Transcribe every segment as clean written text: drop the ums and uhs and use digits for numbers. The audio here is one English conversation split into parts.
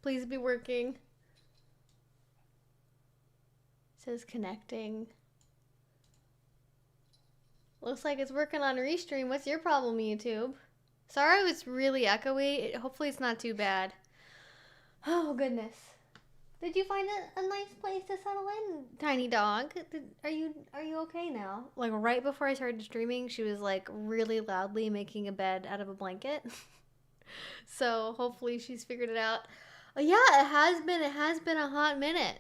Please be working. It says connecting. Looks like it's working on Restream. What's your problem, YouTube? Sorry it was really echoey. Hopefully it's not too bad. Oh, goodness. Did you find a nice place to settle in, tiny dog? Are you okay now? Like, right before I started streaming, she was, like, really loudly making a bed out of a blanket. So, hopefully she's figured it out. Oh, yeah, it has been a hot minute.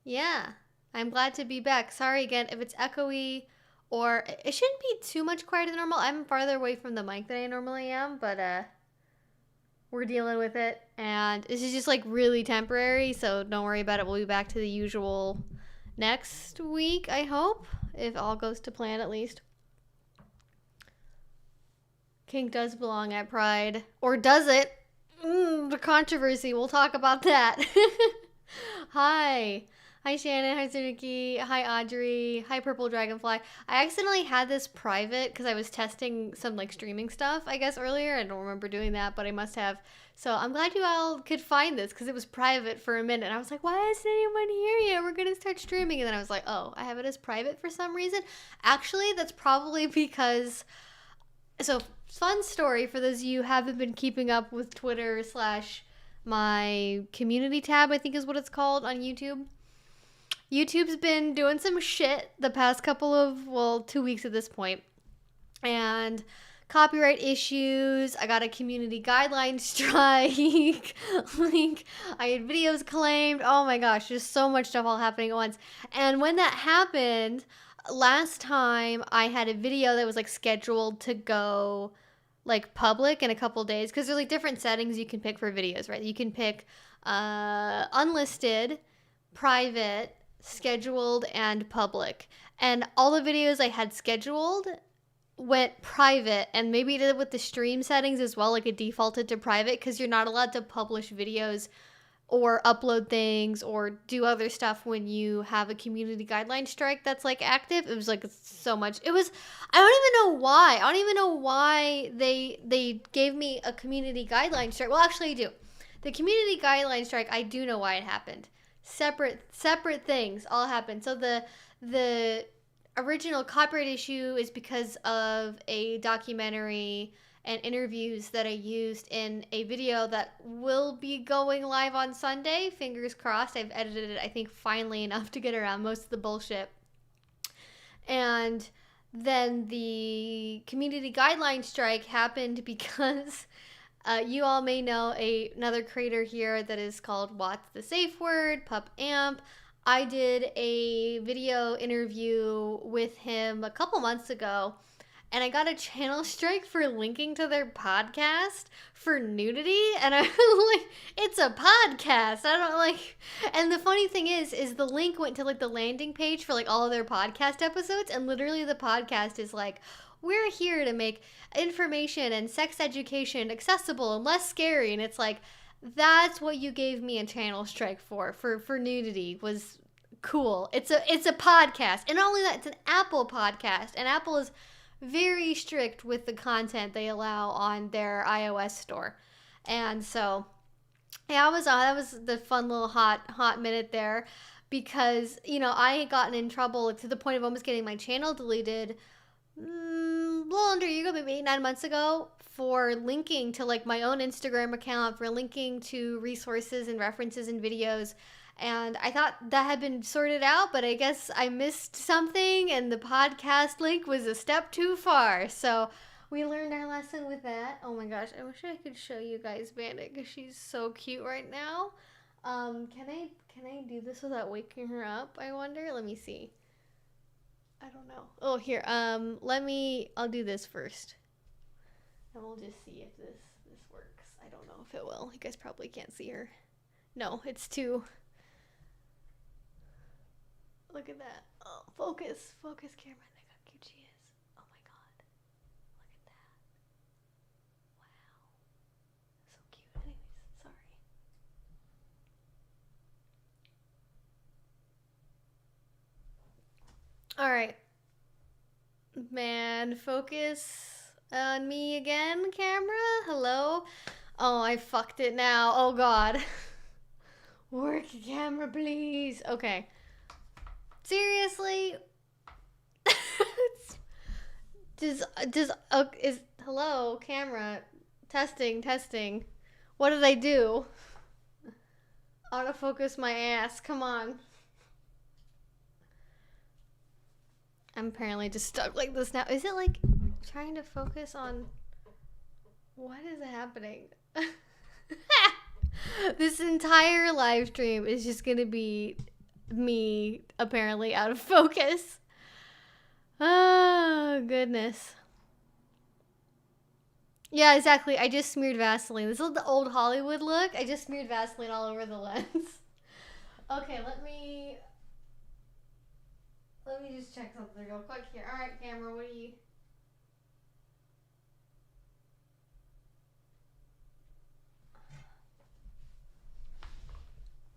Yeah. I'm glad to be back. Sorry again if it's echoey, or it shouldn't be too much quieter than normal. I'm farther away from the mic than I normally am, but, we're dealing with it, and this is just like really temporary, so don't worry about it. We'll be back to the usual next week, I hope, if all goes to plan at least. Kink does belong at Pride, or does it? The controversy, we'll talk about that. Hi Shannon, hi Tsunuki, hi Audrey, hi Purple Dragonfly. I accidentally had this private because I was testing some like streaming stuff, I guess, earlier. I don't remember doing that, but I must have. So I'm glad you all could find this because it was private for a minute. And I was like, why isn't anyone here yet? We're going to start streaming. And then I was like, oh, I have it as private for some reason. Actually, that's probably because... So, fun story for those of you who haven't been keeping up with Twitter / my community tab, I think is what it's called on YouTube. YouTube's been doing some shit the past couple of, 2 weeks at this point. And copyright issues, I got a community guideline strike, like, I had videos claimed, oh my gosh, just so much stuff all happening at once. And when that happened, last time I had a video that was, like, scheduled to go, like, public in a couple days, because there's, like, different settings you can pick for videos, right? You can pick unlisted, private, scheduled, and public. And all the videos I had scheduled went private, and maybe did it with the stream settings as well, like it defaulted to private because you're not allowed to publish videos or upload things or do other stuff when you have a community guideline strike that's like active. It was like so much. It was, I don't even know why they gave me a community guideline strike. Well, actually I do. The community guideline strike, I do know why it happened. Separate things all happened. So the original copyright issue is because of a documentary and interviews that I used in a video that will be going live on Sunday. Fingers crossed. I've edited it, I think, finally enough to get around most of the bullshit. And then the community guideline strike happened because you all may know another creator here that is called What's the Safe Word, Pup Amp. I did a video interview with him a couple months ago, and I got a channel strike for linking to their podcast for nudity, and I'm like, it's a podcast. I don't like, and the funny thing is the link went to like the landing page for like all of their podcast episodes, and literally the podcast is like, we're here to make information and sex education accessible and less scary, and it's like, that's what you gave me a channel strike for nudity was cool. It's a podcast. And not only that, it's an Apple podcast. And Apple is very strict with the content they allow on their iOS store. And so, yeah, that was the fun little hot minute there. Because, you know, I had gotten in trouble to the point of almost getting my channel deleted a little under a year ago, maybe 8-9 months ago, for linking to like my own Instagram account, for linking to resources and references and videos. And I thought that had been sorted out, but I guess I missed something and the podcast link was a step too far. So we learned our lesson with that. Oh my gosh, I wish I could show you guys Bandit because she's so cute right now. Can I do this without waking her up, I wonder? Let me see. I don't know. Oh, here. I'll do this first. And we'll just see if this works. I don't know if it will. You guys probably can't see her. No, it's too... Look at that. Oh, focus, camera. Look how cute she is. Oh my god. Look at that. Wow. So cute. Anyways, sorry. Alright. Man, focus on me again, camera. Hello? Oh, I fucked it now. Oh god. Work camera, please. Okay. Seriously? Hello, camera. Testing. What did I do? Autofocus my ass. Come on. I'm apparently just stuck like this now. Is it like trying to focus on... What is happening? This entire live stream is just gonna be me apparently out of focus. Oh, goodness. Yeah, exactly. I just smeared Vaseline. This is the old Hollywood look. I just smeared Vaseline all over the lens. Okay, let me just check something real quick here. All right, camera, what do you...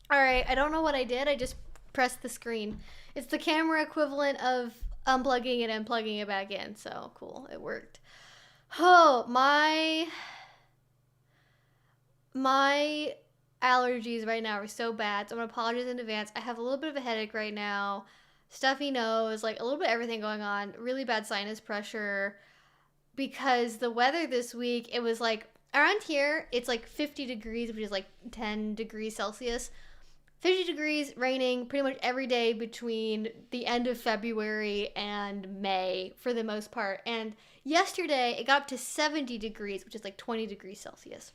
All right, I don't know what I did. I just pressed the screen. It's the camera equivalent of unplugging it and plugging it back in. So cool, it worked. Oh, my allergies right now are so bad. So I'm gonna apologize in advance. I have a little bit of a headache right now, stuffy nose, like a little bit of everything going on, really bad sinus pressure, because the weather this week, it was like around here, it's like 50 degrees, which is like 10 degrees Celsius. 50 degrees, raining pretty much every day between the end of February and May for the most part. And yesterday it got up to 70 degrees, which is like 20 degrees Celsius.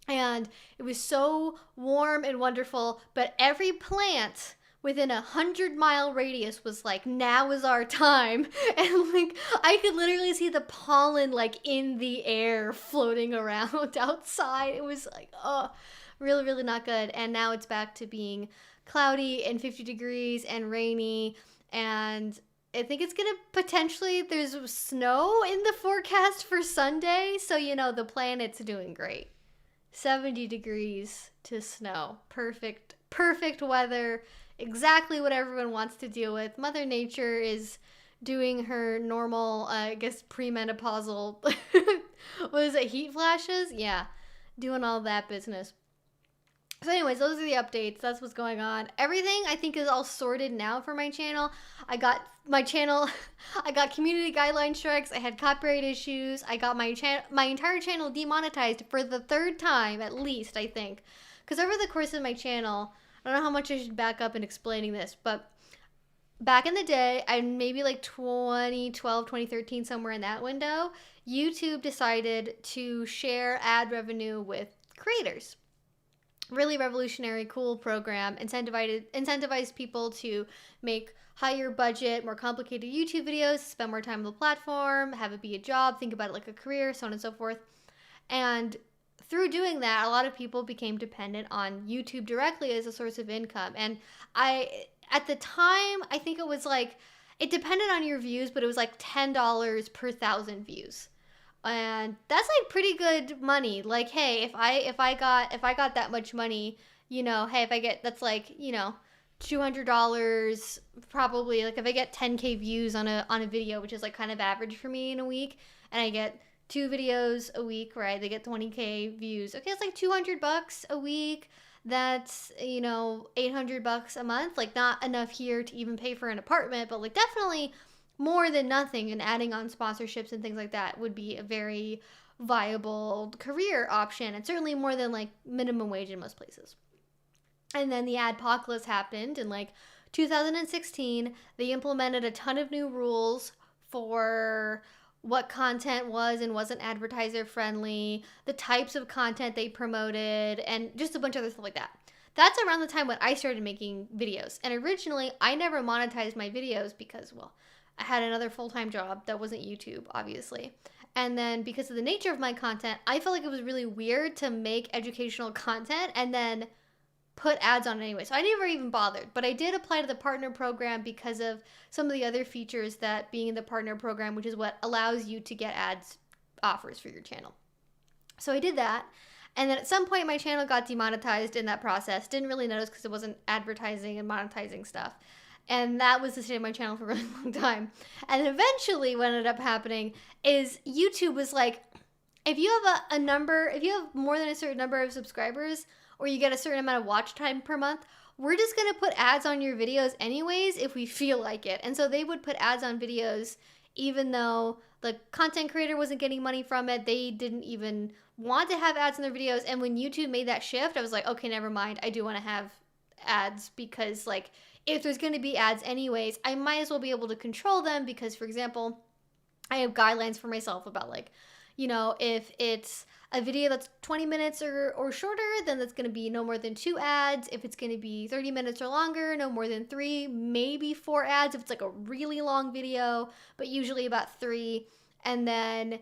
And it was so warm and wonderful, but every plant within 100-mile radius was like, now is our time. And like, I could literally see the pollen like in the air floating around outside. It was like, oh, really, really not good. And now it's back to being cloudy and 50 degrees and rainy. And I think it's gonna potentially, there's snow in the forecast for Sunday. So, you know, the planet's doing great. 70 degrees to snow. Perfect weather. Exactly what everyone wants to deal with. Mother Nature is doing her normal, I guess, premenopausal, what is it, heat flashes? Yeah, doing all that business. So anyways, those are the updates. That's what's going on. Everything I think is all sorted now for my channel. I got community guideline strikes. I had copyright issues. I got my entire channel demonetized for the third time at least, I think. Because over the course of my channel, I don't know how much I should back up in explaining this, but back in the day, maybe like 2012, 2013, somewhere in that window, YouTube decided to share ad revenue with creators. Really revolutionary, cool program, incentivized people to make higher budget, more complicated YouTube videos, spend more time on the platform, have it be a job, think about it like a career, so on and so forth. And through doing that, a lot of people became dependent on YouTube directly as a source of income. And at the time, I think it was like, it depended on your views, but it was like $10 per 1,000 views. And that's like pretty good money. Like, hey, if I got that much money, you know, hey, if I get, that's like, you know, $200 probably. Like if I get 10K views on a video, which is like kind of average for me in a week, and I get 2 videos a week, right? They get 20K views. Okay, it's like $200 a week. That's, you know, $800 a month. Like not enough here to even pay for an apartment, but like definitely more than nothing, and adding on sponsorships and things like that would be a very viable career option, and certainly more than like minimum wage in most places. And then the adpocalypse happened in like 2016. They implemented a ton of new rules for what content was and wasn't advertiser friendly, the types of content they promoted, and just a bunch of other stuff like that. That's around the time when I started making videos. And originally, I never monetized my videos because, well, I had another full-time job that wasn't YouTube, obviously. And then because of the nature of my content, I felt like it was really weird to make educational content and then put ads on it anyway. So I never even bothered. But I did apply to the partner program because of some of the other features that being in the partner program, which is what allows you to get ads offers for your channel. So I did that. And then at some point my channel got demonetized in that process. Didn't really notice because it wasn't advertising and monetizing stuff. And that was the state of my channel for a really long time. And eventually what ended up happening is YouTube was like, if you have if you have more than a certain number of subscribers, or you get a certain amount of watch time per month, we're just going to put ads on your videos anyways if we feel like it. And so they would put ads on videos even though the content creator wasn't getting money from it. They didn't even want to have ads in their videos. And when YouTube made that shift, I was like, okay, never mind. I do want to have ads because, like, if there's going to be ads anyways, I might as well be able to control them because, for example, I have guidelines for myself about, like, you know, if it's a video that's 20 minutes or shorter, then that's going to be no more than 2 ads. If it's going to be 30 minutes or longer, no more than 3, maybe 4 ads if it's like a really long video, but usually about 3. And then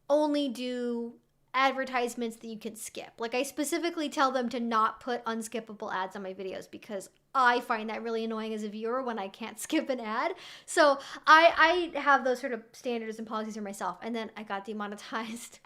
only do advertisements that you can skip. Like, I specifically tell them to not put unskippable ads on my videos because I find that really annoying as a viewer when I can't skip an ad. So I have those sort of standards and policies for myself. And then I got demonetized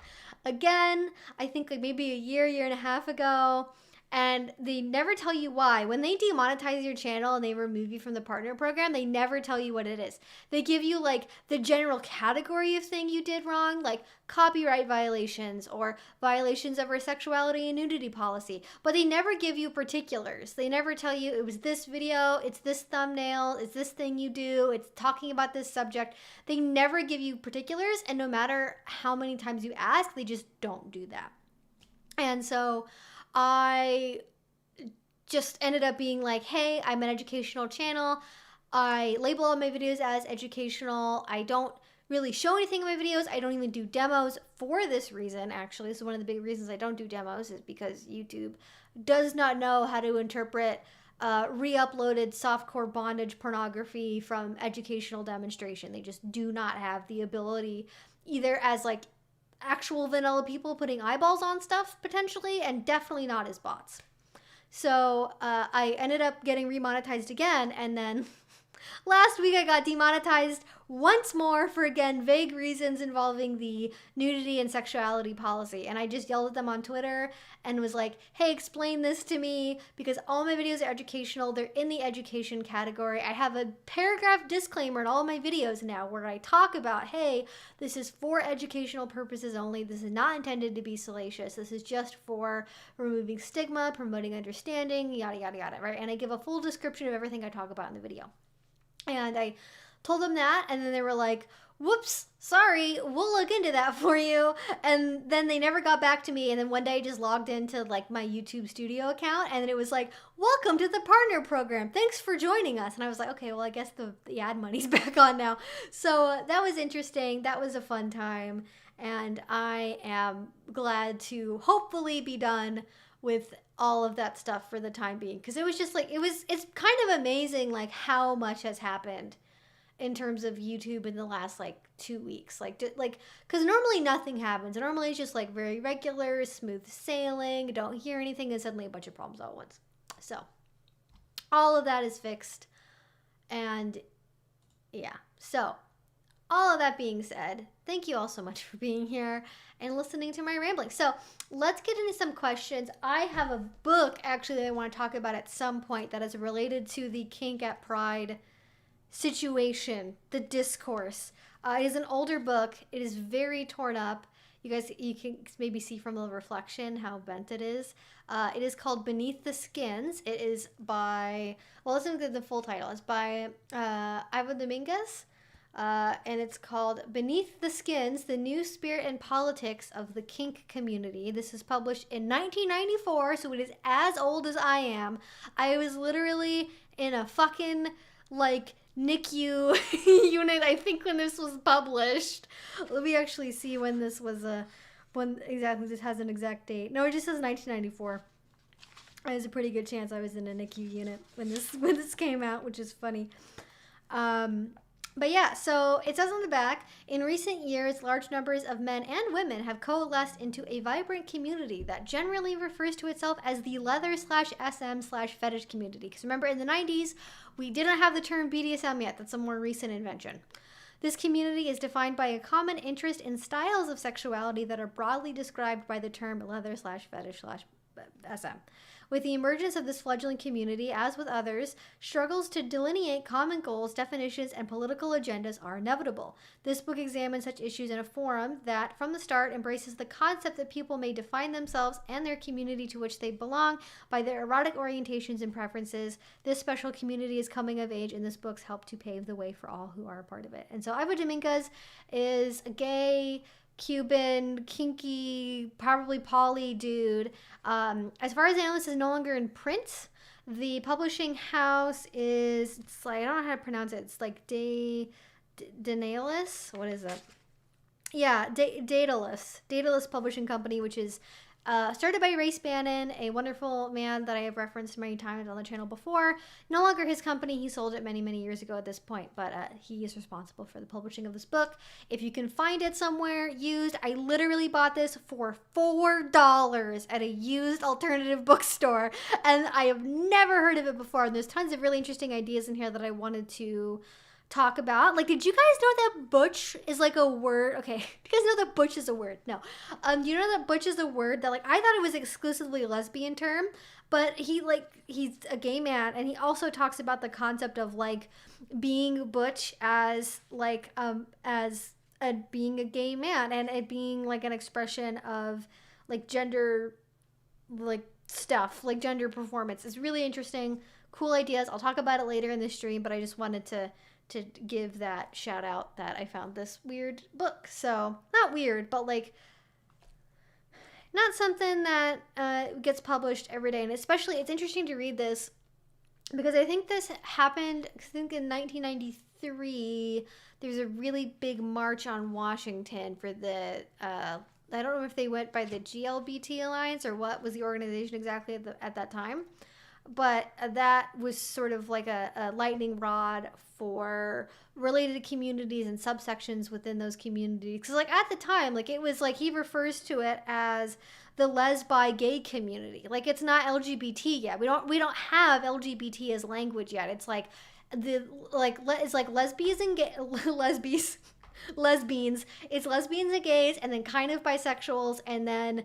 again, I think like maybe a year and a half ago. And they never tell you why. When they demonetize your channel and they remove you from the partner program, they never tell you what it is. They give you like the general category of thing you did wrong, like copyright violations or violations of our sexuality and nudity policy. But they never give you particulars. They never tell you it was this video, it's this thumbnail, it's this thing you do, it's talking about this subject. They never give you particulars, and no matter how many times you ask, they just don't do that. And so I just ended up being like, hey, I'm an educational channel. I label all my videos as educational. I don't really show anything in my videos. I don't even do demos for this reason, actually. So one of the big reasons I don't do demos is because YouTube does not know how to interpret re-uploaded softcore bondage pornography from educational demonstration. They just do not have the ability, either as like actual vanilla people putting eyeballs on stuff potentially, and definitely not as bots. So I ended up getting remonetized again, and then last week I got demonetized once more for, again, vague reasons involving the nudity and sexuality policy. And I just yelled at them on Twitter and was like, hey, explain this to me, because all my videos are educational. They're in the education category. I have a paragraph disclaimer in all my videos now where I talk about, hey, this is for educational purposes only. This is not intended to be salacious. This is just for removing stigma, promoting understanding, yada, yada, yada, right? And I give a full description of everything I talk about in the video. And I told them that, and then they were like, whoops, sorry, we'll look into that for you. And then they never got back to me. And then one day I just logged into like my YouTube studio account, and then it was like, welcome to the partner program. Thanks for joining us. And I was like, okay, well, I guess the ad money's back on now. So that was interesting. That was a fun time. And I am glad to hopefully be done with all of that stuff for the time being. Because it was just like, it's kind of amazing like how much has happened in terms of YouTube in the last like 2 weeks. Like, because normally nothing happens. Normally it's just like very regular, smooth sailing, don't hear anything, and suddenly a bunch of problems all at once. So all of that is fixed. And yeah, so all of that being said, thank you all so much for being here and listening to my rambling. So let's get into some questions. I have a book actually that I want to talk about at some point that is related to the Kink at Pride situation, the discourse. It is an older book. It is very torn up. You can maybe see from the reflection how bent it is. It is called Beneath the Skins. It is by, well, let's look at the full title. It's by Iva Dominguez. And it's called Beneath the Skins, The New Spirit and Politics of the Kink Community. This is published in 1994, so it is as old as I am. I was literally in a fucking, like, NICU unit, I think, when this was published. Let me actually see when this was, when exactly, this has an exact date. No, it just says 1994. There's a pretty good chance I was in a NICU unit when this came out, which is funny. But yeah, so it says on the back, in recent years, large numbers of men and women have coalesced into a vibrant community that generally refers to itself as the leather/SM/fetish community. Because remember, in the 90s, we didn't have the term BDSM yet. That's a more recent invention. This community is defined by a common interest in styles of sexuality that are broadly described by the term leather/fetish/ BDSM. With the emergence of this fledgling community, as with others, struggles to delineate common goals, definitions, and political agendas are inevitable. This book examines such issues in a forum that, from the start, embraces the concept that people may define themselves and their community to which they belong by their erotic orientations and preferences. This special community is coming of age, and this book's help to pave the way for all who are a part of it. And so Ivo Dominguez is a gay, Cuban, kinky, probably poly dude. As far as I know, this is no longer in print. The publishing house is, it's like, I don't know how to pronounce it. It's like Daedalus. What is it? Yeah, Daedalus. Daedalus Publishing Company, which is started by Ray Spannon, a wonderful man that I have referenced many times on the channel before. No longer his company. He sold it many, many years ago at this point, but he is responsible for the publishing of this book. If you can find it somewhere used, I literally bought this for $4 at a used alternative bookstore, and I have never heard of it before. And there's tons of really interesting ideas in here that I wanted to talk about. Like, did you guys know that butch is like a word? Okay, do you guys know that butch is a word? No. Do you know that butch is a word that, like, I thought it was exclusively a lesbian term, but he's a gay man, and he also talks about the concept of, like, being butch as, like, being a gay man, and it being, like, an expression of, like, gender, like, stuff, like gender performance. It's really interesting, cool ideas. I'll talk about it later in the stream, but I just wanted to give that shout out that I found this weird book. So, not weird, but like, not something that gets published every day. And especially, it's interesting to read this because I think this happened, I think in 1993, there's a really big march on Washington for the, I don't know if they went by the GLBT Alliance or what was the organization exactly at that time. But that was sort of like a lightning rod for related communities and subsections within those communities. Because, like, at the time, like, it was like he refers to it as the lesbi-gay community. Like, it's not LGBT yet. We don't have LGBT as language yet. It's like it's like lesbians and lesbians. It's lesbians and gays, and then kind of bisexuals, and then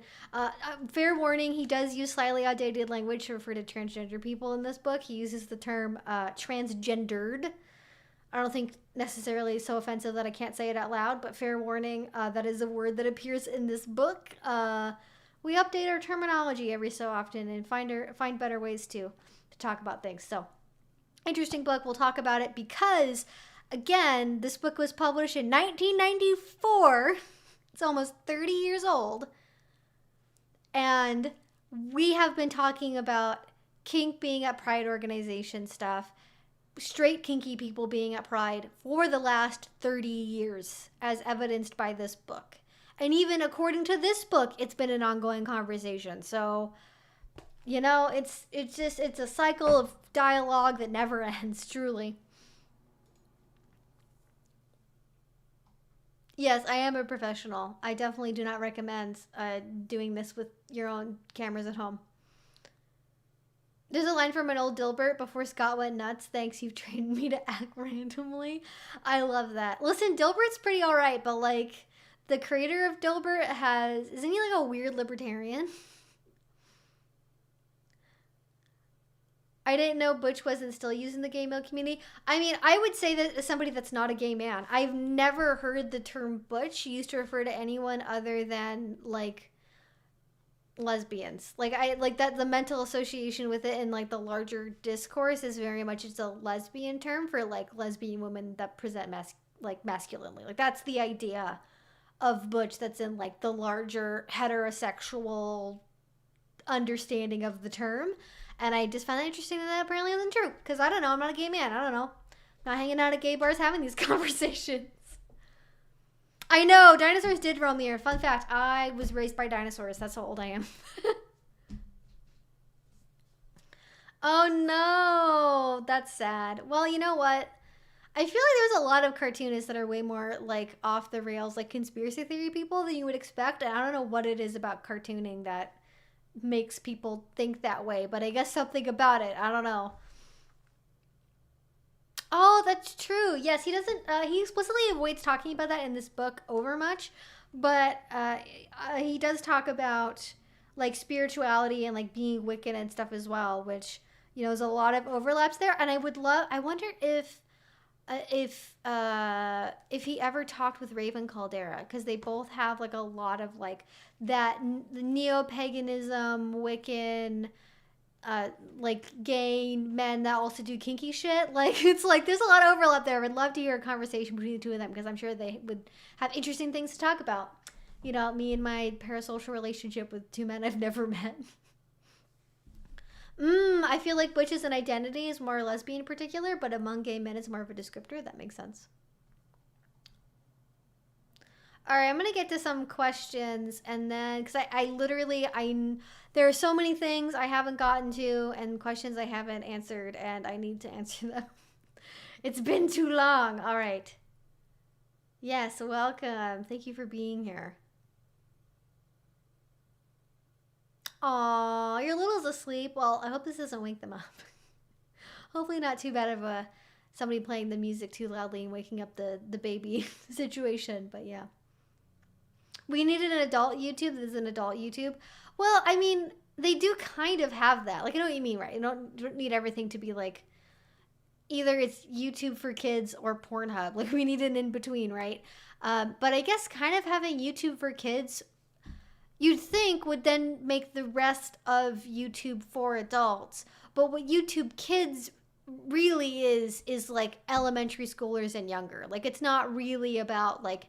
fair warning, he does use slightly outdated language to refer to transgender people in this book. He uses the term transgendered. I don't think necessarily so offensive that I can't say it out loud, but fair warning, that is a word that appears in this book. We update our terminology every so often and find better ways to talk about things. So, interesting book. We'll talk about it because, again, this book was published in 1994. It's almost 30 years old. And we have been talking about kink being at Pride organization stuff, straight kinky people being at Pride for the last 30 years, as evidenced by this book. And even according to this book, it's been an ongoing conversation. So, you know, it's a cycle of dialogue that never ends, truly. Yes, I am a professional. I definitely do not recommend doing this with your own cameras at home. There's a line from an old Dilbert: "Before Scott went nuts, thanks, you've trained me to act randomly." I love that. Listen, Dilbert's pretty alright, but, like, the creator of Dilbert isn't he like a weird libertarian? I didn't know butch wasn't still used in the gay male community. I mean, I would say that as somebody that's not a gay man, I've never heard the term butch used to refer to anyone other than, like, lesbians. Like, I like that the mental association with it in, like, the larger discourse is very much it's a lesbian term for, like, lesbian women that present masculinely. Like, that's the idea of butch that's in, like, the larger heterosexual understanding of the term. And I just found that interesting that apparently isn't true. Because I don't know, I'm not a gay man. I don't know. Not hanging out at gay bars having these conversations. I know, dinosaurs did roam the earth. Fun fact, I was raised by dinosaurs. That's how old I am. Oh no, that's sad. Well, you know what? I feel like there's a lot of cartoonists that are way more, like, off the rails, like, conspiracy theory people than you would expect. And I don't know what it is about cartooning that makes people think that way, but I guess something about it. I don't know. Oh, that's true. Yes, he doesn't, he explicitly avoids talking about that in this book over much, but he does talk about, like spirituality and like being Wiccan and stuff as well, which, you know, there's a lot of overlaps there. And I wonder if he ever talked with Raven Caldera, because they both have like a lot of like that neo-paganism, Wiccan, like gay men that also do kinky shit. Like, it's like there's a lot of overlap there. I would love to hear a conversation between the two of them, because I'm sure they would have interesting things to talk about. You know, me and my parasocial relationship with two men I've never met. I feel like butch as an identity is more lesbian in particular, but among gay men it's more of a descriptor. That makes sense. All right, I'm gonna get to some questions, and then because I literally there are so many things I haven't gotten to and questions I haven't answered, and I need to answer them. It's been too long. All right. Yes, welcome. Thank you for being here. Aw, your little's asleep. Well, I hope this doesn't wake them up. Hopefully not too bad of a somebody playing the music too loudly and waking up the baby situation, but yeah. We needed an adult YouTube. This is an adult YouTube. Well, I mean, they do kind of have that. Like, I know what you mean, right? You don't need everything to be like either it's YouTube for kids or Pornhub. Like, we need an in between, right? But I guess kind of having YouTube for kids, you'd think would then make the rest of YouTube for adults. But what YouTube Kids really is like elementary schoolers and younger. Like, it's not really about like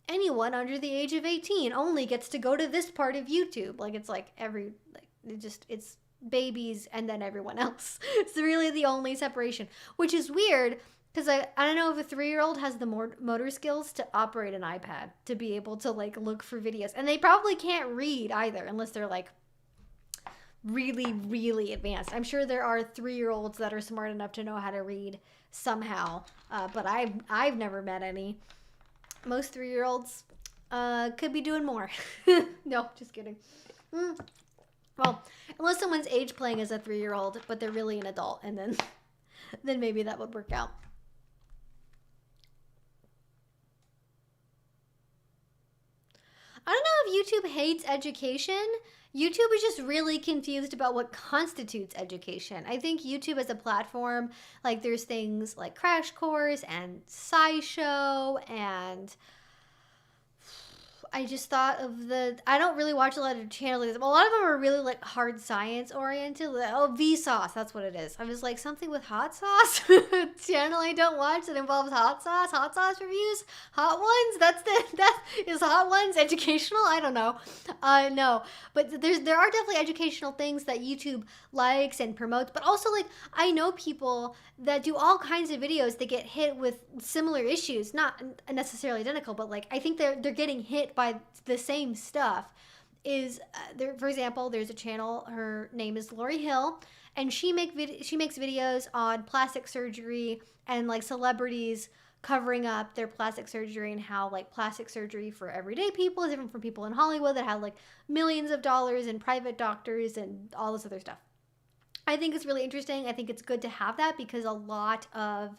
anyone under the age of 18 only gets to go to this part of YouTube. Like, it's like it's babies and then everyone else. It's really the only separation, which is weird because I don't know if a 3-year-old has the motor skills to operate an iPad to be able to like look for videos, and they probably can't read either unless they're like really, really advanced. I'm sure there are 3-year-olds that are smart enough to know how to read somehow, but I've never met any. Most 3-year-olds could be doing more. No, just kidding. Well, unless someone's age playing as a 3-year-old, but they're really an adult, and then maybe that would work out. I don't know if YouTube hates education. YouTube is just really confused about what constitutes education. I think YouTube as a platform, like there's things like Crash Course and SciShow, and I just thought of I don't really watch a lot of channels. A lot of them are really like hard science oriented. Like, oh, Vsauce, that's what it is. I was like, something with hot sauce? Channel I don't watch that involves hot sauce reviews, hot ones. That is hot ones educational. I don't know. No, but there are definitely educational things that YouTube likes and promotes. But also, like, I know people that do all kinds of videos that get hit with similar issues, not necessarily identical, but like I think they're getting hit by the same stuff. Is there, for example, there's a channel, her name is Lori Hill, and she makes videos on plastic surgery and like celebrities covering up their plastic surgery, and how like plastic surgery for everyday people is different from people in Hollywood that have like millions of dollars and private doctors and all this other stuff. I think it's really interesting. I think it's good to have that because a lot of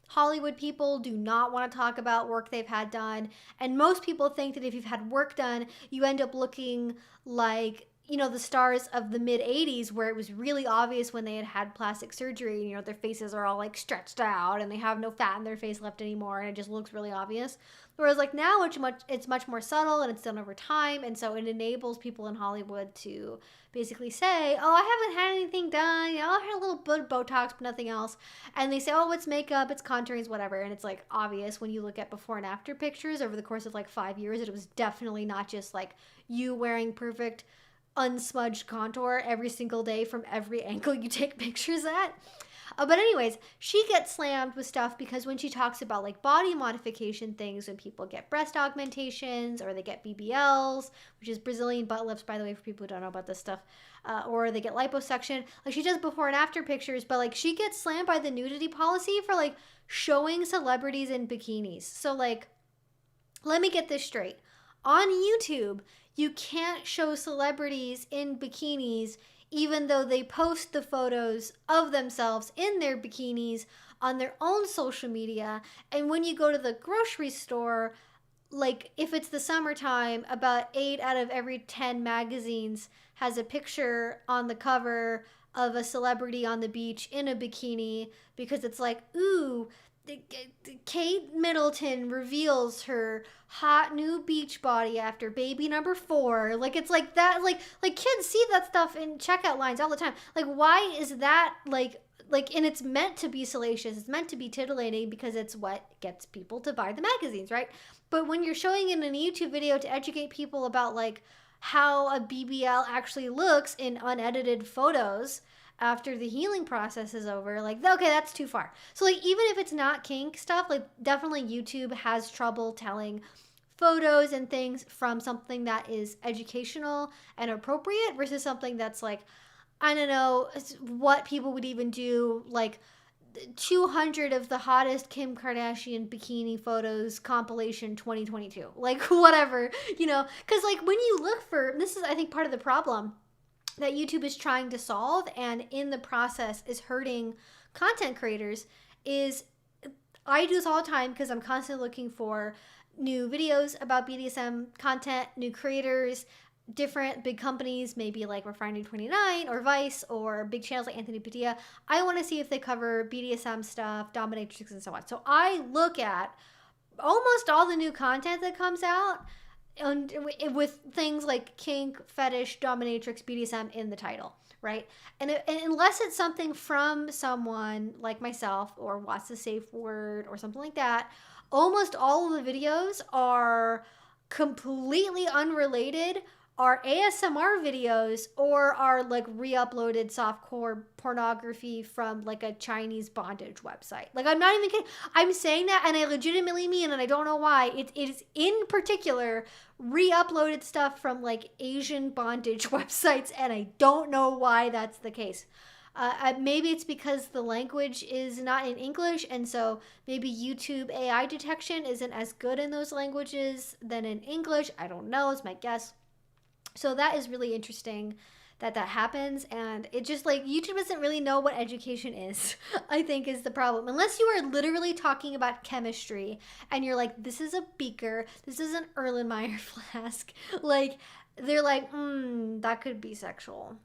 Hollywood people do not want to talk about work they've had done. And most people think that if you've had work done, you end up looking like, you know, the stars of the mid 80s, where it was really obvious when they had plastic surgery, you know, their faces are all like stretched out and they have no fat in their face left anymore, and it just looks really obvious. Whereas like now it's much more subtle and it's done over time, and so it enables people in Hollywood to basically say, oh, I haven't had anything done, you know, I had a little bit of Botox but nothing else, and they say, oh, it's makeup, it's contourings, whatever, and it's like obvious when you look at before and after pictures over the course of like 5 years, it was definitely not just like you wearing perfect unsmudged contour every single day from every angle you take pictures at. But anyways, she gets slammed with stuff because when she talks about like body modification things, when people get breast augmentations or they get BBLs, which is Brazilian butt lifts, by the way, for people who don't know about this stuff, or they get liposuction, like she does before and after pictures, but like she gets slammed by the nudity policy for like showing celebrities in bikinis. So like, let me get this straight. On YouTube, you can't show celebrities in bikinis even though they post the photos of themselves in their bikinis on their own social media. And when you go to the grocery store, like if it's the summertime, about 8 out of every 10 magazines has a picture on the cover of a celebrity on the beach in a bikini because it's like, ooh, Kate Middleton reveals her hot new beach body after baby number 4. Like, it's like that. Like kids see that stuff in checkout lines all the time. Like, why is that like, and it's meant to be salacious. It's meant to be titillating because it's what gets people to buy the magazines, right? But when you're showing it in a YouTube video to educate people about like how a BBL actually looks in unedited photos after the healing process is over, like, okay, that's too far. So like, even if it's not kink stuff, like, definitely YouTube has trouble telling photos and things from something that is educational and appropriate versus something that's like, I don't know what people would even do, like 200 of the hottest Kim Kardashian bikini photos compilation 2022, like whatever, because like when you look for, this is I think part of the problem that YouTube is trying to solve and in the process is hurting content creators is, I do this all the time because I'm constantly looking for new videos about BDSM content, new creators, different big companies, maybe like Refinery 29 or Vice or big channels like Anthony Padilla. I want to see if they cover BDSM stuff, dominatrix, and so on. So I look at almost all the new content that comes out and with things like kink, fetish, dominatrix, BDSM in the title, right? And unless it's something from someone like myself or What's the Safe Word or something like that, almost all of the videos are completely unrelated, are ASMR videos, or are like re-uploaded softcore pornography from like a Chinese bondage website. Like, I'm not even kidding. I'm saying that and I legitimately mean, and I don't know why, it is in particular re-uploaded stuff from like Asian bondage websites, and I don't know why that's the case. Maybe it's because the language is not in English, and so maybe YouTube AI detection isn't as good in those languages than in English. I don't know, it's my guess. So that is really interesting that happens, and it just like YouTube doesn't really know what education is. I think is the problem, unless you are literally talking about chemistry and you're like, this is a beaker, this is an Erlenmeyer flask, like they're like, that could be sexual.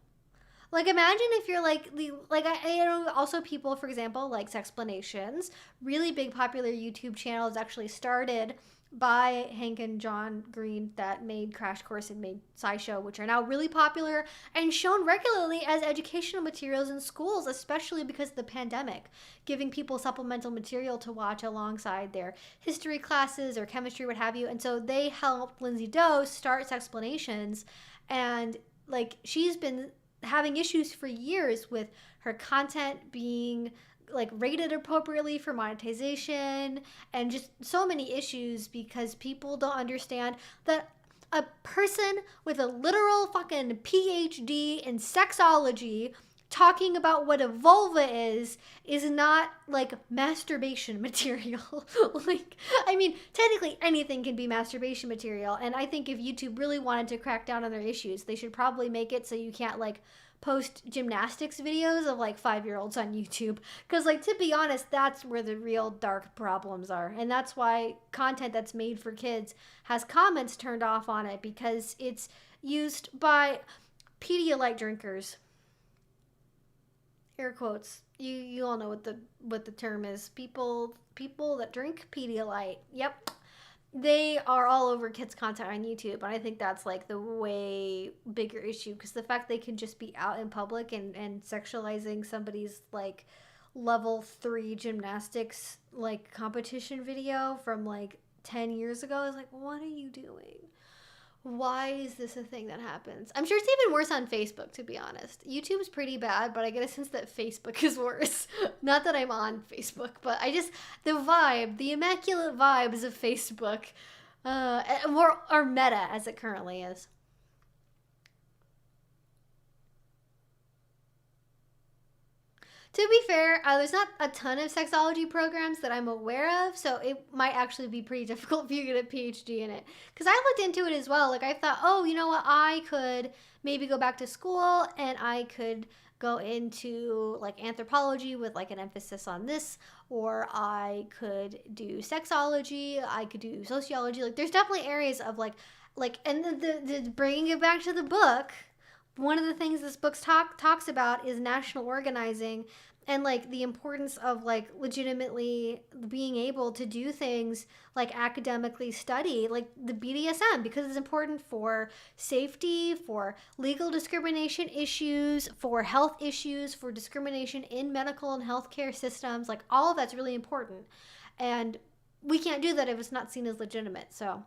Like, imagine if you're like I know also people, for example, like Sexplanations, really big popular YouTube channels actually started by Hank and John Green that made Crash Course and made SciShow, which are now really popular and shown regularly as educational materials in schools, especially because of the pandemic, giving people supplemental material to watch alongside their history classes or chemistry, what have you. And so they helped Lindsay Doe start Sexplanations, and like she's been having issues for years with her content being like rated appropriately for monetization and just so many issues because people don't understand that a person with a literal fucking PhD in sexology talking about what a vulva is not like masturbation material. Like, I mean, technically anything can be masturbation material, and I think if YouTube really wanted to crack down on their issues, they should probably make it so you can't like post gymnastics videos of like 5-year-olds on YouTube, because like, to be honest, that's where the real dark problems are, and that's why content that's made for kids has comments turned off on it, because it's used by Pedialyte drinkers, air quotes. You all know what the term is. People that drink Pedialyte. Yep. They are all over kids' content on YouTube, and I think that's like the way bigger issue, because the fact they can just be out in public and sexualizing somebody's like level 3 gymnastics like competition video from like 10 years ago is like, what are you doing? Why is this a thing that happens? I'm sure it's even worse on Facebook, to be honest. YouTube's pretty bad, but I get a sense that Facebook is worse. Not that I'm on Facebook, but I just, the immaculate vibes of Facebook, or Meta as it currently is. To be fair, there's not a ton of sexology programs that I'm aware of, so it might actually be pretty difficult if you get a PhD in it. Because I looked into it as well. Like, I thought, oh, you know what, I could maybe go back to school and I could go into like anthropology with like an emphasis on this, or I could do sexology, I could do sociology. Like, there's definitely areas of like, and the bringing it back to the book, one of the things this book talks about is national organizing and like the importance of like legitimately being able to do things like academically study like the BDSM because it's important for safety, for legal discrimination issues, for health issues, for discrimination in medical and healthcare systems. Like all of that's really important. And we can't do that if it's not seen as legitimate. So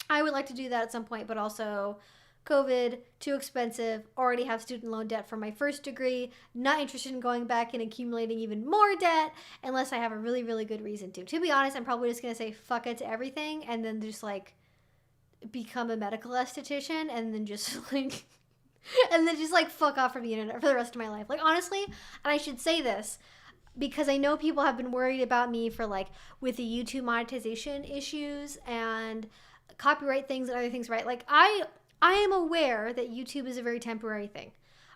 I would like to do that at some point, but also COVID, too expensive, already have student loan debt for my first degree, not interested in going back and accumulating even more debt unless I have a really, really good reason to. To be honest, I'm probably just going to say fuck it to everything and then just like become a medical esthetician and then just like, and then just like fuck off from the internet for the rest of my life. Like honestly, and I should say this, because I know people have been worried about me for like with the YouTube monetization issues and copyright things and other things, right? Like I am aware that YouTube is a very temporary thing.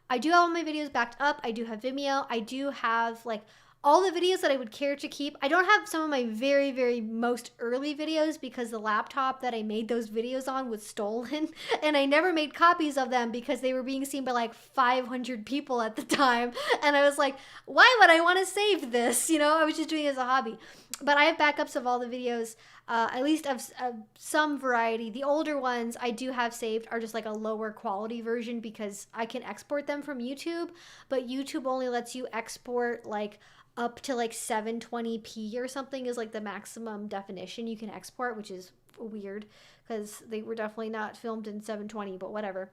I do have all my videos backed up. I do have Vimeo. I do have like all the videos that I would care to keep. I don't have some of my very, very most early videos because the laptop that I made those videos on was stolen and I never made copies of them because they were being seen by like 500 people at the time. And I was like, why would I want to save this? You know, I was just doing it as a hobby. But I have backups of all the videos, at least of some variety. The older ones I do have saved are just like a lower quality version because I can export them from YouTube, but YouTube only lets you export like up to like 720p or something is like the maximum definition you can export, which is weird because they were definitely not filmed in 720, but whatever.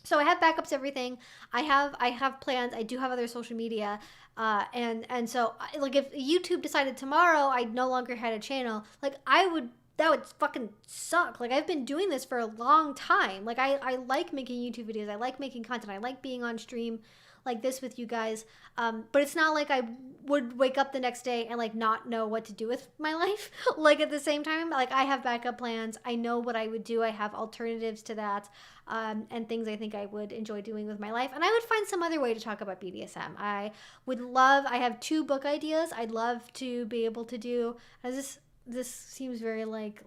So I have backups, everything. I have plans. I do have other social media, and so like if YouTube decided tomorrow I no longer had a channel, like that would fucking suck. Like I've been doing this for a long time. Like I like making YouTube videos. I like making content. I like being on stream like this with you guys. But it's not like I would wake up the next day and like not know what to do with my life. Like at the same time, like I have backup plans. I know what I would do. I have alternatives to that, and things I think I would enjoy doing with my life. And I would find some other way to talk about BDSM. I have 2 book ideas I'd love to be able to do. This seems very like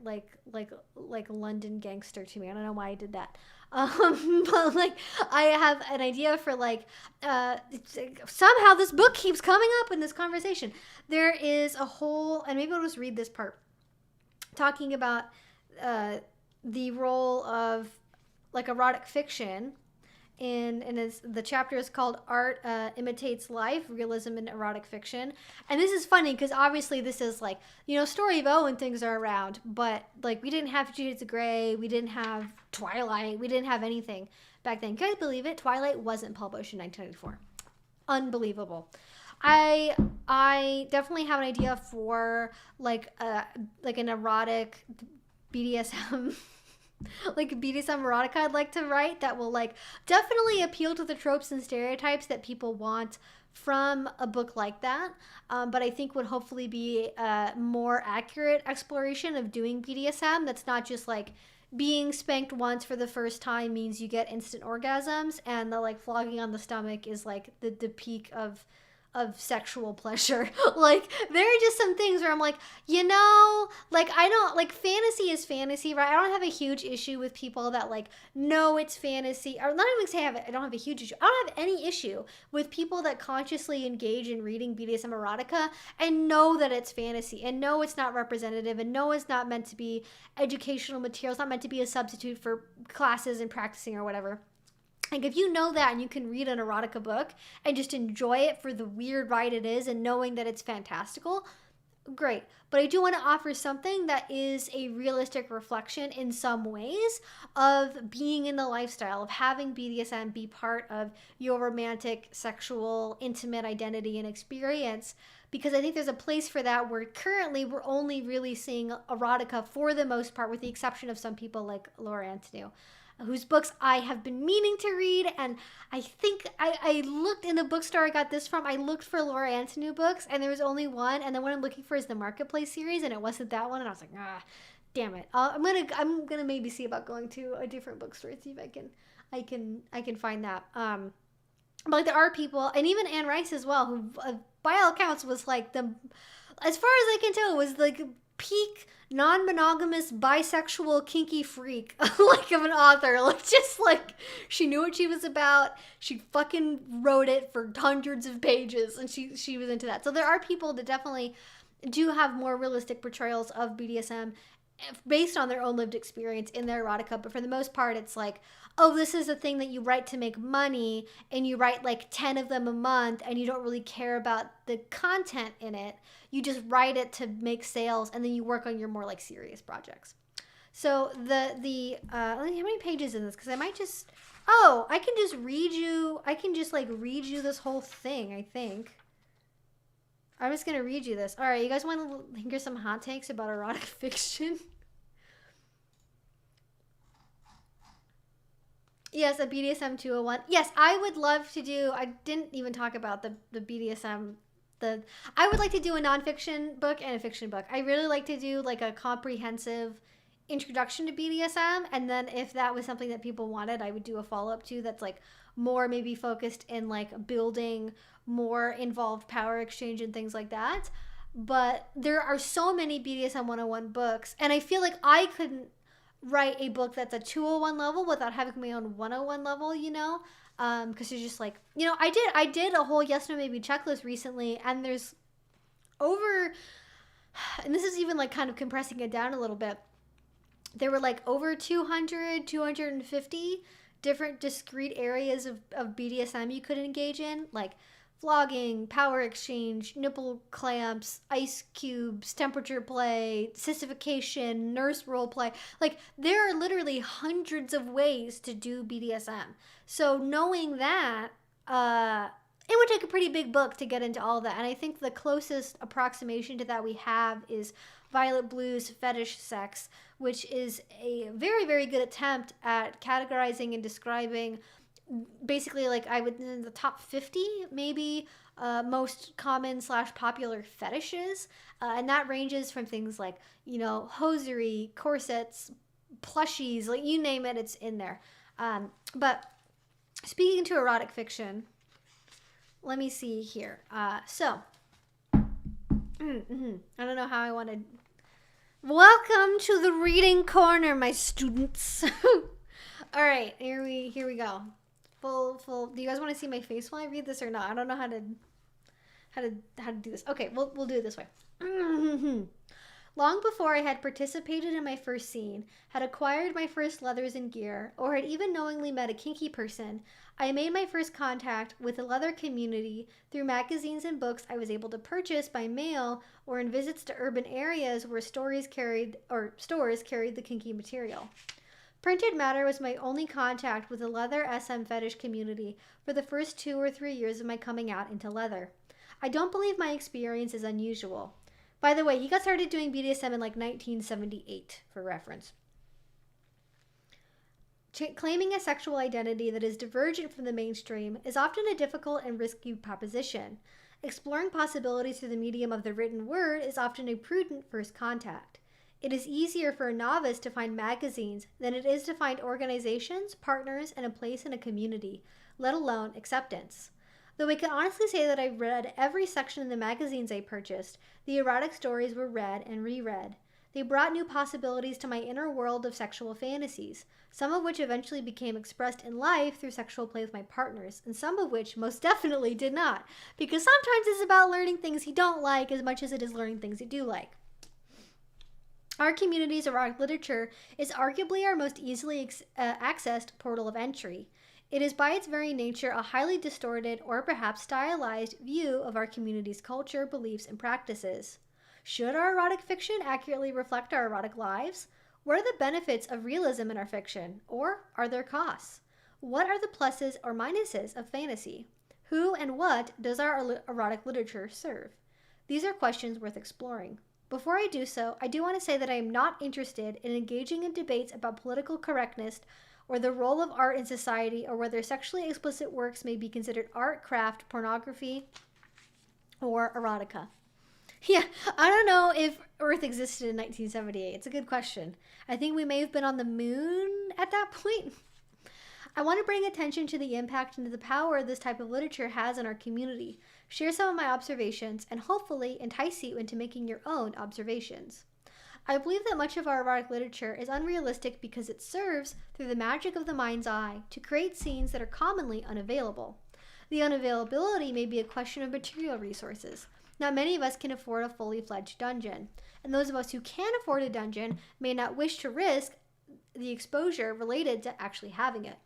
London gangster to me. I don't know why I did that. But like I have an idea for like somehow this book keeps coming up in this conversation. There is a whole, and maybe I'll just read this part, talking about the role of like erotic fiction the chapter is called Art Imitates Life, Realism in Erotic Fiction. And this is funny because obviously this is like, you know, Story of O and things are around, but like we didn't have 50 Shades of Grey, we didn't have Twilight, we didn't have anything back then. Can you guys believe it? Twilight wasn't published in 1994. Unbelievable. I definitely have an idea for like an erotic BDSM like BDSM erotica I'd like to write that will like definitely appeal to the tropes and stereotypes that people want from a book like that, but I think would hopefully be a more accurate exploration of doing BDSM that's not just like being spanked once for the first time means you get instant orgasms and the like flogging on the stomach is like the peak of sexual pleasure. Like there are just some things where I'm like, you know, like I don't like fantasy is fantasy, right? I don't have a huge issue with people that like know it's fantasy, or not even say I don't have a huge issue. I don't have any issue with people that consciously engage in reading BDSM erotica and know that it's fantasy and know it's not representative and know it's not meant to be educational material. It's not meant to be a substitute for classes and practicing or whatever. Like if you know that and you can read an erotica book and just enjoy it for the weird ride it is and knowing that it's fantastical, great. But I do want to offer something that is a realistic reflection in some ways of being in the lifestyle, of having BDSM be part of your romantic, sexual, intimate identity and experience. Because I think there's a place for that where currently we're only really seeing erotica for the most part, with the exception of some people like Laura Antonou, whose books I have been meaning to read. And I think I looked in the bookstore I got this from. I looked for Laura Antonou books and there was only one. And then what I'm looking for is the Marketplace series, and it wasn't that one. And I was like, damn it. I'm gonna maybe see about going to a different bookstore and see if I can find that. But like there are people, and even Anne Rice as well, who by all accounts was like as far as I can tell, was like peak non-monogamous bisexual kinky freak like of an author. Like, just like, she knew what she was about. She fucking wrote it for hundreds of pages, and she was into that. So there are people that definitely do have more realistic portrayals of BDSM based on their own lived experience in their erotica, but for the most part it's like, oh, this is a thing that you write to make money, and you write like 10 of them a month, and you don't really care about the content in it. You just write it to make sales, and then you work on your more like serious projects. So how many pages in this? Because I might just, I can just read you this whole thing, I think. I'm just going to read you this. All right, you guys want to hear some hot takes about erotic fiction? Yes, a BDSM 201. Yes, I would love to do, I didn't even talk about the BDSM. I would like to do a nonfiction book and a fiction book. I really like to do like a comprehensive introduction to BDSM, and then if that was something that people wanted, I would do a follow-up to that's like more maybe focused in like building more involved power exchange and things like that. But there are so many BDSM 101 books, and I feel like I couldn't write a book that's a 201 level without having my own 101 level, you know? Because you're just like, you know, I did a whole yes, no, maybe checklist recently, and there's over, and this is even like kind of compressing it down a little bit, there were like over 250 different discrete areas of BDSM you could engage in, like flogging, power exchange, nipple clamps, ice cubes, temperature play, sissification, nurse role play. Like, there are literally hundreds of ways to do BDSM. So knowing that, it would take a pretty big book to get into all of that. And I think the closest approximation to that we have is Violet Blue's Fetish Sex, which is a very, very good attempt at categorizing and describing basically, like, I would in the top 50 maybe most common / popular fetishes, and that ranges from things like, you know, hosiery, corsets, plushies, like you name it, it's in there. But speaking to erotic fiction, let me see here. I don't know how I want to. Welcome to the reading corner, my students. All right, here we go. Full. Do you guys want to see my face while I read this or not? I don't know how to do this. Okay, we'll do it this way. Long before I had participated in my first scene, had acquired my first leathers and gear, or had even knowingly met a kinky person, I made my first contact with the leather community through magazines and books I was able to purchase by mail or in visits to urban areas where stores carried the kinky material. Printed matter was my only contact with the leather SM fetish community for the first 2 or 3 years of my coming out into leather. I don't believe my experience is unusual. By the way, he got started doing BDSM in like 1978, for reference. Claiming a sexual identity that is divergent from the mainstream is often a difficult and risky proposition. Exploring possibilities through the medium of the written word is often a prudent first contact. It is easier for a novice to find magazines than it is to find organizations, partners, and a place in a community, let alone acceptance. Though I can honestly say that I read every section in the magazines I purchased, the erotic stories were read and reread. They brought new possibilities to my inner world of sexual fantasies, some of which eventually became expressed in life through sexual play with my partners, and some of which most definitely did not, because sometimes it's about learning things you don't like as much as it is learning things you do like. Our community's erotic literature is arguably our most easily accessed portal of entry. It is by its very nature a highly distorted or perhaps stylized view of our community's culture, beliefs, and practices. Should our erotic fiction accurately reflect our erotic lives? What are the benefits of realism in our fiction? Or are there costs? What are the pluses or minuses of fantasy? Who and what does our erotic literature serve? These are questions worth exploring. Before I do so, I do want to say that I am not interested in engaging in debates about political correctness or the role of art in society, or whether sexually explicit works may be considered art, craft, pornography, or erotica. Yeah, I don't know if Earth existed in 1978. It's a good question. I think we may have been on the moon at that point. I want to bring attention to the impact and the power this type of literature has on our community, share some of my observations, and hopefully entice you into making your own observations. I believe that much of our erotic literature is unrealistic because it serves, through the magic of the mind's eye, to create scenes that are commonly unavailable. The unavailability may be a question of material resources. Not many of us can afford a fully fledged dungeon, and those of us who can afford a dungeon may not wish to risk the exposure related to actually having it.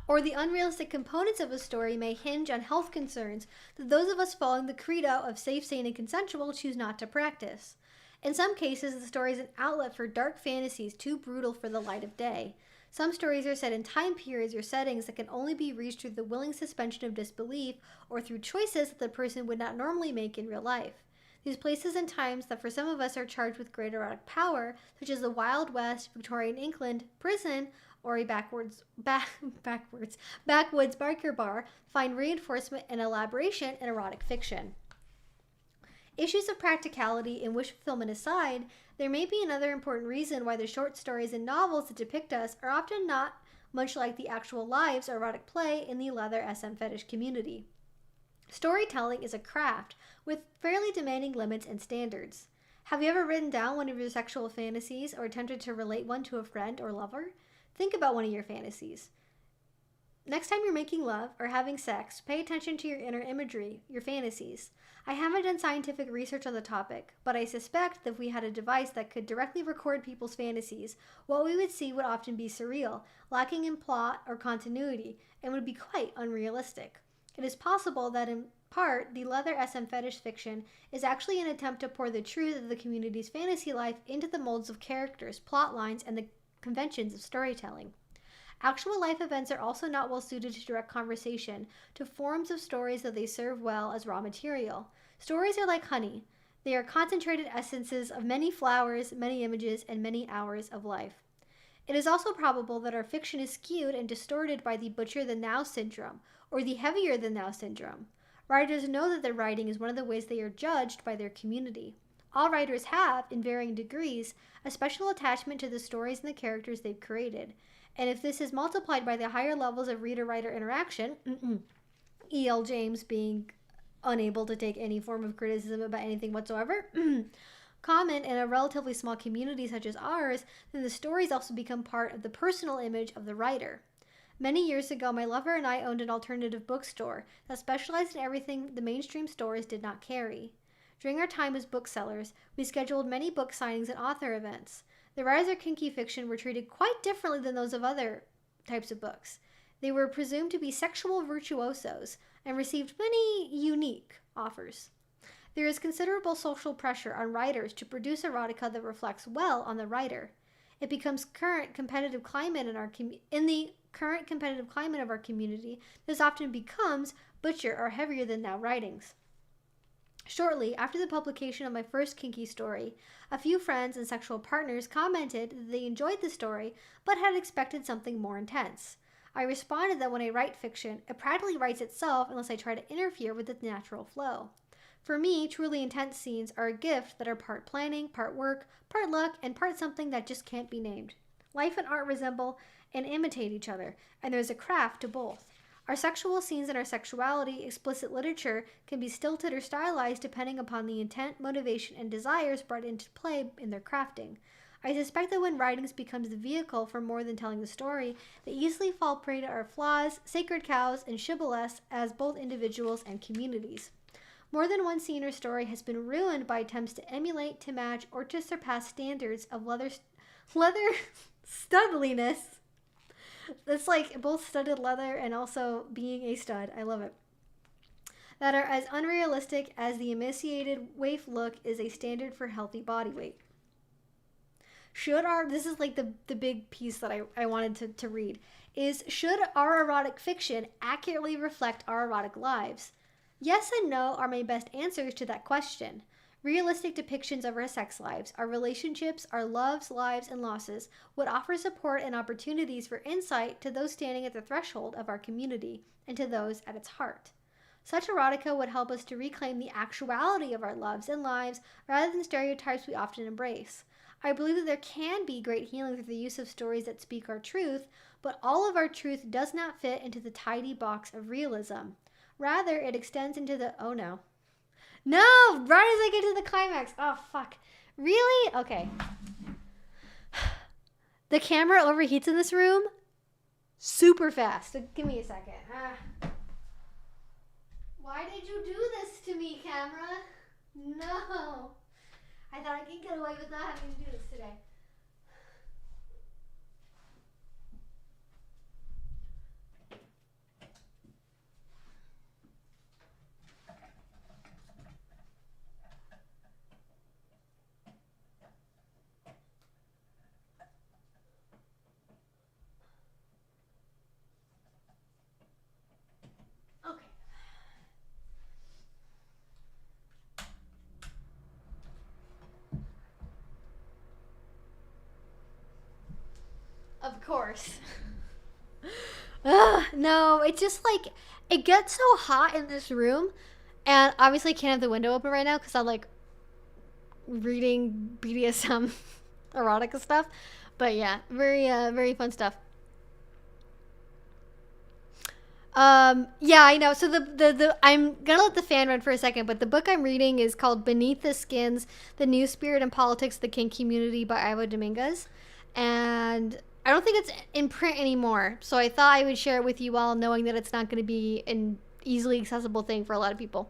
Or the unrealistic components of a story may hinge on health concerns that those of us following the credo of safe, sane, and consensual choose not to practice. In some cases, the story is an outlet for dark fantasies too brutal for the light of day. Some stories are set in time periods or settings that can only be reached through the willing suspension of disbelief or through choices that the person would not normally make in real life. These places and times that for some of us are charged with great erotic power, such as the Wild West, Victorian England, prison, or a backwoods biker bar, find reinforcement and elaboration in erotic fiction. Issues of practicality and wish fulfillment aside, there may be another important reason why the short stories and novels that depict us are often not much like the actual lives or erotic play in the leather SM fetish community. Storytelling is a craft with fairly demanding limits and standards. Have you ever written down one of your sexual fantasies or attempted to relate one to a friend or lover? Think about one of your fantasies. Next time you're making love or having sex, pay attention to your inner imagery, your fantasies. I haven't done scientific research on the topic, but I suspect that if we had a device that could directly record people's fantasies, what we would see would often be surreal, lacking in plot or continuity, and would be quite unrealistic. It is possible that in part, the leather SM fetish fiction is actually an attempt to pour the truth of the community's fantasy life into the molds of characters, plot lines, and the conventions of storytelling. Actual life events are also not well suited to direct conversation, to forms of stories that they serve well as raw material. Stories are like honey. They are concentrated essences of many flowers, many images, and many hours of life. It is also probable that our fiction is skewed and distorted by the butcher than thou syndrome, or the heavier than thou syndrome. Writers know that their writing is one of the ways they are judged by their community. All writers have, in varying degrees, a special attachment to the stories and the characters they've created. And if this is multiplied by the higher levels of reader-writer interaction, E.L. James being unable to take any form of criticism about anything whatsoever, common in a relatively small community such as ours, then the stories also become part of the personal image of the writer. Many years ago, my lover and I owned an alternative bookstore that specialized in everything the mainstream stores did not carry. During our time as booksellers, we scheduled many book signings and author events. The writers of kinky fiction were treated quite differently than those of other types of books. They were presumed to be sexual virtuosos and received many unique offers. There is considerable social pressure on writers to produce erotica that reflects well on the writer. It becomes current competitive climate in the current competitive climate of our community. This often becomes butcher or heavier than thou writings. Shortly after the publication of my first kinky story, a few friends and sexual partners commented that they enjoyed the story but had expected something more intense. I responded that when I write fiction, it practically writes itself unless I try to interfere with its natural flow. For me, truly intense scenes are a gift that are part planning, part work, part luck, and part something that just can't be named. Life and art resemble and imitate each other, and there's a craft to both. Our sexual scenes and our sexuality, explicit literature, can be stilted or stylized depending upon the intent, motivation, and desires brought into play in their crafting. I suspect that when writings becomes the vehicle for more than telling the story, they easily fall prey to our flaws, sacred cows, and shibboleths as both individuals and communities. More than one scene or story has been ruined by attempts to emulate, to match, or to surpass standards of leather studliness. It's like both studded leather and also being a stud. I love it. That are as unrealistic as the emaciated waif look is a standard for healthy body weight. This is like the big piece that I wanted to read, is should our erotic fiction accurately reflect our erotic lives? Yes and no are my best answers to that question. Realistic depictions of our sex lives, our relationships, our loves, lives, and losses would offer support and opportunities for insight to those standing at the threshold of our community and to those at its heart. Such erotica would help us to reclaim the actuality of our loves and lives rather than stereotypes we often embrace. I believe that there can be great healing through the use of stories that speak our truth, but all of our truth does not fit into the tidy box of realism. Rather, it extends into the, oh no. No! Right as I get to the climax. Oh, fuck. Really? Okay. The camera overheats in this room super fast. So give me a second. Why did you do this to me, camera? No. I thought I could get away with not having to do this today. Okay. Of course. No, it's just like, it gets so hot in this room, and obviously I can't have the window open right now because I'm like reading BDSM erotica stuff. But yeah, very fun stuff. Yeah, I know. So the I'm gonna let the fan run for a second, but the book I'm reading is called Beneath the Skins: The New Spirit and Politics of the Kink Community by Ivo Dominguez. And I don't think it's in print anymore. So I thought I would share it with you all, knowing that it's not going to be an easily accessible thing for a lot of people.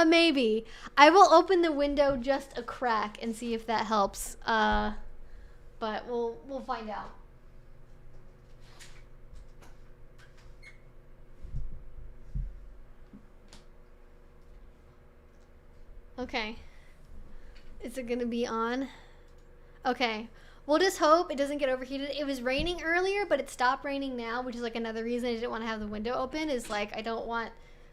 Maybe. I will open the window just a crack and see if that helps. But we'll find out. Okay. Is it gonna be on? Okay. We'll just hope it doesn't get overheated. It was raining earlier, but it stopped raining now, which is like another reason I didn't want to have the window open, is like I don't want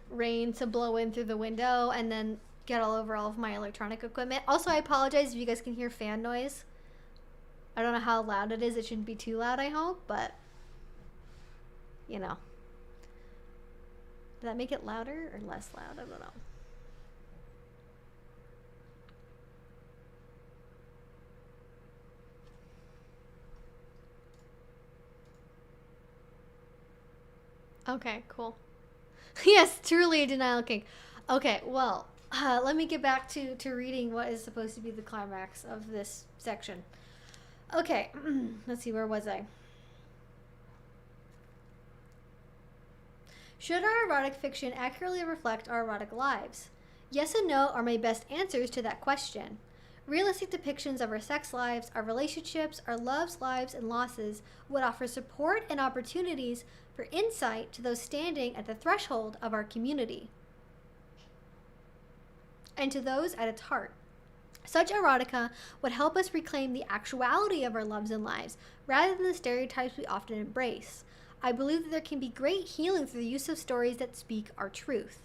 rain to blow in through the window and then get all over all of my electronic equipment. Also, I apologize if you guys can hear fan noise. I don't know how loud it is. It shouldn't be too loud, I hope, but you know. Did that make it louder or less loud? I don't know. Okay, cool. Yes, truly a denial kink. Okay, well, let me get back to reading what is supposed to be the climax of this section. Okay, let's see, where was I? Should our erotic fiction accurately reflect our erotic lives? Yes and no are my best answers to that question. Realistic depictions of our sex lives, our relationships, our loves, lives, and losses would offer support and opportunities for insight to those standing at the threshold of our community and to those at its heart. Such erotica would help us reclaim the actuality of our loves and lives rather than the stereotypes we often embrace. I believe that there can be great healing through the use of stories that speak our truth.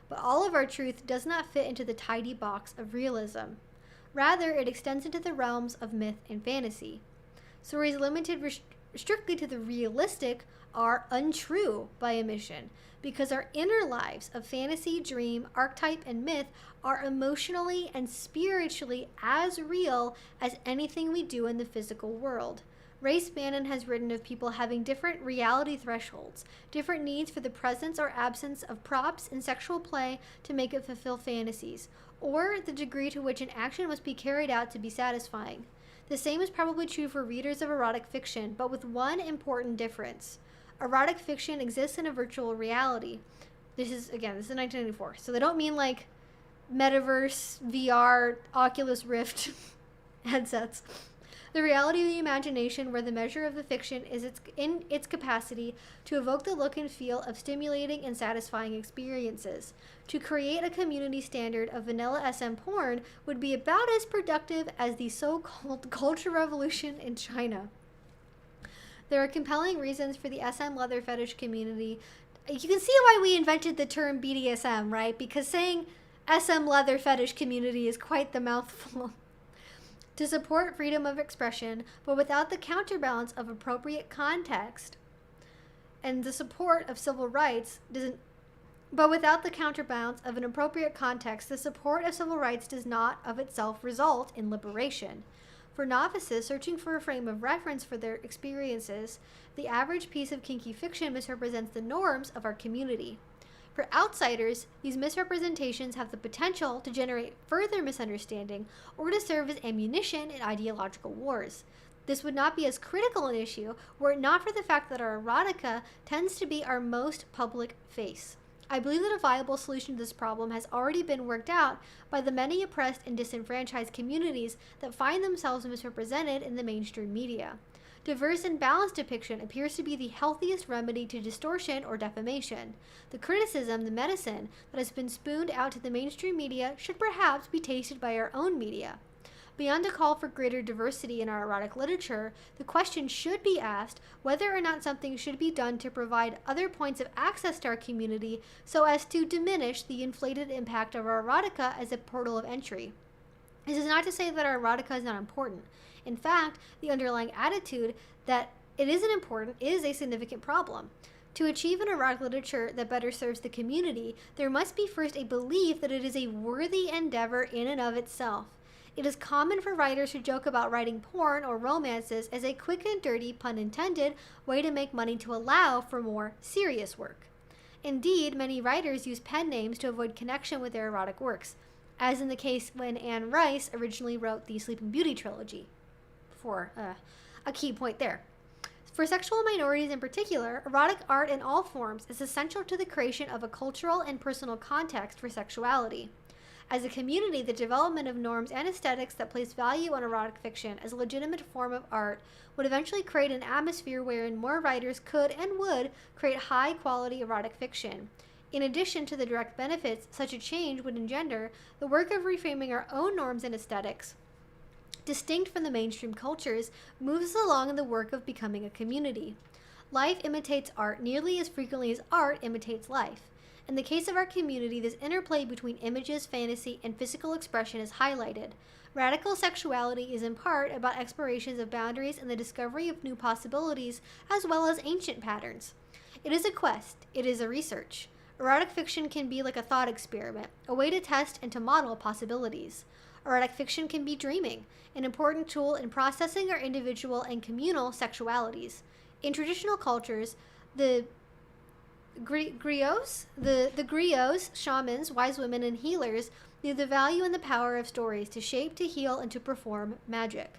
But all of our truth does not fit into the tidy box of realism. Rather, it extends into the realms of myth and fantasy. Stories limited strictly to the realistic are untrue by omission, because our inner lives of fantasy, dream, archetype, and myth are emotionally and spiritually as real as anything we do in the physical world. Ray Spannon has written of people having different reality thresholds, different needs for the presence or absence of props in sexual play to make it fulfill fantasies, or the degree to which an action must be carried out to be satisfying. The same is probably true for readers of erotic fiction, but with one important difference. Erotic fiction exists in a virtual reality. This is 1994, so they don't mean like metaverse, VR, Oculus Rift headsets. The reality of the imagination, where the measure of the fiction is in its capacity to evoke the look and feel of stimulating and satisfying experiences. To create a community standard of vanilla SM porn would be about as productive as the so-called culture revolution in China. There are compelling reasons for the SM leather fetish community. You can see why we invented the term BDSM, right? Because saying SM leather fetish community is quite the mouthful. To support freedom of expression, but without the counterbalance of appropriate context and the support of civil rights, doesn't But without the counterbalance of an appropriate context, the support of civil rights does not of itself result in liberation. For novices searching for a frame of reference for their experiences, the average piece of kinky fiction misrepresents the norms of our community. For outsiders, these misrepresentations have the potential to generate further misunderstanding or to serve as ammunition in ideological wars. This would not be as critical an issue were it not for the fact that our erotica tends to be our most public face. I believe that a viable solution to this problem has already been worked out by the many oppressed and disenfranchised communities that find themselves misrepresented in the mainstream media. Diverse and balanced depiction appears to be the healthiest remedy to distortion or defamation. The criticism, the medicine, that has been spooned out to the mainstream media should perhaps be tasted by our own media. Beyond a call for greater diversity in our erotic literature, the question should be asked whether or not something should be done to provide other points of access to our community so as to diminish the inflated impact of our erotica as a portal of entry. This is not to say that our erotica is not important. In fact, the underlying attitude that it isn't important is a significant problem. To achieve an erotic literature that better serves the community, there must be first a belief that it is a worthy endeavor in and of itself. It is common for writers who joke about writing porn or romances as a quick and dirty, pun intended, way to make money to allow for more serious work. Indeed, many writers use pen names to avoid connection with their erotic works, as in the case when Anne Rice originally wrote the Sleeping Beauty trilogy. For a key point there. For sexual minorities in particular, erotic art in all forms is essential to the creation of a cultural and personal context for sexuality. As a community, the development of norms and aesthetics that place value on erotic fiction as a legitimate form of art would eventually create an atmosphere wherein more writers could and would create high-quality erotic fiction. In addition to the direct benefits such a change would engender, the work of reframing our own norms and aesthetics, distinct from the mainstream cultures, moves us along in the work of becoming a community. Life imitates art nearly as frequently as art imitates life. In the case of our community, this interplay between images, fantasy, and physical expression is highlighted. Radical sexuality is in part about explorations of boundaries and the discovery of new possibilities, as well as ancient patterns. It is a quest. It is a research. Erotic fiction can be like a thought experiment, a way to test and to model possibilities. Erotic fiction can be dreaming, an important tool in processing our individual and communal sexualities. In traditional cultures, the griots, shamans, wise women, and healers knew the value and the power of stories to shape, to heal, and to perform magic.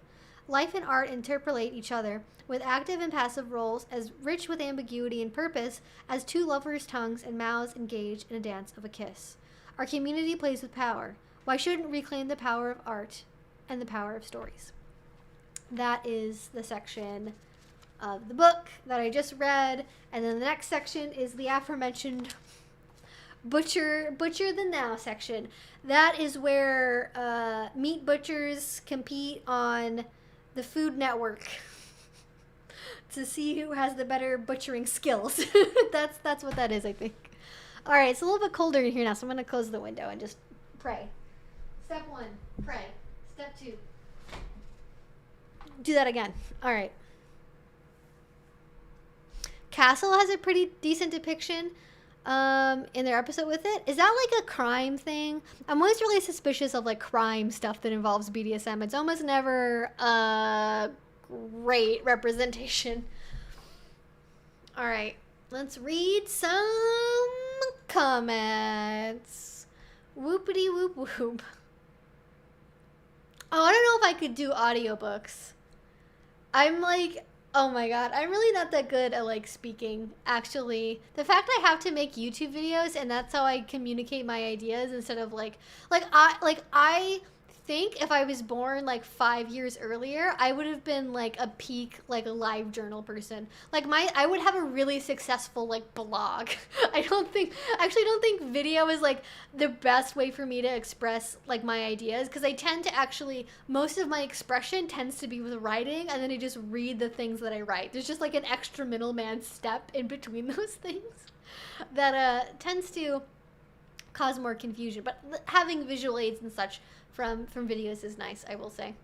Life and art interpolate each other with active and passive roles as rich with ambiguity and purpose as two lovers' tongues and mouths engage in a dance of a kiss. Our community plays with power. Why shouldn't we reclaim the power of art and the power of stories? That is the section of the book that I just read, and then the next section is the aforementioned Butcher the Now section. That is where meat butchers compete on the Food Network to see who has the better butchering skills. That's what that is, I think. All right, it's a little bit colder in here now, so I'm going to close the window and just pray. Step 1, pray. Step 2, do that again. All right. Castle has a pretty decent depiction in their episode with it. Is that like a crime thing? I'm always really suspicious of like crime stuff that involves BDSM. It's almost never a great representation. All right, let's read some comments. Whoopity whoop whoop. Oh, I don't know if I could do audiobooks. I'm like, oh my god, I'm really not that good at like speaking, actually. The fact I have to make YouTube videos and that's how I communicate my ideas instead of I think if I was born like 5 years earlier, I would have been like a peak like a live journal person. Like I would have a really successful like blog. I don't think video is like the best way for me to express like my ideas, because I tend to actually, most of my expression tends to be with writing, and then I just read the things that I write. There's just like an extra middleman step in between those things that tends to cause more confusion. But having visual aids and such from videos is nice, I will say.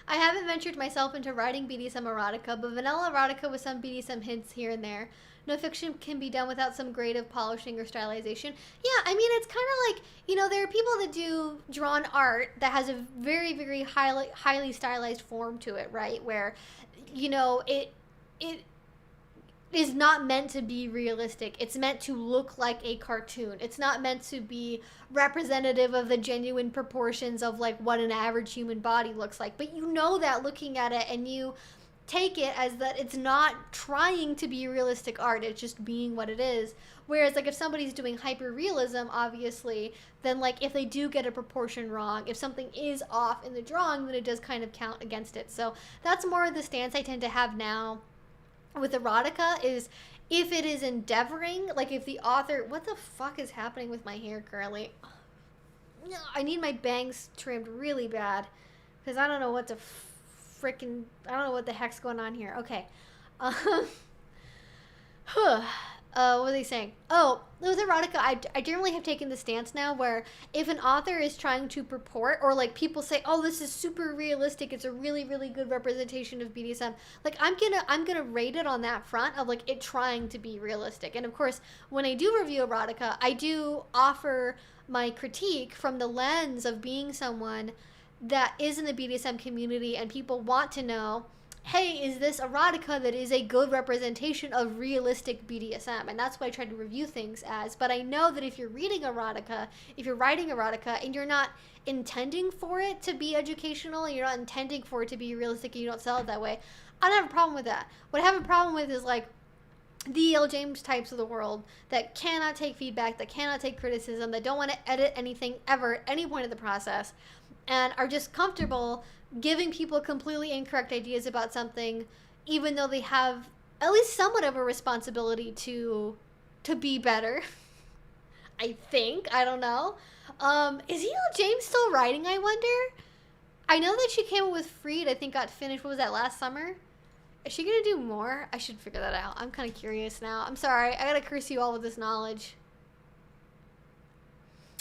I haven't ventured myself into writing BDSM erotica, but vanilla erotica with some BDSM hints here and there. No fiction can be done without some grade of polishing or stylization. Yeah, I mean, it's kind of like, you know, there are people that do drawn art that has a very, very highly stylized form to it, right? Where, you know, it is not meant to be realistic. It's meant to look like a cartoon. It's not meant to be representative of the genuine proportions of like what an average human body looks like. But you know that looking at it, and you take it as that it's not trying to be realistic art, it's just being what it is. Whereas like if somebody's doing hyper realism, obviously, then like if they do get a proportion wrong, if something is off in the drawing, then it does kind of count against it. So that's more of the stance I tend to have now with erotica, is if it is endeavoring, like if the author, what the fuck is happening with my hair currently? I need my bangs trimmed really bad because I don't know what to freaking, I don't know what the heck's going on here. Okay. What was he saying? Oh, with erotica, I generally have taken the stance now where if an author is trying to purport, or like people say, oh, this is super realistic, it's a really, really good representation of BDSM, like I'm gonna rate it on that front of like it trying to be realistic. And of course, when I do review erotica, I do offer my critique from the lens of being someone that is in the BDSM community, and people want to know, hey, is this erotica that is a good representation of realistic BDSM? And that's what I try to review things as. But I know that if you're reading erotica, if you're writing erotica, and you're not intending for it to be educational, and you're not intending for it to be realistic, and you don't sell it that way, I don't have a problem with that. What I have a problem with is like the E.L. James types of the world that cannot take feedback, that cannot take criticism, that don't want to edit anything ever at any point of the process, and are just comfortable giving people completely incorrect ideas about something, even though they have at least somewhat of a responsibility to be better. I think. I don't know. Is E.L. James still writing, I wonder? I know that she came up with Freed, I think got finished, what was that, last summer? Is she gonna do more? I should figure that out. I'm kind of curious now. I'm sorry. I gotta curse you all with this knowledge.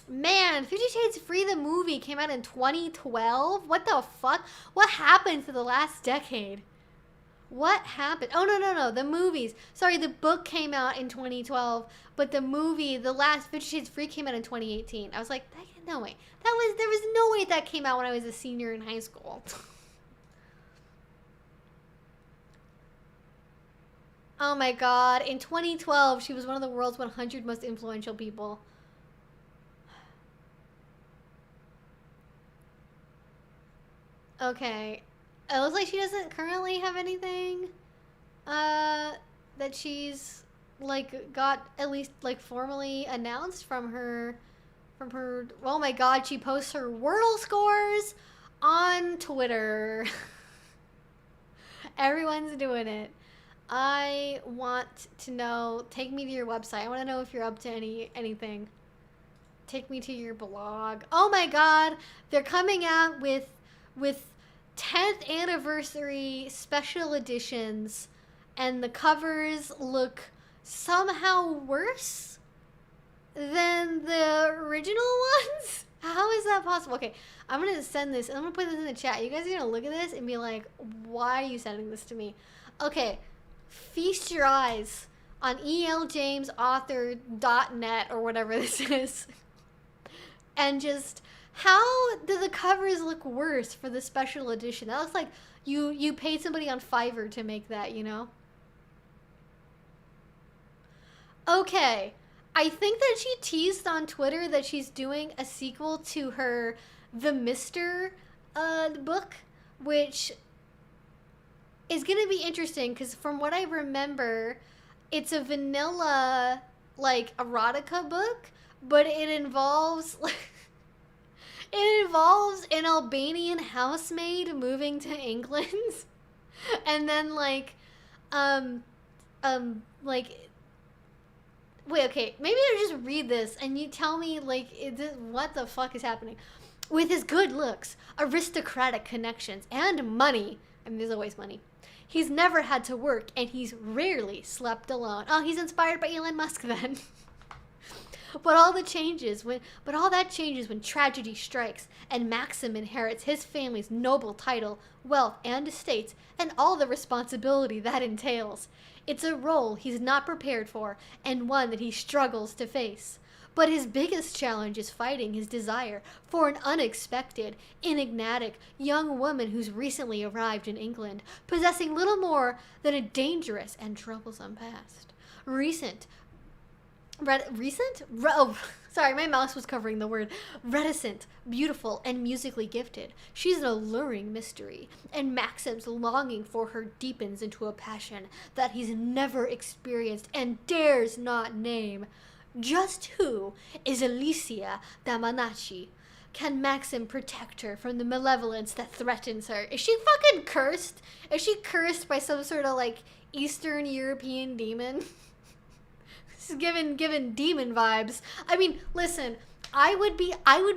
Man, 50 Shades Free the movie came out in 2012? What the fuck? What happened to the last decade? What happened? Oh, no, the movies. Sorry, the book came out in 2012, but the movie, the last 50 Shades Free came out in 2018. I was like, no way. There was no way that came out when I was a senior in high school. Oh my god, in 2012, she was one of the world's 100 most influential people. Okay. It looks like she doesn't currently have anything that she's like got at least like formally announced from her oh my god, she posts her Wordle scores on Twitter. Everyone's doing it. I want to know, take me to your website. I want to know if you're up to anything. Take me to your blog. Oh my god, they're coming out with 10th anniversary special editions, and the covers look somehow worse than the original ones? How is that possible? Okay, I'm gonna send this, and I'm gonna put this in the chat. You guys are gonna look at this and be like, why are you sending this to me? Okay, feast your eyes on eljamesauthor.net or whatever this is, and just, how do the covers look worse for the special edition? That looks like you paid somebody on Fiverr to make that, you know? Okay, I think that she teased on Twitter that she's doing a sequel to her The Mister book, which is going to be interesting because from what I remember, it's a vanilla, like, erotica book, but it involves, like, it involves an Albanian housemaid moving to England, and then, like, wait, okay, maybe I'll just read this, and you tell me, like, what the fuck is happening? With his good looks, aristocratic connections, and money, I mean, there's always money, he's never had to work, and he's rarely slept alone. Oh, he's inspired by Elon Musk, then. But But all that changes when tragedy strikes and Maxim inherits his family's noble title, wealth, and estates, and all the responsibility that entails. It's a role he's not prepared for, and one that he struggles to face. But his biggest challenge is fighting his desire for an unexpected, enigmatic young woman who's recently arrived in England, possessing little more than a dangerous and troublesome past. Sorry, my mouse was covering the word. Reticent, beautiful, and musically gifted. She's an alluring mystery, and Maxim's longing for her deepens into a passion that he's never experienced and dares not name. Just who is Alicia Damanachi? Can Maxim protect her from the malevolence that threatens her? Is she fucking cursed? Is she cursed by some sort of, like, Eastern European demon? This is giving demon vibes. I mean, listen, I would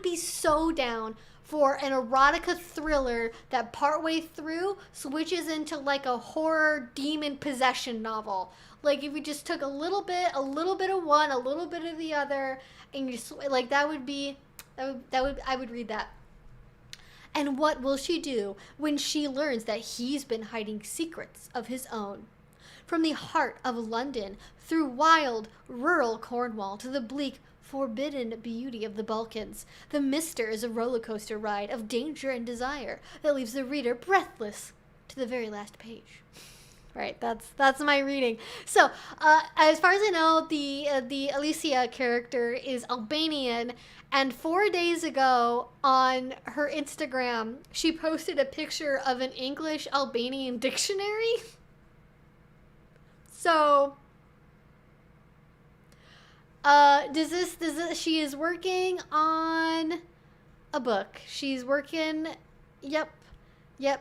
be so down for an erotica thriller that partway through switches into, like, a horror demon possession novel. Like, if we just took a little bit of one, a little bit of the other, and just, like, I would read that. And what will she do when she learns that he's been hiding secrets of his own? From the heart of London, through wild, rural Cornwall to the bleak, forbidden beauty of the Balkans, the Mister is a roller coaster ride of danger and desire that leaves the reader breathless to the very last page. Right, that's my reading. So, as far as I know, the Alicia character is Albanian, and 4 days ago on her Instagram, she posted a picture of an English-Albanian dictionary. So, she is working on a book. She's working, Yep,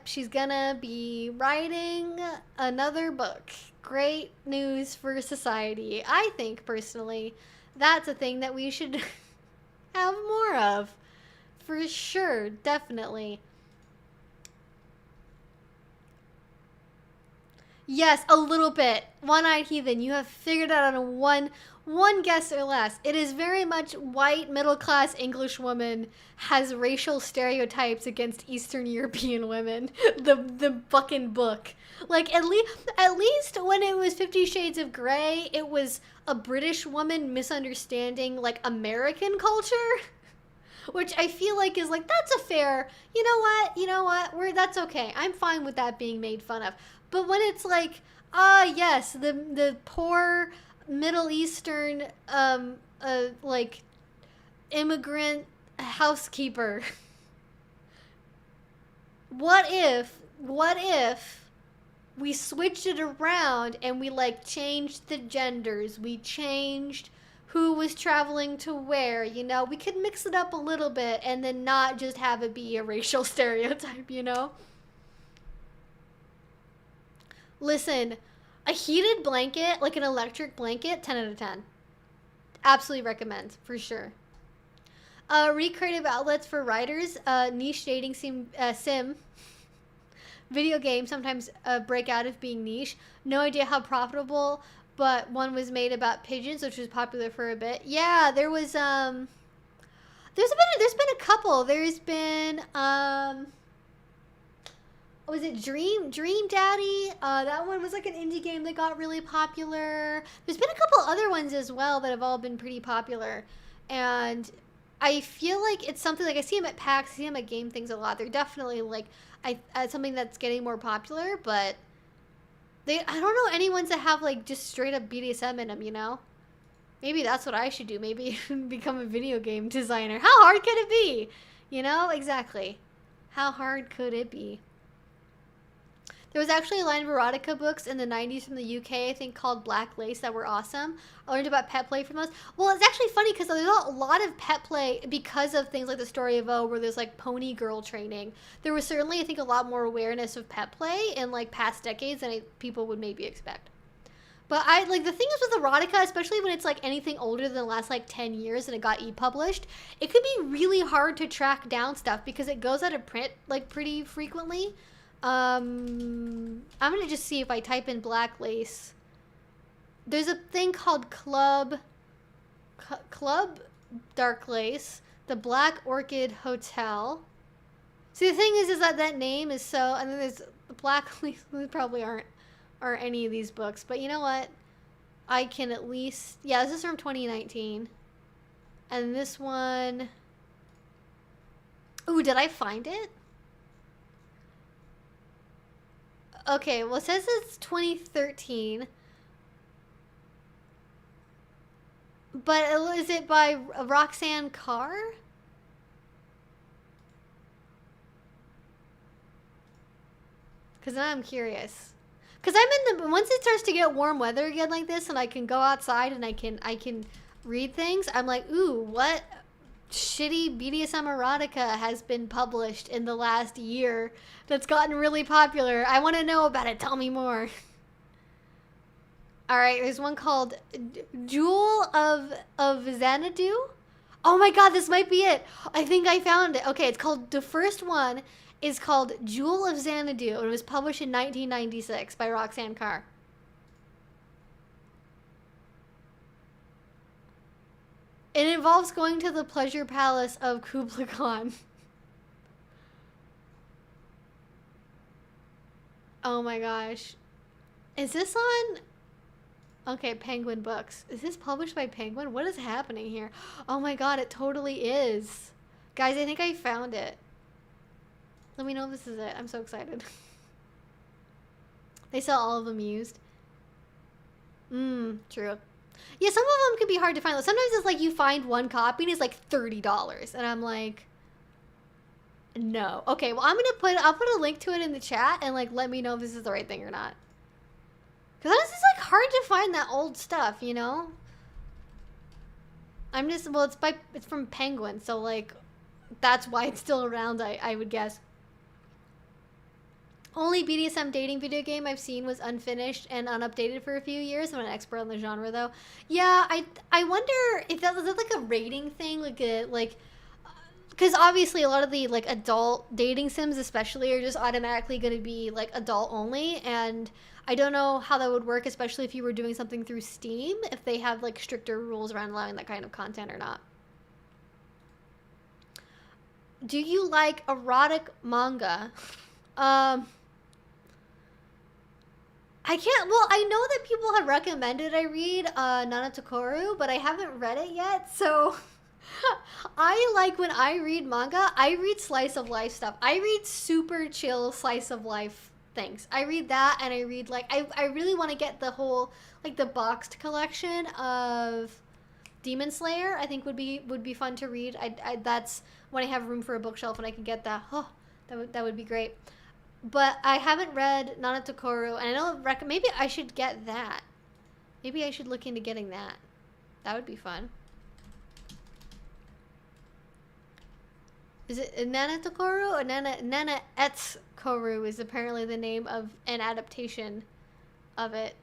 she's gonna be writing another book. Great news for society. I think, personally, that's a thing that we should have more of. For sure, definitely. Yes, a little bit. One-eyed heathen. You have figured out on one guess or less. It is very much white, middle-class English woman has racial stereotypes against Eastern European women. The fucking book. Like, at least when it was 50 Shades of Grey, it was a British woman misunderstanding, like, American culture. Which I feel like is, like, that's a fair, you know what, that's okay. I'm fine with that being made fun of. But when it's like, yes, the poor Middle Eastern, like, immigrant housekeeper. What if we switched it around and we, like, changed the genders? We changed who was traveling to where, you know? We could mix it up a little bit and then not just have it be a racial stereotype, you know? Listen, a heated blanket, like an electric blanket, 10 out of 10. Absolutely recommend, for sure. Read creative outlets for writers. Niche dating sim. Video games sometimes break out of being niche. No idea how profitable, but one was made about pigeons, which was popular for a bit. Yeah, there was there's been a couple. There's been was it Dream Daddy? That one was like an indie game that got really popular. There's been a couple other ones as well that have all been pretty popular. And I feel like it's something, like, I see them at PAX, I see them at game things a lot. They're definitely, like, something that's getting more popular, but I don't know any ones that have, like, just straight up BDSM in them, you know? Maybe that's what I should do. Maybe become a video game designer. How hard could it be? You know? Exactly. How hard could it be? There was actually a line of erotica books in the 90s from the UK, I think, called Black Lace that were awesome. I learned about pet play from those. Well, it's actually funny because there's a lot of pet play because of things like the Story of O, where there's, like, pony girl training. There was certainly, I think, a lot more awareness of pet play in, like, past decades than people would maybe expect. But the thing is with erotica, especially when it's, like, anything older than the last, like, 10 years and it got e-published, it could be really hard to track down stuff because it goes out of print, like, pretty frequently. I'm gonna just see if I type in Black Lace. There's a thing called Club Club Dark Lace, the Black Orchid Hotel. See, the thing is that name is so, and then there's the Black Lace. Probably aren't any of these books, but you know what? I can at least, yeah, this is from 2019, and this one. Ooh, did I find it? Okay, well, it says it's 2013. But is it by Roxanne Carr? Because now I'm curious. Because I'm in the, once it starts to get warm weather again like this, and I can go outside and I can read things, I'm like, ooh, what shitty BDSM erotica has been published in the last year that's gotten really popular? I want to know about it. Tell me more. All right, there's one called Jewel of Xanadu. Oh my god, this might be it. I think I found it. Okay, it's called, the first one is called Jewel of Xanadu, and it was published in 1996 by Roxanne Carr. It involves going to the pleasure palace of Kublai Khan. Oh my gosh. Is this on... Okay, Penguin Books. Is this published by Penguin? What is happening here? Oh my god, it totally is. Guys, I think I found it. Let me know if this is it. I'm so excited. They sell all of them used. True. Yeah, some of them can be hard to find. Sometimes it's like you find one copy and it's like $30. And I'm like, no. Okay, well, I'll put a link to it in the chat and like let me know if this is the right thing or not. Because it's like hard to find that old stuff, you know? Well, it's from Penguin, so like that's why it's still around, I would guess. Only BDSM dating video game I've seen was unfinished and unupdated for a few years. I'm an expert on the genre, though. Yeah, I wonder if that was like a rating thing, because obviously a lot of the like adult dating sims, especially, are just automatically going to be like adult only, and I don't know how that would work, especially if you were doing something through Steam, if they have like stricter rules around allowing that kind of content or not. Do you like erotic manga? I can't, well, I know that people have recommended I read Nanatokoru, but I haven't read it yet, so I like, when I read manga, I read slice of life stuff. I read super chill slice of life things. I read that, and I read, like, I really want to get the whole, like, the boxed collection of Demon Slayer. I think would be fun to read. That's when I have room for a bookshelf and I can get that. Oh, that would be great. But I haven't read Nanatokoru, and I know maybe I should get that. Maybe I should look into getting that. That would be fun. Is it Nanatokoru or Nanaetsukoru is apparently the name of an adaptation of it.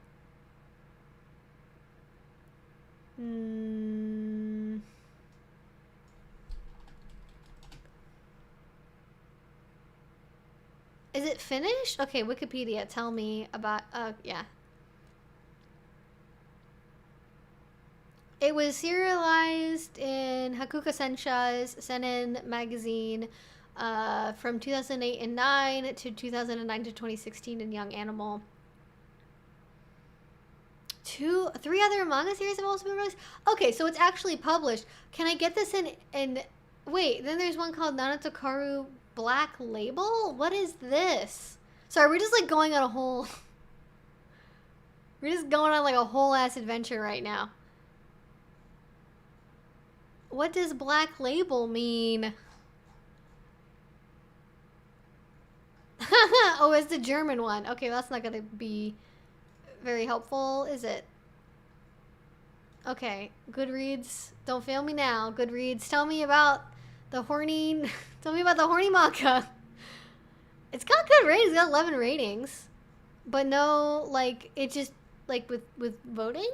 Is it finished? Okay, Wikipedia, tell me about, yeah. It was serialized in Hakuka Senshai's Seinen magazine from 2008 and 9 to 2009 to 2016 in Young Animal. 3 other manga series have also been released? Okay, so it's actually published. Can I get this in wait, then there's one called Nanatokoru Black Label? What is this? Sorry, we're just like going on a whole... We're just going on like a whole ass adventure right now. What does Black Label mean? Oh, it's the German one. Okay, that's not gonna be very helpful, is it? Okay, Goodreads. Don't fail me now. Goodreads, tell me about the horny... Tell me about the horny manga. It's got good ratings. It's got 11 ratings. But no, like, it just, like, with voting?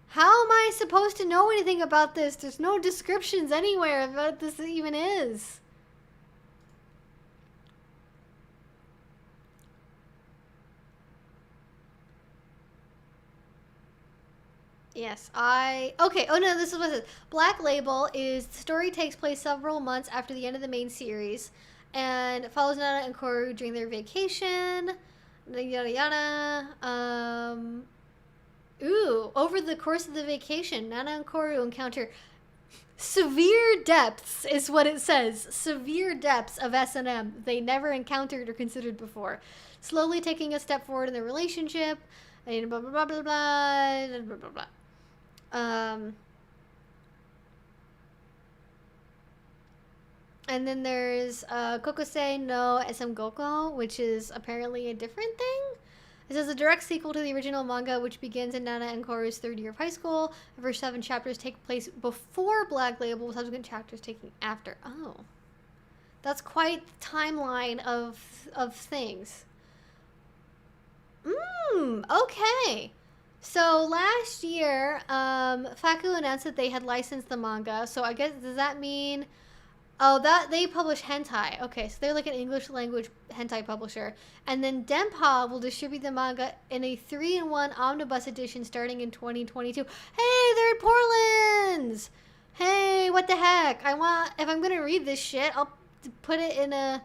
How am I supposed to know anything about this? There's no descriptions anywhere of what this even is. Yes, okay, oh no, this is what it says. Black Label is, the story takes place several months after the end of the main series and follows Nana and Koru during their vacation, yada yada. Over the course of the vacation, Nana and Koru encounter severe depths, is what it says. Severe depths of S&M they never encountered or considered before. Slowly taking a step forward in their relationship, and blah, blah, blah, blah, blah, blah, blah, blah. And then there's Kokosei no SM Goko, which is apparently a different thing. It says a direct sequel to the original manga, which begins in Nana and Koru's third year of high school. The first 7 chapters take place before Black Label, with subsequent chapters taking after. Oh. That's quite the timeline of things. Okay. So last year, Faku announced that they had licensed the manga. So I guess, does that mean... Oh, that they publish hentai. Okay, so they're like an English language hentai publisher. And then Denpa will distribute the manga in a 3-in-1 omnibus edition starting in 2022. Hey, they're at Portland's! Hey, what the heck? If I'm gonna read this shit, I'll put it in a,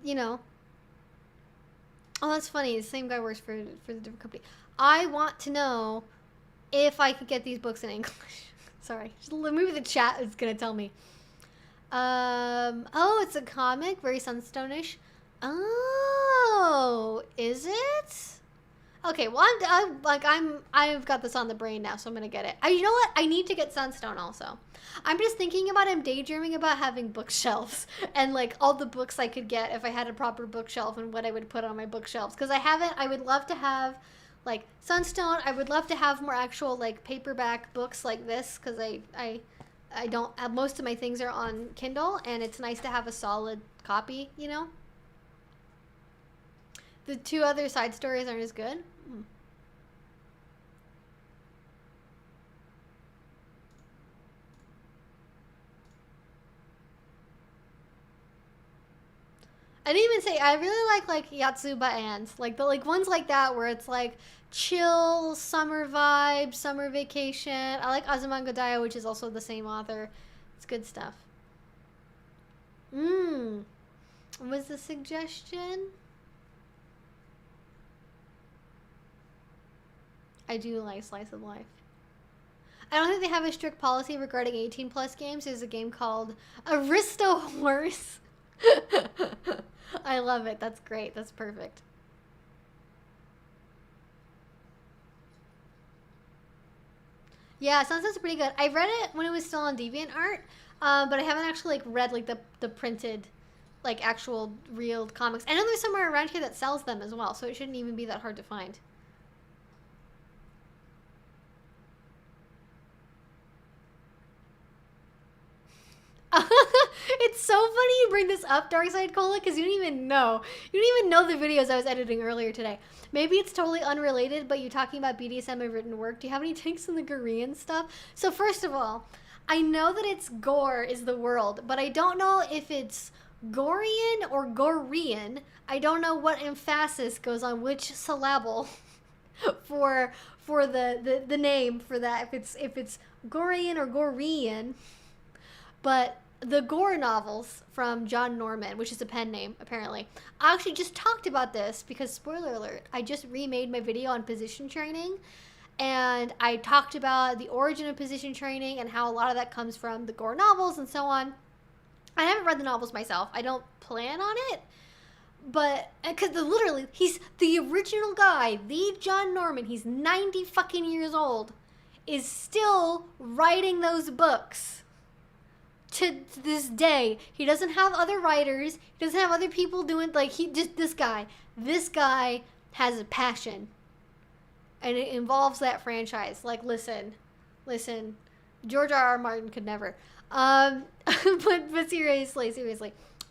you know. Oh, that's funny. The same guy works for the different company. I want to know if I could get these books in English. Sorry. Maybe the chat is gonna tell me. Oh, it's a comic, very Sunstone-ish. Oh, is it? Okay, well, I've got this on the brain now, so I'm gonna get it. You know what? I need to get Sunstone also. I'm just thinking about, I'm daydreaming about having bookshelves and like all the books I could get if I had a proper bookshelf and what I would put on my bookshelves. Because I would love to have like Sunstone. I would love to have more actual like paperback books like this, because I don't, most of my things are on Kindle, and it's nice to have a solid copy, you know? The 2 other side stories aren't as good. I didn't even say, I really like Yatsuba Ants. Like the ones like that where it's like chill, summer vibe, summer vacation. I like Azumanga Daioh, which is also the same author. It's good stuff. What was the suggestion? I do like Slice of Life. I don't think they have a strict policy regarding 18+ games. There's a game called Aristo Horse. I love it. That's great. That's perfect. Yeah, Sunset's pretty good. I read it when it was still on DeviantArt, but I haven't actually like read like the printed, like actual real comics. I know there's somewhere around here that sells them as well, so it shouldn't even be that hard to find. It's so funny you bring this up, Darkside Cola, because you don't even know the videos I was editing earlier today. Maybe it's totally unrelated, but you're talking about BDSM and written work. Do you have any takes on the Korean stuff? So first of all, I know that it's gore is the world, but I don't know if it's Gorian or Gorean. I don't know what emphasis goes on which syllable for the name for that, if it's Gorian or Gorean. But the Gore novels from John Norman, which is a pen name, apparently. I actually just talked about this because, spoiler alert, I just remade my video on position training. And I talked about the origin of position training and how a lot of that comes from the Gore novels and so on. I haven't read the novels myself. I don't plan on it. But, because literally, he's the original guy, the John Norman, he's 90 fucking years old, is still writing those books. To this day. He doesn't have other writers. He doesn't have other people doing, like, this guy has a passion. And it involves that franchise. Like, listen, George R.R. Martin could never. But seriously.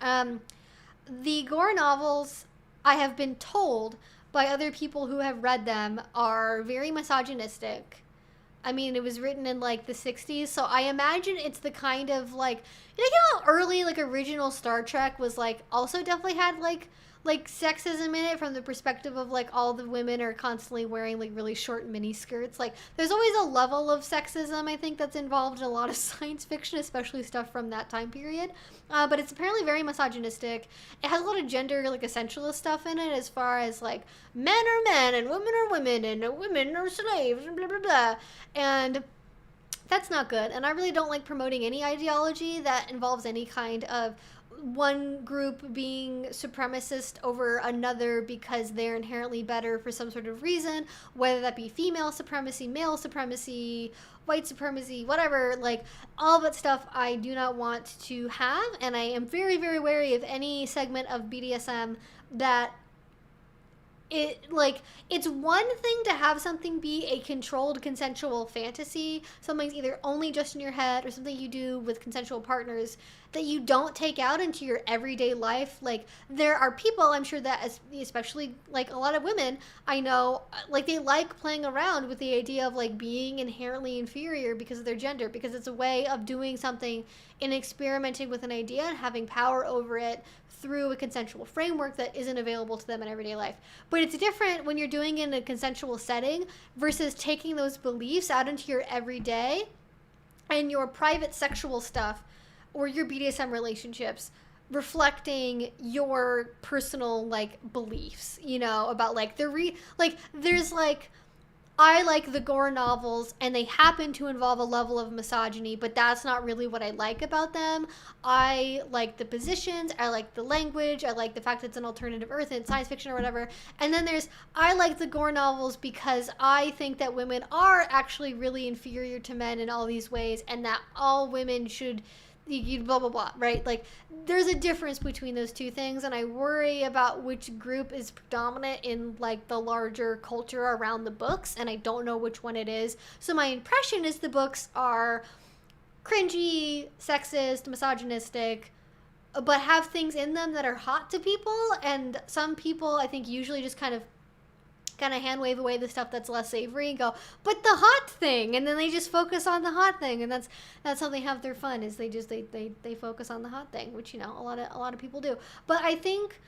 The Gore novels, I have been told by other people who have read them, are very misogynistic. I mean, it was written in, like, the 60s, so I imagine it's the kind of, like, you know how early, like, original Star Trek was, like, also definitely had, like like sexism in it from the perspective of like all the women are constantly wearing like really short mini skirts. Like there's always a level of sexism I think that's involved in a lot of science fiction, especially stuff from that time period. But it's apparently very misogynistic. It has a lot of gender like essentialist stuff in it, as far as like men are men and women are women and women are slaves and blah blah blah. And that's not good. And I really don't like promoting any ideology that involves any kind of one group being supremacist over another because they're inherently better for some sort of reason, whether that be female supremacy, male supremacy, white supremacy, whatever. Like all that stuff I do not want to have, and I am very, very wary of any segment of BDSM that it's one thing to have something be a controlled consensual fantasy, something's either only just in your head or something you do with consensual partners that you don't take out into your everyday life. Like there are people, I'm sure that especially like a lot of women I know, like they like playing around with the idea of like being inherently inferior because of their gender, because it's a way of doing something and experimenting with an idea and having power over it through a consensual framework that isn't available to them in everyday life. But it's different when you're doing it in a consensual setting versus taking those beliefs out into your everyday and your private sexual stuff or your BDSM relationships reflecting your personal like beliefs, you know, about like there's like I like the gore novels and they happen to involve a level of misogyny, but that's not really what I like about them. I like the positions, I like the language, I like the fact that it's an alternative earth and science fiction or whatever. And then there's, I like the gore novels because I think that women are actually really inferior to men in all these ways and that all women should blah blah blah, right? Like there's a difference between those two things, and I worry about which group is predominant in like the larger culture around the books, and I don't know which one it is. So my impression is the books are cringy, sexist, misogynistic, but have things in them that are hot to people, and some people I think usually just kind of hand wave away the stuff that's less savory and go, but the hot thing, and then they just focus on the hot thing, and that's how they have their fun, is they focus on the hot thing, which, you know, a lot of people do. But I think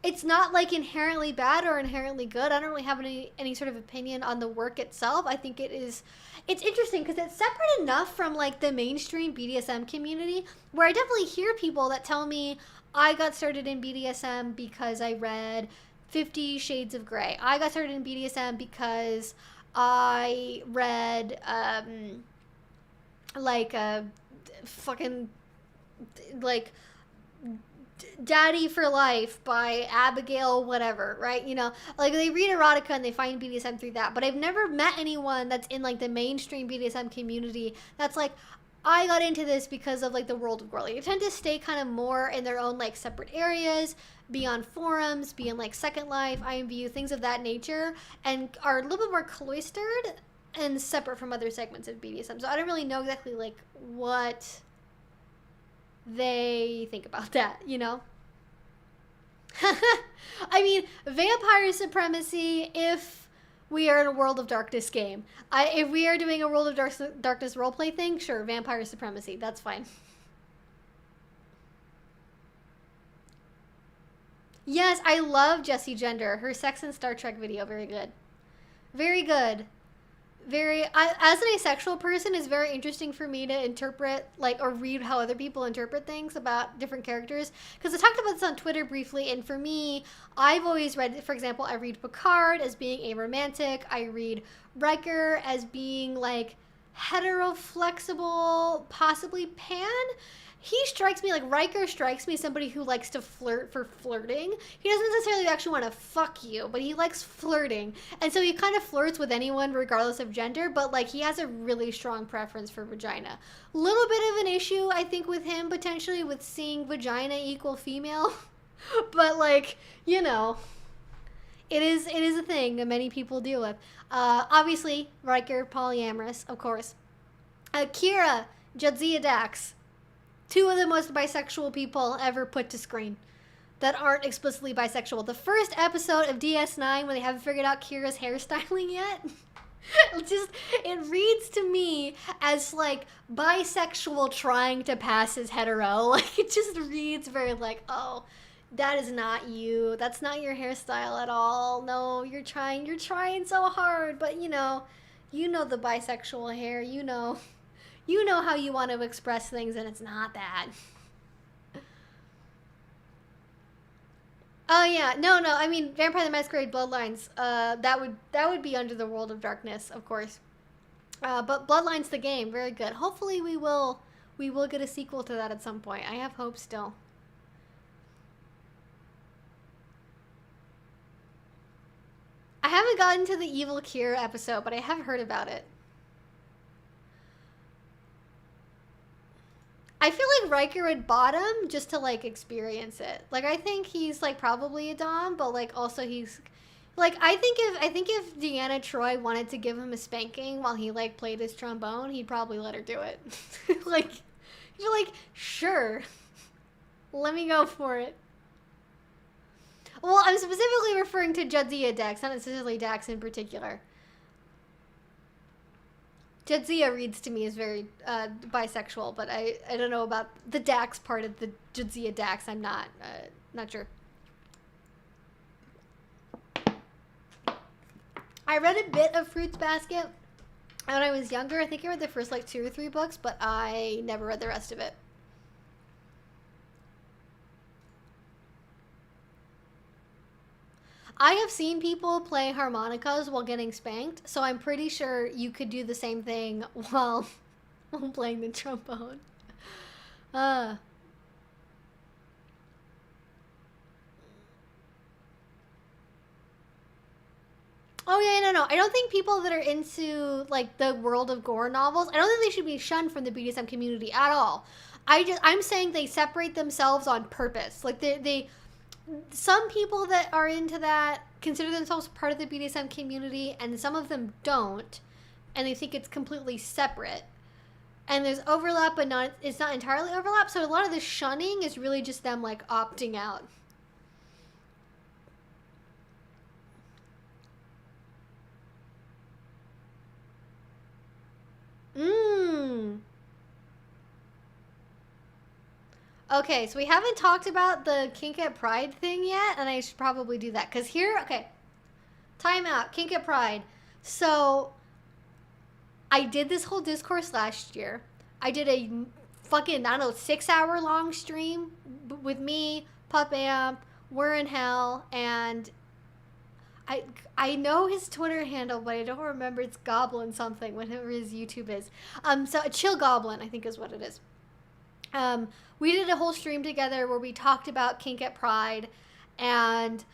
it's not like inherently bad or inherently good. I don't really have any sort of opinion on the work itself. I think it's interesting because it's separate enough from like the mainstream BDSM community where I definitely hear people that tell me I got started in BDSM because I read 50 Shades of Grey. I got started in BDSM because I read fucking like Daddy for Life by Abigail whatever, right? You know, like they read erotica and they find BDSM through that. But I've never met anyone that's in like the mainstream BDSM community that's like, I got into this because of like the world of gore. Like, they tend to stay kind of more in their own like separate areas, be on forums, be in like Second Life, IMVU, things of that nature, and are a little bit more cloistered and separate from other segments of BDSM. So I don't really know exactly like what they think about that, you know? I mean, vampire supremacy if we are in a World of Darkness game. If we are doing a World of Darkness roleplay thing, sure, vampire supremacy, that's fine. Yes, I love Jessie Gender. Her Sex and Star Trek video, very good. Very good. As an asexual person, it's very interesting for me to interpret, like, or read how other people interpret things about different characters. Because I talked about this on Twitter briefly, and for me, I've always read, for example, I read Picard as being aromantic. I read Riker as being, like, hetero-flexible, possibly pan. He strikes me, like, Riker strikes me as somebody who likes to flirt for flirting. He doesn't necessarily actually want to fuck you, but he likes flirting. And so he kind of flirts with anyone regardless of gender, but, like, he has a really strong preference for vagina. Little bit of an issue, I think, with him, potentially, with seeing vagina equal female. But, like, you know, it is a thing that many people deal with. Obviously, Riker, polyamorous, of course. Kira, Jadzia Dax. Two of the most bisexual people ever put to screen that aren't explicitly bisexual. The first episode of DS9, when they haven't figured out Kira's hairstyling yet, it reads to me as like bisexual trying to pass as hetero. Like, it just reads very like, oh, That is not you. That's not your hairstyle at all. No, you're trying so hard, but you know the bisexual hair. You know how you want to express things, and it's not that. Oh yeah, no. I mean, Vampire the Masquerade Bloodlines. That would be Under the World of Darkness, of course. But Bloodlines the game, very good. Hopefully we will get a sequel to that at some point. I have hope still. I haven't gotten to the Evil Cure episode, but I have heard about it. I feel like Riker would bottom just to like experience it. Like I think he's like probably a dom, but like also he's like I think if Deanna Troi wanted to give him a spanking while he like played his trombone, he'd probably let her do it. Like you're like, sure, let me go for it. Well, I'm specifically referring to Jadzia Dax, not necessarily Dax in particular. Jadzia reads to me as very bisexual, but I don't know about the Dax part of the Jadzia Dax. I'm not sure. I read a bit of Fruits Basket when I was younger. I think I read the first like 2 or 3 books, but I never read the rest of it. I have seen people play harmonicas while getting spanked, so I'm pretty sure you could do the same thing while playing the trombone. Uh. Oh yeah, no. I don't think people that are into like the world of gore novels, I don't think they should be shunned from the BDSM community at all. I'm saying they separate themselves on purpose. Like they some people that are into that consider themselves part of the BDSM community, and some of them don't, and they think it's completely separate. And there's overlap, but it's not entirely overlap. So a lot of the shunning is really just them like opting out. Mmm. Okay, so we haven't talked about the Kink at Pride thing yet, and I should probably do that. Because here, okay, time out, Kink at Pride. So, I did this whole discourse last year. I did a fucking, I don't know, 6-hour long stream with me, Pup Amp, We're in Hell, and I know his Twitter handle, but I don't remember. It's Goblin something, whatever his YouTube is. So Chill Goblin, I think is what it is. We did a whole stream together where we talked about Kink at Pride, and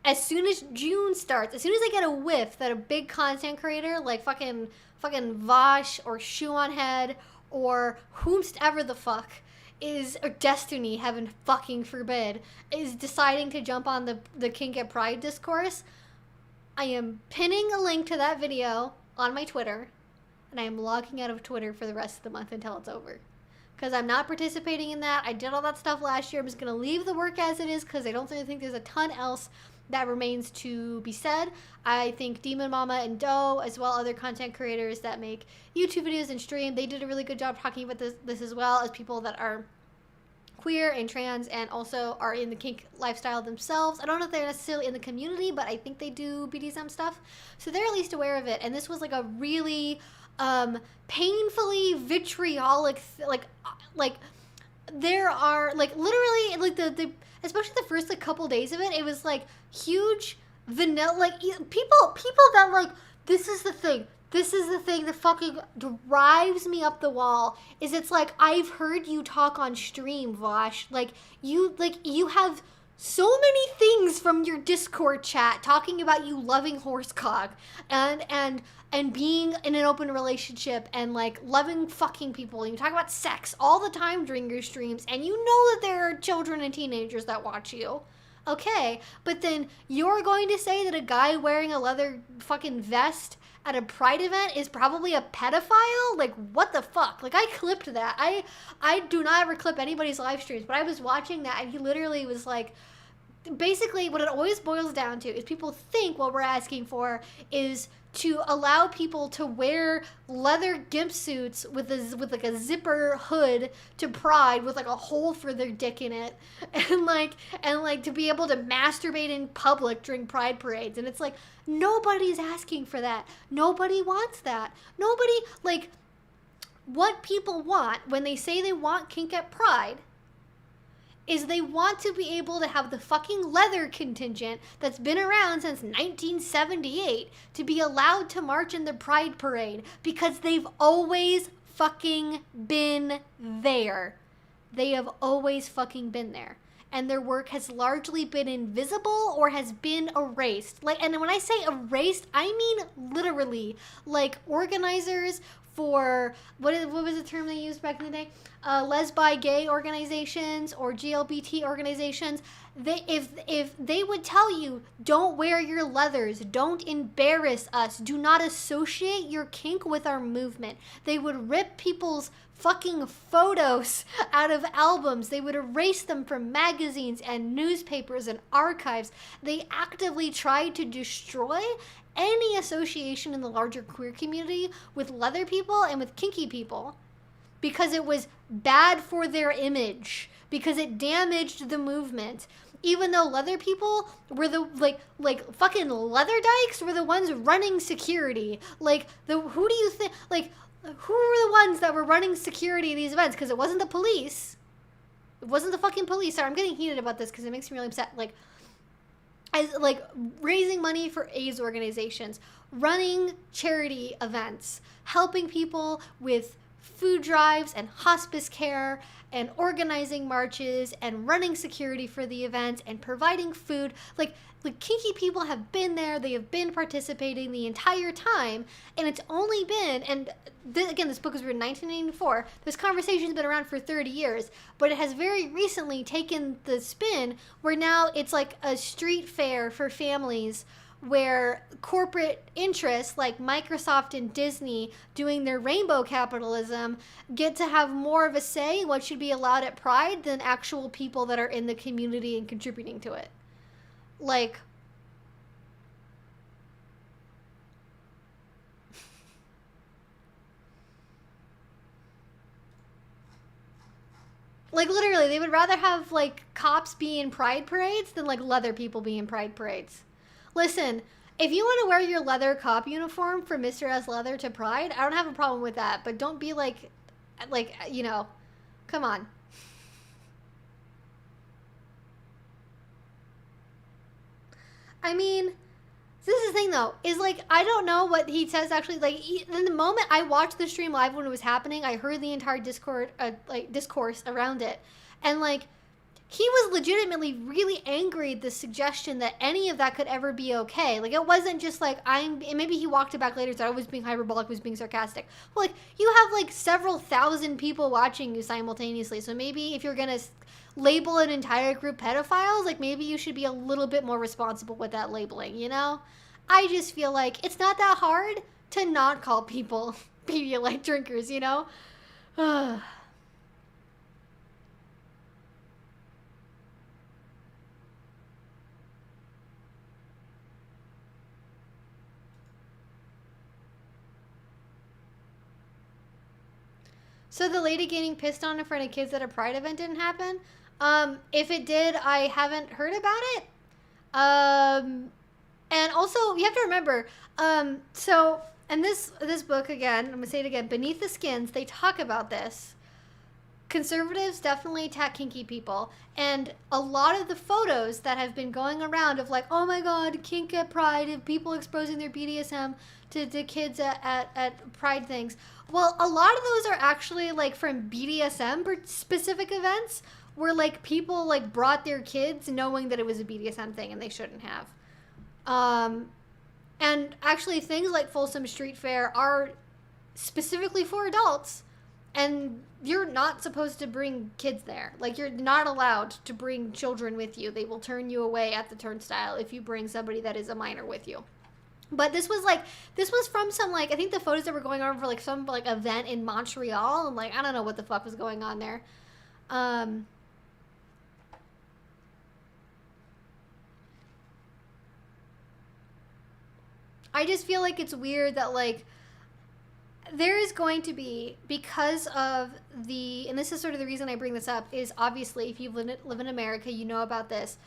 as soon as June starts, as soon as I get a whiff that a big content creator like fucking Vosh or Shoe on Head or whomstever the fuck is, or Destiny, heaven fucking forbid, is deciding to jump on the Kink at Pride discourse, I am pinning a link to that video on my Twitter, and I am logging out of Twitter for the rest of the month until it's over. Because I'm not participating in that. I did all that stuff last year. I'm just going to leave the work as it is because I don't really think there's a ton else that remains to be said. I think Demon Mama and Doe, as well other content creators that make YouTube videos and stream, they did a really good job talking about this as well as people that are queer and trans and also are in the kink lifestyle themselves. I don't know if they're necessarily in the community, but I think they do BDSM stuff. So they're at least aware of it. And this was like a really painfully vitriolic like there are like literally like the especially the first like couple days of it was like huge vanilla, like people that like this is the thing that fucking drives me up the wall is it's like, I've heard you talk on stream, Vosh, like you have so many things from your Discord chat talking about you loving horsecock and being in an open relationship and like loving fucking people, and you talk about sex all the time during your streams, and you know that there are children and teenagers that watch you. Okay, but then you're going to say that a guy wearing a leather fucking vest at a pride event is probably a pedophile? Like, what the fuck? Like, I clipped that. I do not ever clip anybody's live streams, but I was watching that, and he literally was like, basically what it always boils down to is people think what we're asking for is to allow people to wear leather gimp suits with like a zipper hood to Pride with like a hole for their dick in it, and like to be able to masturbate in public during Pride parades. And it's like, nobody's asking for that. Nobody wants that. Nobody, like, what people want when they say they want kink at Pride is they want to be able to have the fucking leather contingent that's been around since 1978 to be allowed to march in the Pride parade, because they've always fucking been there. They have always fucking been there. And their work has largely been invisible or has been erased. Like, and when I say erased, I mean literally. Like, organizers for, what was the term they used back in the day? Lesbi gay organizations or GLBT organizations. If they would tell you, don't wear your leathers, don't embarrass us, do not associate your kink with our movement, they would rip people's fucking photos out of albums. They would erase them from magazines and newspapers and archives. They actively tried to destroy any association in the larger queer community with leather people and with kinky people, because it was bad for their image, because it damaged the movement. Even though leather people were the, like fucking leather dykes were the ones running security. Like, who do you think, like, who were the ones that were running security at these events? Because it wasn't the police. It wasn't the fucking police. Sorry, I'm getting heated about this because it makes me really upset. Like, as like raising money for AIDS organizations, running charity events, helping people with food drives and hospice care, and organizing marches and running security for the events and providing food. Like kinky people have been there. They have been participating the entire time. And it's only been, and again, this book was written in 1984. This conversation's been around for 30 years, but it has very recently taken the spin where now it's like a street fair for families, where corporate interests like Microsoft and Disney doing their rainbow capitalism get to have more of a say in what should be allowed at Pride than actual people that are in the community and contributing to it. Like, literally, they would rather have like cops be in Pride parades than like leather people be in Pride parades. Listen, if you want to wear your leather cop uniform for Mr. S. Leather to Pride, I don't have a problem with that. But don't be like, you know, come on. I mean, this is the thing though, is like, I don't know what he says actually. Like, in the moment I watched the stream live when it was happening, I heard the entire discourse around it. And like, he was legitimately really angry at the suggestion that any of that could ever be okay. Like, it wasn't just like, maybe he walked it back later, so I was being hyperbolic, was being sarcastic. Well, like, you have like several thousand people watching you simultaneously, so maybe if you're gonna label an entire group pedophiles, like, maybe you should be a little bit more responsible with that labeling, you know? I just feel like it's not that hard to not call people Pedialyte drinkers, you know? So the lady getting pissed on in front of kids at a Pride event didn't happen? If it did, I haven't heard about it. And also, you have to remember, so, and this book, again, I'm going to say it again, Beneath the Skins, they talk about this. Conservatives definitely attack kinky people. And a lot of the photos that have been going around of like, oh my god, kink at Pride, and people exposing their BDSM to kids at Pride things. Well, a lot of those are actually like from BDSM specific events where like people like brought their kids knowing that it was a BDSM thing and they shouldn't have. And actually things like Folsom Street Fair are specifically for adults, and you're not supposed to bring kids there. Like, you're not allowed to bring children with you. They will turn you away at the turnstile if you bring somebody that is a minor with you. But this was from some, like, I think the photos that were going on for like some like event in Montreal, and like, I don't know what the fuck was going on there. I just feel like it's weird that, like, there is going to be, because of the, and this is sort of the reason I bring this up, is obviously if you live in America, you know about this.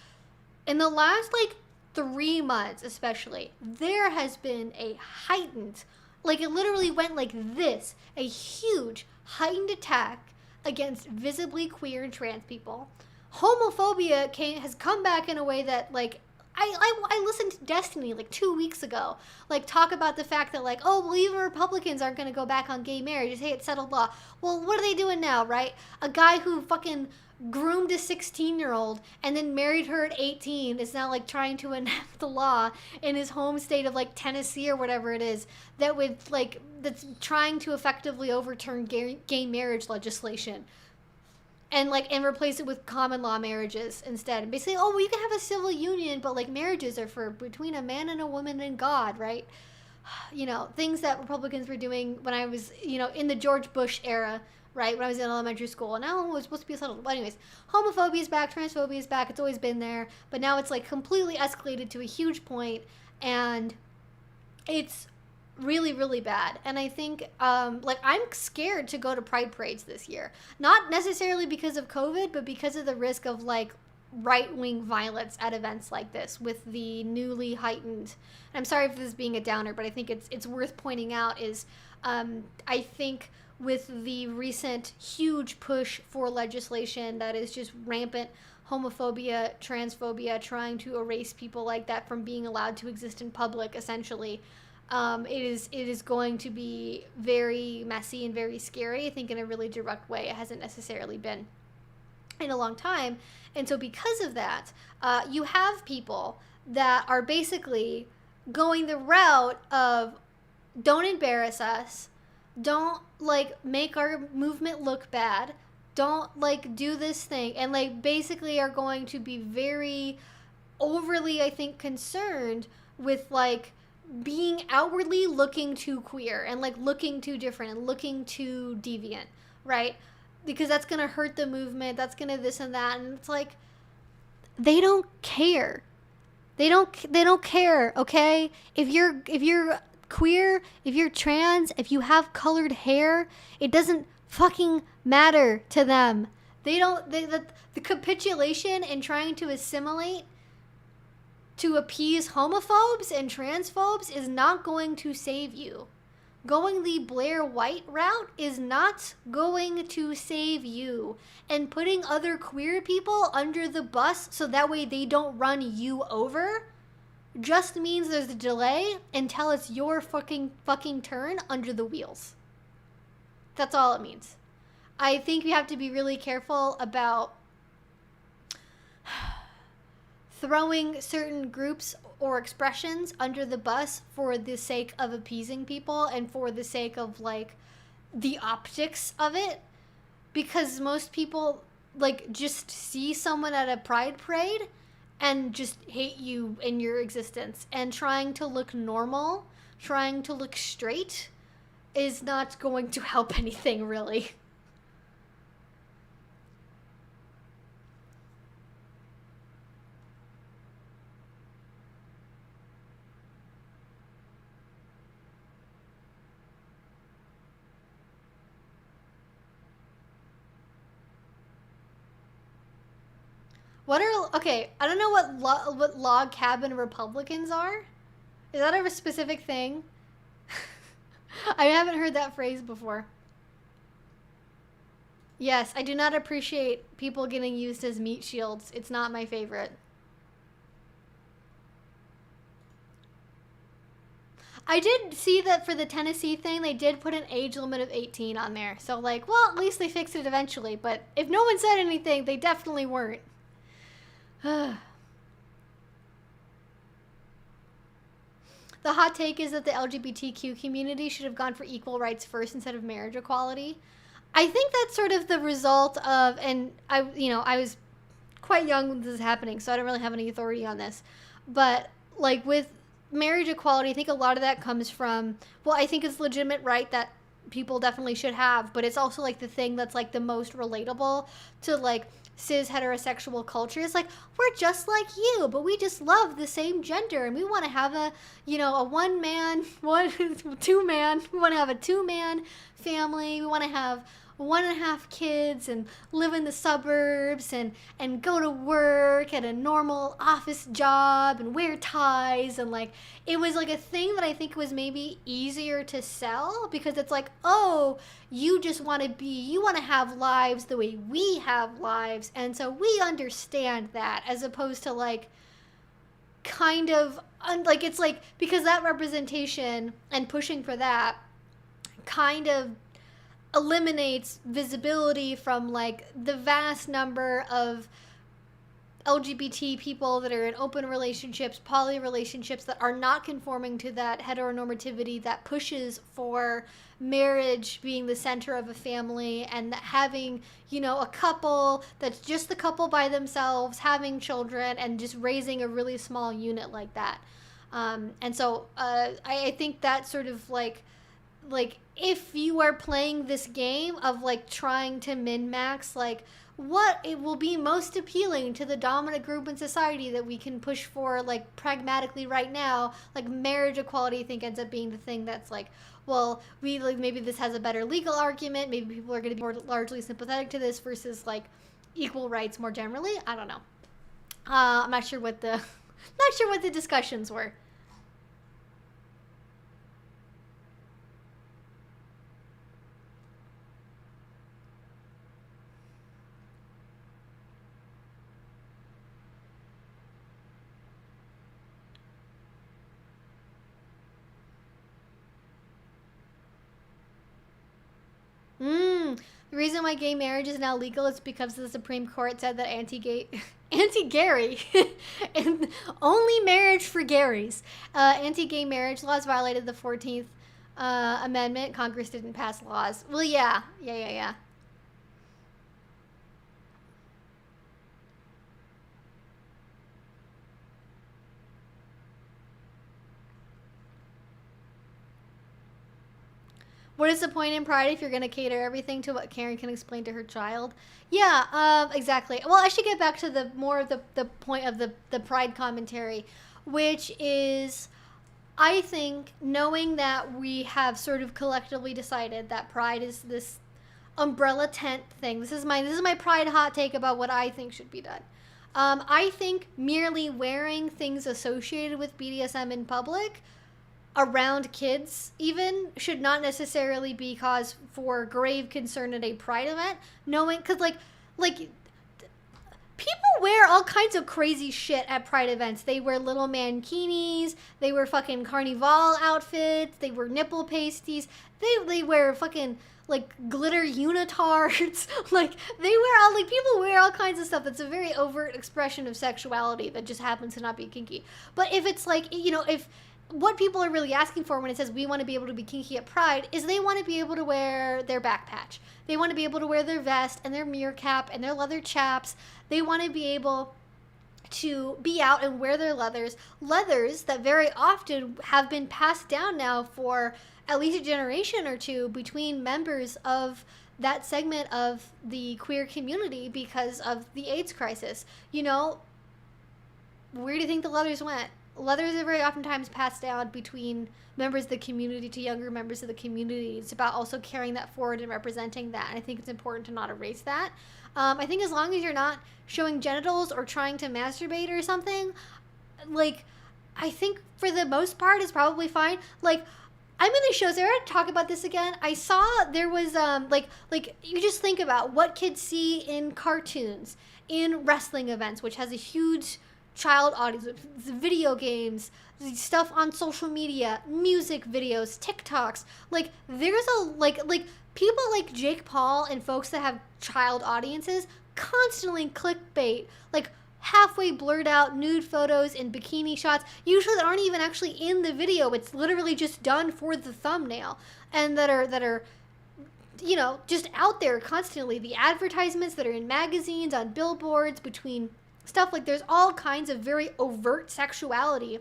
In the last, like, 3 months especially, there has been a heightened, like, it literally went like this, a huge heightened attack against visibly queer and trans people. Homophobia has come back in a way that, like, I listened to Destiny like 2 weeks ago, like, talk about the fact that, like, oh, well, even Republicans aren't going to go back on gay marriage. Hey, it's settled law. Well, what are they doing now, right? A guy who fucking groomed a 16-year-old and then married her at 18 is now, like, trying to enact the law in his home state of, like, Tennessee or whatever it is, that would, like, that's trying to effectively overturn gay marriage legislation. And, like, and replace it with common law marriages instead. And basically, oh, well, you can have a civil union, but, like, marriages are for between a man and a woman and God, right? You know, things that Republicans were doing when I was, you know, in the George Bush era, right? When I was in elementary school. And now it was supposed to be settled. But anyways, homophobia is back, transphobia is back. It's always been there. But now it's, like, completely escalated to a huge point. And it's really, really bad. And I think, like, I'm scared to go to pride parades this year. Not necessarily because of COVID, but because of the risk of, like, right-wing violence at events like this with the newly heightened, I'm sorry for this being a downer, but I think it's worth pointing out is, I think with the recent huge push for legislation that is just rampant homophobia, transphobia, trying to erase people like that from being allowed to exist in public, essentially, it is going to be very messy and very scary, I think, in a really direct way. It hasn't necessarily been in a long time. And so because of that, you have people that are basically going the route of, don't embarrass us, don't, like, make our movement look bad, don't, like, do this thing, and, like, basically are going to be very overly, I think, concerned with, like, being outwardly looking too queer and, like, looking too different and looking too deviant, right? Because that's gonna hurt the movement, that's gonna this and that, and it's like, they don't care. They don't care, okay? If you're queer, if you're trans, if you have colored hair, it doesn't fucking matter to them. The capitulation and trying to assimilate to appease homophobes and transphobes is not going to save you. Going the Blair White route is not going to save you. And putting other queer people under the bus so that way they don't run you over just means there's a delay until it's your fucking turn under the wheels. That's all it means. I think we have to be really careful about throwing certain groups or expressions under the bus for the sake of appeasing people and for the sake of, like, the optics of it, because most people, like, just see someone at a pride parade and just hate you in your existence, and trying to look normal, trying to look straight is not going to help anything, really. Okay, I don't know what log cabin Republicans are. Is that a specific thing? I haven't heard that phrase before. Yes, I do not appreciate people getting used as meat shields. It's not my favorite. I did see that for the Tennessee thing, they did put an age limit of 18 on there. So, like, well, at least they fixed it eventually. But if no one said anything, they definitely weren't. The hot take is that the LGBTQ community should have gone for equal rights first instead of marriage equality. I think that's sort of the result of, and I was quite young when this is happening, so I don't really have any authority on this. But, like, with marriage equality, I think a lot of that comes from, well, I think it's legitimate right that people definitely should have, but it's also like the thing that's like the most relatable to like cis heterosexual culture. Is like, we're just like you, but we just love the same gender, and we want to have a, you know, a one man, two man, we want to have a 2-man family, we want to have 1.5 kids and live in the suburbs and go to work at a normal office job and wear ties. And like, it was like a thing that I think was maybe easier to sell, because it's like, oh, you just want to you want to have lives the way we have lives, and so we understand that, as opposed to like kind of like, it's like, because that representation and pushing for that kind of eliminates visibility from like the vast number of LGBT people that are in open relationships, poly relationships, that are not conforming to that heteronormativity that pushes for marriage being the center of a family, and that having, you know, a couple that's just the couple by themselves, having children, and just raising a really small unit like that. And so I think that sort of like if you are playing this game of like trying to min-max like what it will be most appealing to the dominant group in society that we can push for like pragmatically right now, like marriage equality, I think ends up being the thing that's like, well, we like, maybe this has a better legal argument, maybe people are going to be more largely sympathetic to this versus like equal rights more generally. I don't know. I'm not sure what the discussions were. The reason why gay marriage is now legal is because the Supreme Court said that anti-Gary, and only marriage for Garys, anti-gay marriage laws violated the 14th Amendment. Congress didn't pass laws. Well, yeah. What is the point in Pride if you're going to cater everything to what Karen can explain to her child? Yeah, exactly. Well, I should get back to the more of the point of the Pride commentary, which is, I think, knowing that we have sort of collectively decided that Pride is this umbrella tent thing. This is my Pride hot take about what I think should be done. I think merely wearing things associated with BDSM in public around kids even should not necessarily be cause for grave concern at a Pride event, knowing, because like people wear all kinds of crazy shit at Pride events. They wear little mankinis, they wear fucking carnival outfits, they wear nipple pasties, they wear fucking like glitter unitards. Like people wear all kinds of stuff that's a very overt expression of sexuality that just happens to not be kinky. But if it's like, you know, if what people are really asking for when it says we want to be able to be kinky at Pride is they want to be able to wear their back patch. They want to be able to wear their vest and their mirror cap and their leather chaps. They want to be able to be out and wear their leathers that very often have been passed down now for at least a generation or two between members of that segment of the queer community because of the AIDS crisis. You know, where do you think the leathers went? Leathers are very oftentimes passed down between members of the community to younger members of the community. It's about also carrying that forward and representing that. And I think it's important to not erase that. I think as long as you're not showing genitals or trying to masturbate or something, like, I think for the most part it's probably fine. Like, I'm going to show Sarah talk about this again. I saw there was, like you just think about what kids see in cartoons, in wrestling events, which has a huge child audience, video games, stuff on social media, music videos, TikToks. Like, there's a like people like Jake Paul and folks that have child audiences constantly clickbait like halfway blurred out nude photos and bikini shots, usually that aren't even actually in the video. It's literally just done for the thumbnail, and that are you know, just out there constantly. The advertisements that are in magazines, on billboards, between stuff, like there's all kinds of very overt sexuality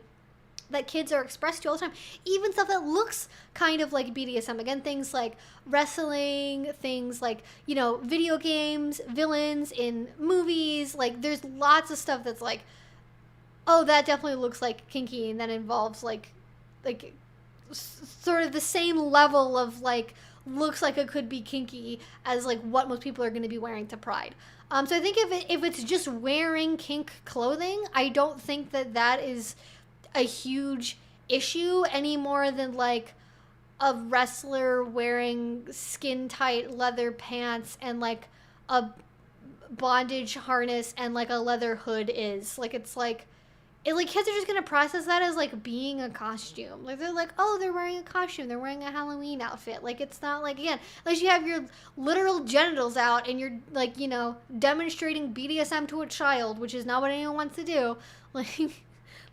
that kids are expressed to all the time. Even stuff that looks kind of like BDSM. Again, things like wrestling, things like, you know, video games, villains in movies. Like, there's lots of stuff that's like, oh, that definitely looks like kinky, and that involves like sort of the same level of like looks like it could be kinky as like what most people are going to be wearing to Pride. So I think if it's just wearing kink clothing, I don't think that is a huge issue any more than like a wrestler wearing skin tight leather pants and like a bondage harness and like a leather hood is. Like, it's like, kids are just gonna process that as like being a costume. Like, they're like, oh, they're wearing a costume, they're wearing a Halloween outfit. Like, it's not like, again, unless you have your literal genitals out and you're like, you know, demonstrating BDSM to a child, which is not what anyone wants to do. Like,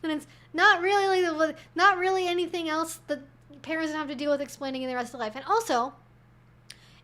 then it's not really like not really anything else that parents don't have to deal with explaining in the rest of life. And also,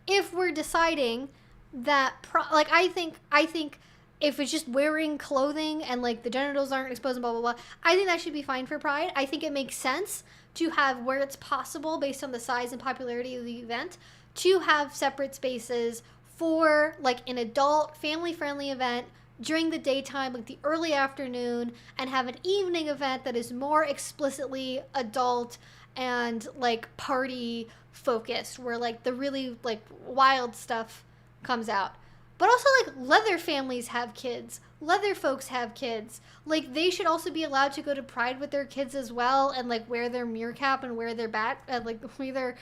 if we're deciding that I think if it's just wearing clothing and like the genitals aren't exposed and blah blah blah, I think that should be fine for Pride. I think it makes sense to have, where it's possible based on the size and popularity of the event, to have separate spaces for like an adult family friendly event during the daytime, like the early afternoon, and have an evening event that is more explicitly adult and like party focused, where like the really like wild stuff comes out. But also, like, leather families have kids. Leather folks have kids. Like, they should also be allowed to go to Pride with their kids as well, and like wear their meerkat and wear their bat, like wear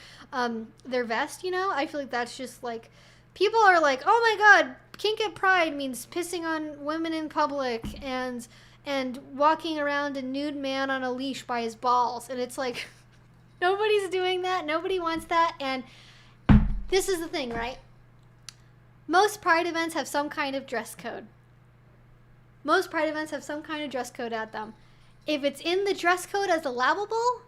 their vest. You know, I feel like that's just like, people are like, oh my god, kink at Pride means pissing on women in public and walking around a nude man on a leash by his balls, and it's like, nobody's doing that. Nobody wants that. And this is the thing, right? Most Pride events have some kind of dress code. Most Pride events have some kind of dress code at them. If it's in the dress code as allowable,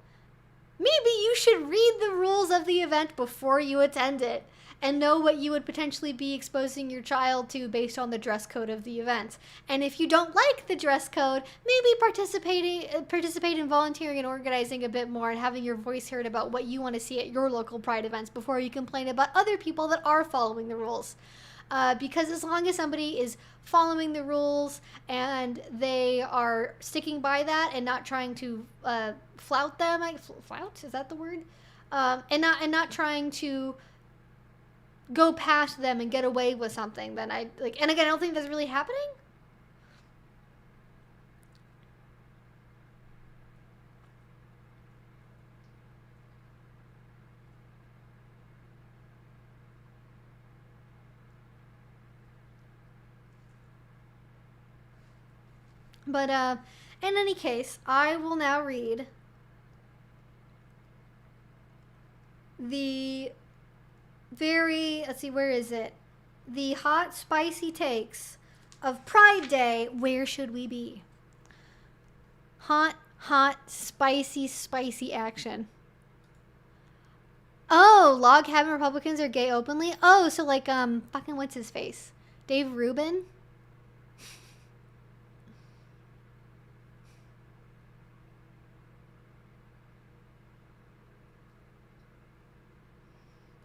maybe you should read the rules of the event before you attend it and know what you would potentially be exposing your child to based on the dress code of the event. And if you don't like the dress code, maybe participate in volunteering and organizing a bit more and having your voice heard about what you want to see at your local Pride events before you complain about other people that are following the rules. Because as long as somebody is following the rules and they are sticking by that and not trying to flout them, flout, is that the word? And not trying to go past them and get away with something, then I like. And again, I don't think that's really happening. But in any case, I will now read the very, let's see, where is it? The hot, spicy takes of Pride Day. Where should we be? Hot, spicy action. Oh, log cabin Republicans are gay openly? Oh, so like, fucking what's his face? Dave Rubin?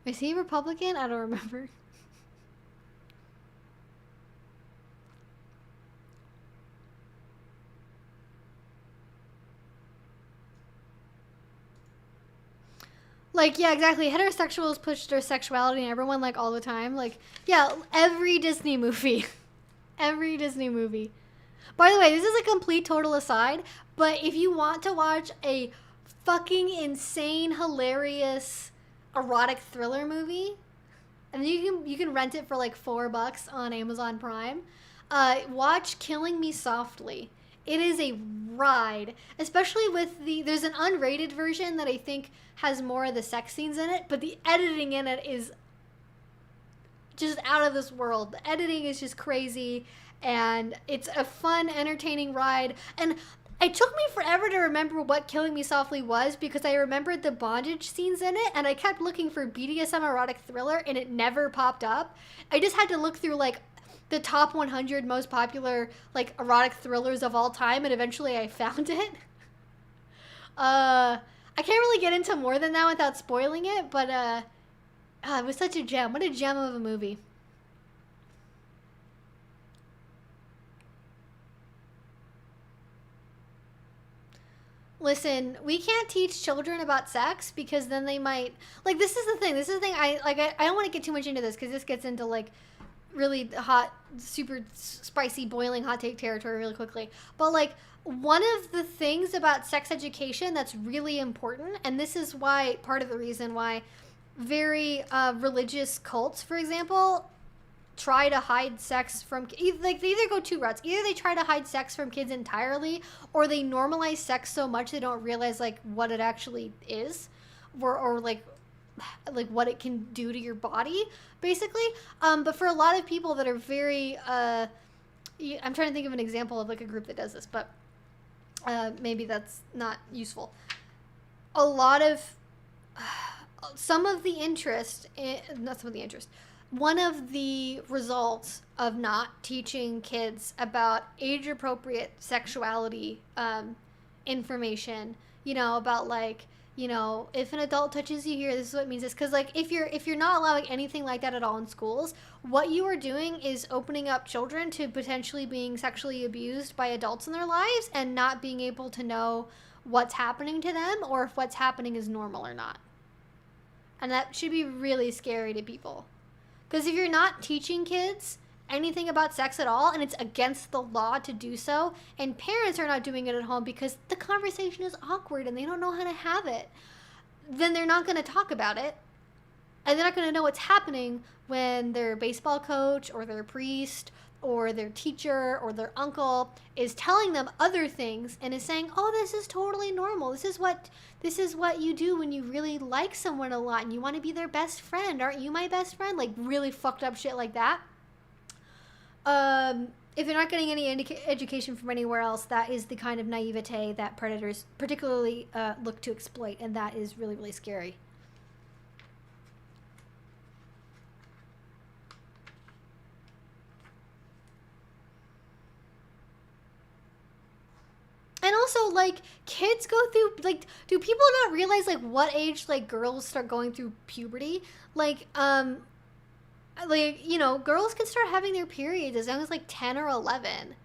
Is he Republican? I don't remember. Like, yeah, exactly. Heterosexuals push their sexuality in everyone, like, all the time. Like, yeah, every Disney movie. Every Disney movie. By the way, this is a complete total aside, but if you want to watch a fucking insane, hilarious erotic thriller movie, and you can rent it for like $4 on Amazon Prime, watch Killing Me Softly. It is a ride, especially with there's an unrated version that I think has more of the sex scenes in it, but the editing in it is just out of this world. The editing is just crazy, and it's a fun, entertaining ride. And it took me forever to remember what Killing Me Softly was, because I remembered the bondage scenes in it, and I kept looking for BDSM erotic thriller, and it never popped up. I just had to look through, like, the top 100 most popular, like, erotic thrillers of all time, and eventually I found it. I can't really get into more than that without spoiling it, but it was such a gem. What a gem of a movie. Listen, we can't teach children about sex because then they might, like, this is the thing. This is the thing. I don't want to get too much into this because this gets into like really hot, super spicy, boiling hot take territory really quickly. But like, one of the things about sex education that's really important, and this is why part of the reason why very religious cults, for example, try to hide sex from, like, they either go two routes. Either they try to hide sex from kids entirely, or they normalize sex so much they don't realize like what it actually is, or like what it can do to your body, basically. But for a lot of people that are very I'm trying to think of an example of like a group that does this, but maybe that's not useful. A lot of some of the interest, not some of the interest, one of the results of not teaching kids about age-appropriate sexuality information, you know, about like, you know, if an adult touches you here, this is what it means. It's because like if you're not allowing anything like that at all in schools, what you are doing is opening up children to potentially being sexually abused by adults in their lives and not being able to know what's happening to them or if what's happening is normal or not. And that should be really scary to people. Because if you're not teaching kids anything about sex at all, and it's against the law to do so, and parents are not doing it at home because the conversation is awkward and they don't know how to have it, then they're not going to talk about it. And they're not going to know what's happening when their baseball coach or their priest or their teacher or their uncle is telling them other things and is saying, oh, this is totally normal. This is what you do when you really like someone a lot and you want to be their best friend. Aren't you my best friend? Like really fucked up shit like that. If you're not getting any education from anywhere else, that is the kind of naivete that predators particularly look to exploit, and that is really, really scary. And also, like, kids go through, like, do people not realize, like, what age, like, girls start going through puberty? Like, you know, girls can start having their periods as young as, like, 10 or 11.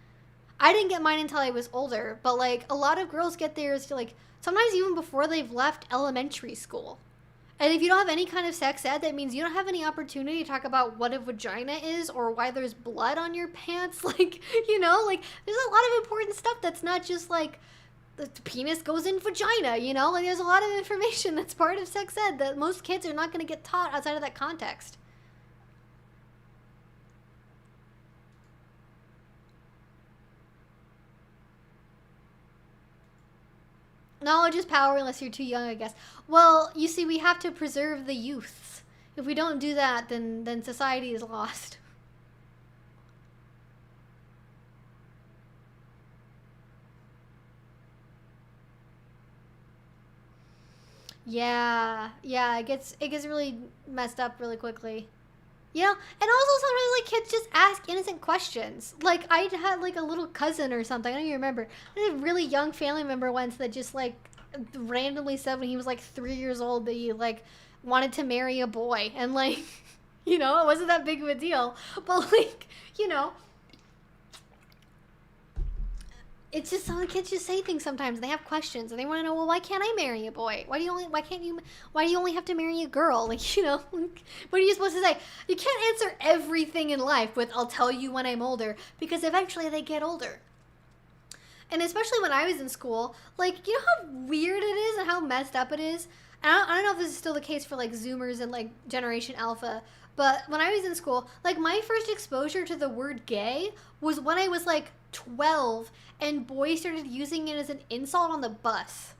I didn't get mine until I was older, but, like, a lot of girls get theirs, like, sometimes even before they've left elementary school. And if you don't have any kind of sex ed, that means you don't have any opportunity to talk about what a vagina is or why there's blood on your pants. Like, you know, like, there's a lot of important stuff that's not just, like, the penis goes in vagina, you know? Like, there's a lot of information that's part of sex ed that most kids are not going to get taught outside of that context. Knowledge is power unless you're too young, I guess. Well, you see, we have to preserve the youths. If we don't do that, then society is lost. Yeah, it gets really messed up really quickly. You know, and also sometimes like kids just ask innocent questions. Like I had like a little cousin or something. I don't even remember. I had a really young family member once that just like randomly said when he was like 3 years old that he like wanted to marry a boy, and like, you know, it wasn't that big of a deal. But like, you know, it's just some kids just say things sometimes. They have questions and they want to know, well, why can't I marry a boy? Why do you only have to marry a girl? Like, you know, like, what are you supposed to say? You can't answer everything in life with, I'll tell you when I'm older, because eventually they get older. And especially when I was in school, like, you know how weird it is and how messed up it is? And I don't know if this is still the case for like Zoomers and like Generation Alpha, but when I was in school, like my first exposure to the word gay was when I was like 12 and boys started using it as an insult on the bus.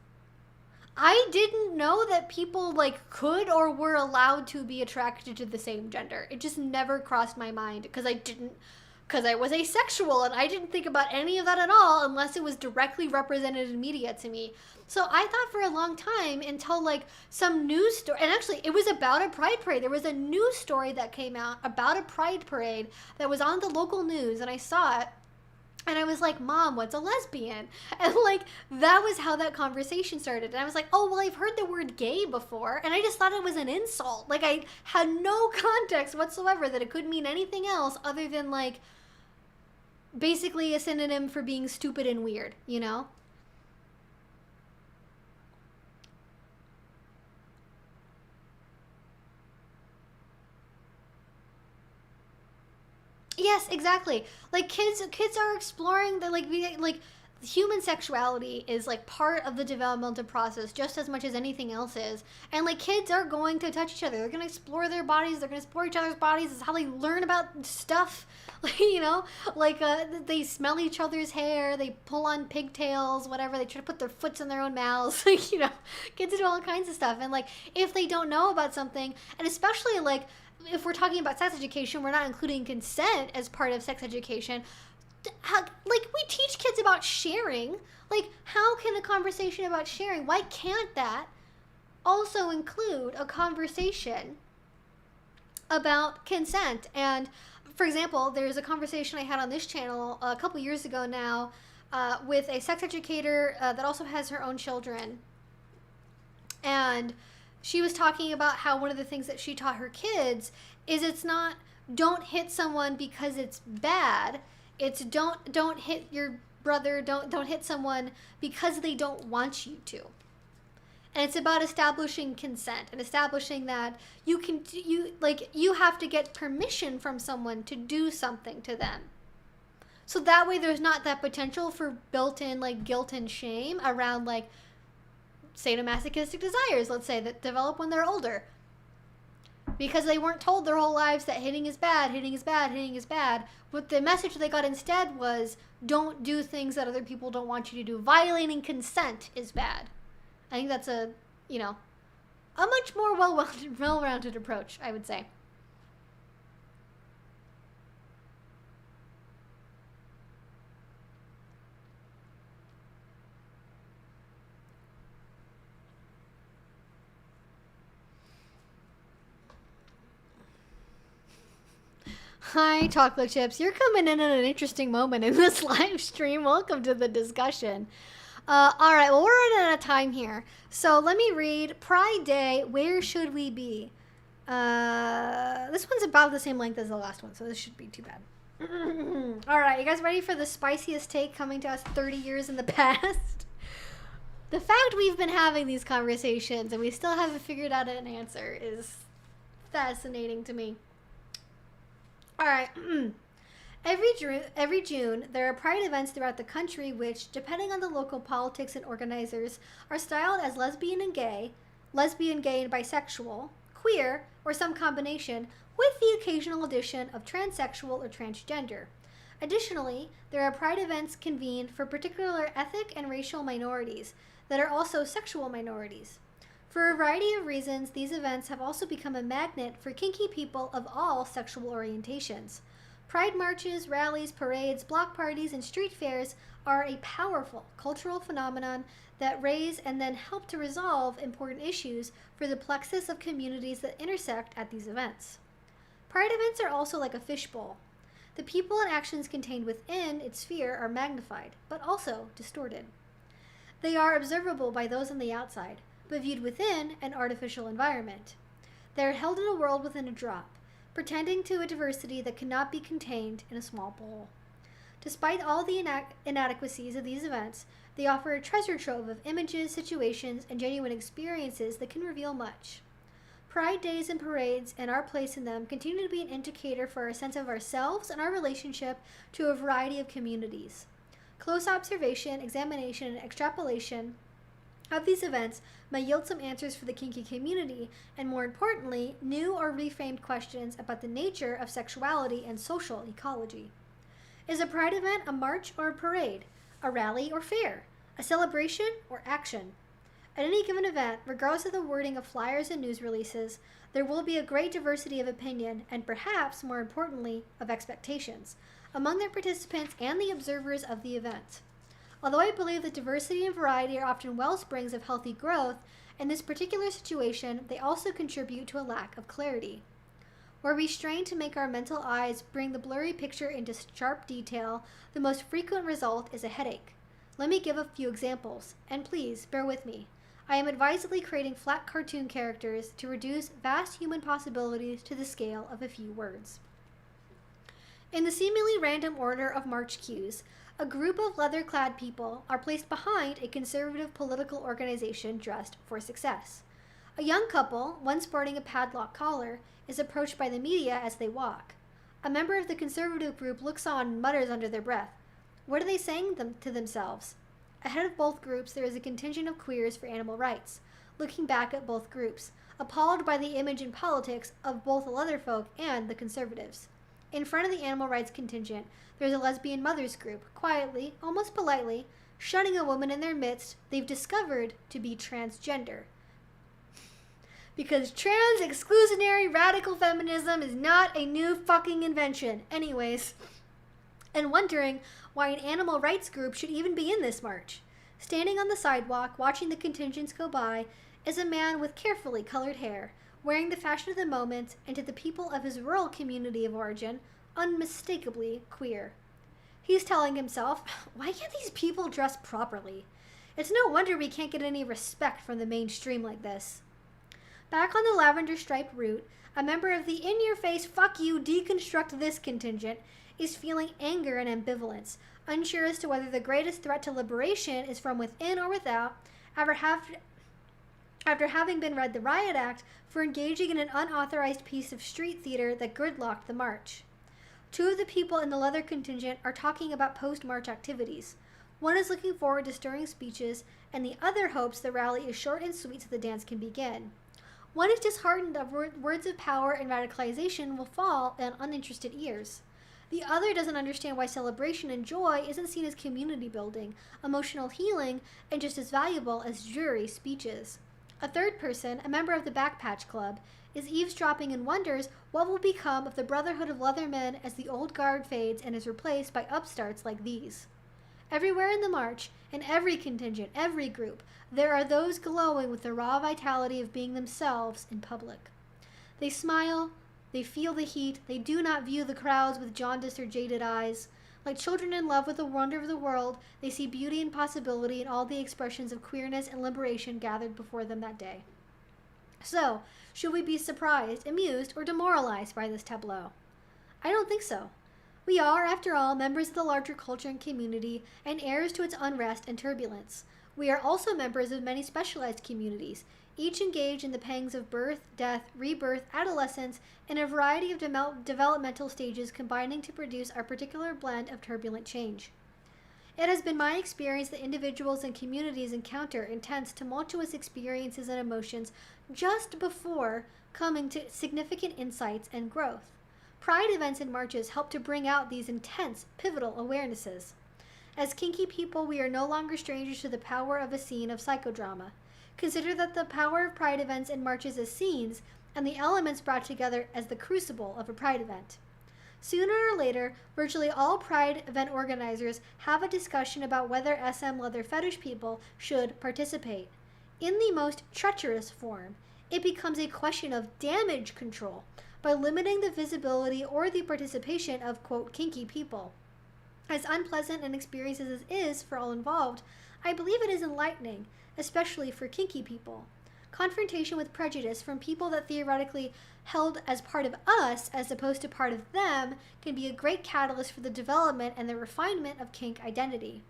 I didn't know that people like could or were allowed to be attracted to the same gender. It just never crossed my mind because I was asexual and I didn't think about any of that at all unless it was directly represented in media to me. So I thought for a long time until like some news story, and actually it was about a pride parade. There was a news story that came out about a pride parade that was on the local news, and I saw it. And I was like, Mom, what's a lesbian? And like, that was how that conversation started. And I was like, oh, well, I've heard the word gay before. And I just thought it was an insult. Like, I had no context whatsoever that it could mean anything else other than like, basically a synonym for being stupid and weird, you know? Yes, exactly. Like kids are exploring the like human sexuality is like part of the developmental process just as much as anything else is. And like kids are going to touch each other. They're going to explore their bodies. They're going to explore each other's bodies. It's how they learn about stuff. Like, you know, like they smell each other's hair. They pull on pigtails, whatever. They try to put their foots in their own mouths. Like, you know, kids do all kinds of stuff. And like if they don't know about something, and especially like if we're talking about sex education, we're not including consent as part of sex education. Like, we teach kids about sharing. Like, how can a conversation about sharing, why can't that also include a conversation about consent? And, for example, there's a conversation I had on this channel a couple years ago now with a sex educator that also has her own children. And she was talking about how one of the things that she taught her kids is it's not don't hit someone because it's bad. It's don't hit your brother, don't hit someone because they don't want you to. And it's about establishing consent and establishing that you have to get permission from someone to do something to them. So that way there's not that potential for built-in like guilt and shame around like sadomasochistic desires, let's say, that develop when they're older. Because they weren't told their whole lives that hitting is bad, hitting is bad, hitting is bad. But the message they got instead was, don't do things that other people don't want you to do. Violating consent is bad. I think that's a much more well-rounded approach, I would say. Hi, Chocolate Chips. You're coming in at an interesting moment in this live stream. Welcome to the discussion. All right, well, we're running out of time here. So let me read Pride Day, Where Should We Be? This one's about the same length as the last one, so this should be too bad. All right, you guys ready for the spiciest take coming to us 30 years in the past? The fact we've been having these conversations and we still haven't figured out an answer is fascinating to me. All right. Every June, there are pride events throughout the country which, depending on the local politics and organizers, are styled as lesbian, gay and bisexual, queer, or some combination, with the occasional addition of transsexual or transgender. Additionally, there are pride events convened for particular ethnic and racial minorities that are also sexual minorities. For a variety of reasons, these events have also become a magnet for kinky people of all sexual orientations. Pride marches, rallies, parades, block parties, and street fairs are a powerful cultural phenomenon that raise and then help to resolve important issues for the plexus of communities that intersect at these events. Pride events are also like a fishbowl. The people and actions contained within its sphere are magnified, but also distorted. They are observable by those on the outside, but viewed within an artificial environment. They are held in a world within a drop, pretending to a diversity that cannot be contained in a small bowl. Despite all the inadequacies of these events, they offer a treasure trove of images, situations, and genuine experiences that can reveal much. Pride days and parades and our place in them continue to be an indicator for our sense of ourselves and our relationship to a variety of communities. Close observation, examination, and extrapolation of these events may yield some answers for the kinky community, and more importantly, new or reframed questions about the nature of sexuality and social ecology. Is a pride event a march or a parade, a rally or fair, a celebration or action? At any given event, regardless of the wording of flyers and news releases, there will be a great diversity of opinion and perhaps, more importantly, of expectations among the participants and the observers of the event. Although I believe that diversity and variety are often wellsprings of healthy growth, in this particular situation, they also contribute to a lack of clarity. Where we strain to make our mental eyes bring the blurry picture into sharp detail, the most frequent result is a headache. Let me give a few examples, and please bear with me. I am advisedly creating flat cartoon characters to reduce vast human possibilities to the scale of a few words. In the seemingly random order of march cues, a group of leather-clad people are placed behind a conservative political organization dressed for success. A young couple, one sporting a padlock collar, is approached by the media as they walk. A member of the conservative group looks on and mutters under their breath. What are they saying to themselves? Ahead of both groups, there is a contingent of queers for animal rights, looking back at both groups, appalled by the image and politics of both the leather folk and the conservatives. In front of the animal rights contingent, there's a lesbian mothers group, quietly, almost politely, shunning a woman in their midst they've discovered to be transgender. Because trans-exclusionary radical feminism is not a new fucking invention. Anyways. And wondering why an animal rights group should even be in this march. Standing on the sidewalk, watching the contingents go by, is a man with carefully colored hair, wearing the fashion of the moment, and to the people of his rural community of origin, unmistakably queer. He's telling himself, why can't these people dress properly? It's no wonder we can't get any respect from the mainstream like this. Back on the lavender-striped route, a member of the in-your-face, fuck you, deconstruct this contingent is feeling anger and ambivalence, unsure as to whether the greatest threat to liberation is from within or without, after having been read the riot act for engaging in an unauthorized piece of street theater that gridlocked the march. Two of the people in the leather contingent are talking about post-march activities. One is looking forward to stirring speeches, and the other hopes the rally is short and sweet so the dance can begin. One is disheartened that words of power and radicalization will fall on uninterested ears. The other doesn't understand why celebration and joy isn't seen as community building, emotional healing, and just as valuable as jury speeches. A third person, a member of the Backpatch Club, is eavesdropping and wonders what will become of the Brotherhood of Leathermen as the old guard fades and is replaced by upstarts like these. Everywhere in the march, in every contingent, every group, there are those glowing with the raw vitality of being themselves in public. They smile, they feel the heat, they do not view the crowds with jaundiced or jaded eyes. Like children in love with the wonder of the world, they see beauty and possibility in all the expressions of queerness and liberation gathered before them that day. So, should we be surprised, amused, or demoralized by this tableau? I don't think so. We are, after all, members of the larger culture and community, and heirs to its unrest and turbulence. We are also members of many specialized communities, each engaged in the pangs of birth, death, rebirth, adolescence, and a variety of developmental stages combining to produce our particular blend of turbulent change. It has been my experience that individuals and communities encounter intense, tumultuous experiences and emotions just before coming to significant insights and growth. Pride events and marches help to bring out these intense, pivotal awarenesses. As kinky people, we are no longer strangers to the power of a scene of psychodrama. Consider that the power of pride events and marches as scenes, and the elements brought together as the crucible of a pride event. Sooner or later, virtually all pride event organizers have a discussion about whether SM leather fetish people should participate. In the most treacherous form, it becomes a question of damage control by limiting the visibility or the participation of, quote, kinky people. As unpleasant an experience as it is for all involved, I believe it is enlightening, especially for kinky people. Confrontation with prejudice from people that theoretically held as part of us as opposed to part of them can be a great catalyst for the development and the refinement of kink identity.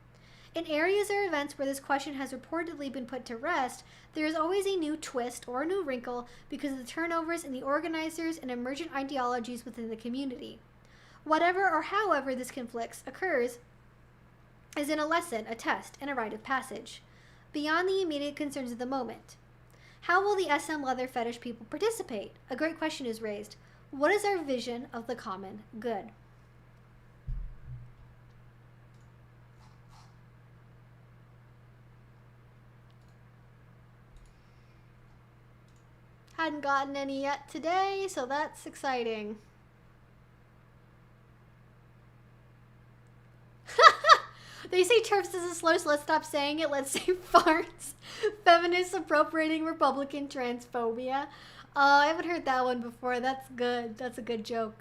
In areas or events where this question has reportedly been put to rest, there is always a new twist or a new wrinkle because of the turnovers in the organizers and emergent ideologies within the community. Whatever or however this conflict occurs is in a lesson, a test, and a rite of passage, beyond the immediate concerns of the moment. How will the SM leather fetish people participate? A great question is raised. What is our vision of the common good? Hadn't gotten any yet today, so that's exciting. They say TERFs is a slur, so let's stop saying it. Let's say farts. Feminists appropriating Republican transphobia. Oh, I haven't heard that one before. That's good. That's a good joke.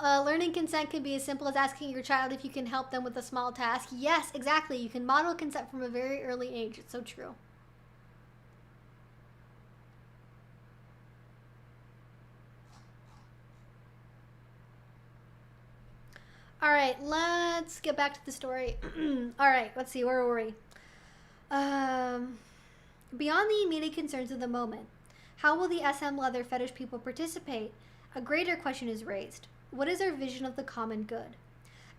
Learning consent can be as simple as asking your child if you can help them with a small task. Yes, exactly. You can model consent from a very early age. It's so true. All right, let's get back to the story. All right, let's see. Where were we? Beyond the immediate concerns of the moment, how will the SM leather fetish people participate? A greater question is raised. What is our vision of the common good?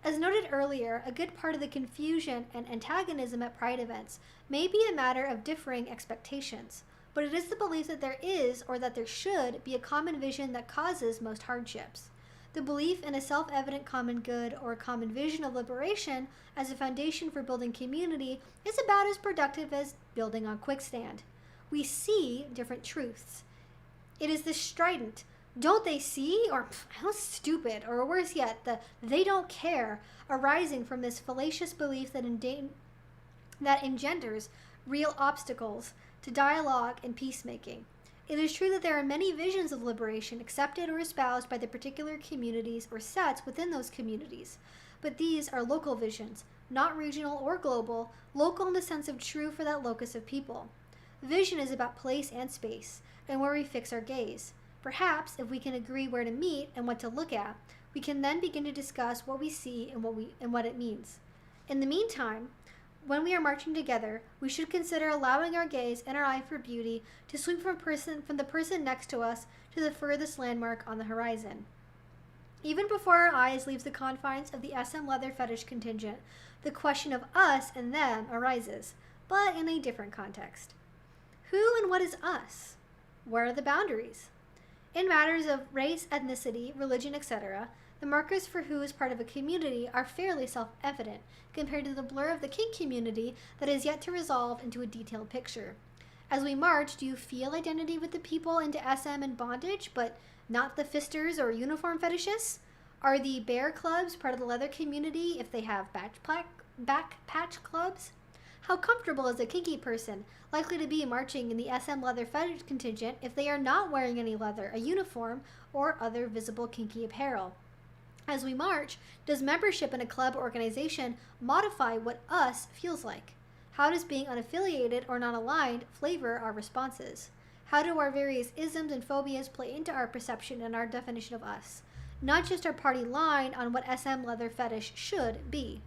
As noted earlier, a good part of the confusion and antagonism at Pride events may be a matter of differing expectations, but it is the belief that there is, or that there should, be a common vision that causes most hardships. The belief in a self-evident common good or a common vision of liberation as a foundation for building community is about as productive as building on quickstand. We see different truths. It is the strident, don't they see, or how stupid, or worse yet, the they don't care, arising from this fallacious belief that engenders real obstacles to dialogue and peacemaking. It is true that there are many visions of liberation accepted or espoused by the particular communities or sets within those communities, but these are local visions, not regional or global, local in the sense of true for that locus of people. Vision is about place and space, and where we fix our gaze. Perhaps, if we can agree where to meet and what to look at, we can then begin to discuss what we see and what it means. In the meantime, when we are marching together, we should consider allowing our gaze and our eye for beauty to sweep from the person next to us to the furthest landmark on the horizon. Even before our eyes leaves the confines of the SM leather fetish contingent, the question of us and them arises, but in a different context. Who and what is us? Where are the boundaries? In matters of race, ethnicity, religion, etc., the markers for who is part of a community are fairly self-evident compared to the blur of the kink community that is yet to resolve into a detailed picture. As we march, do you feel identity with the people into SM and bondage, but not the fisters or uniform fetishists? Are the bear clubs part of the leather community if they have back patch clubs? How comfortable is a kinky person likely to be marching in the SM leather fetish contingent if they are not wearing any leather, a uniform, or other visible kinky apparel? As we march, does membership in a club or organization modify what us feels like? How does being unaffiliated or non-aligned flavor our responses? How do our various isms and phobias play into our perception and our definition of us? Not just our party line on what SM leather fetish should be.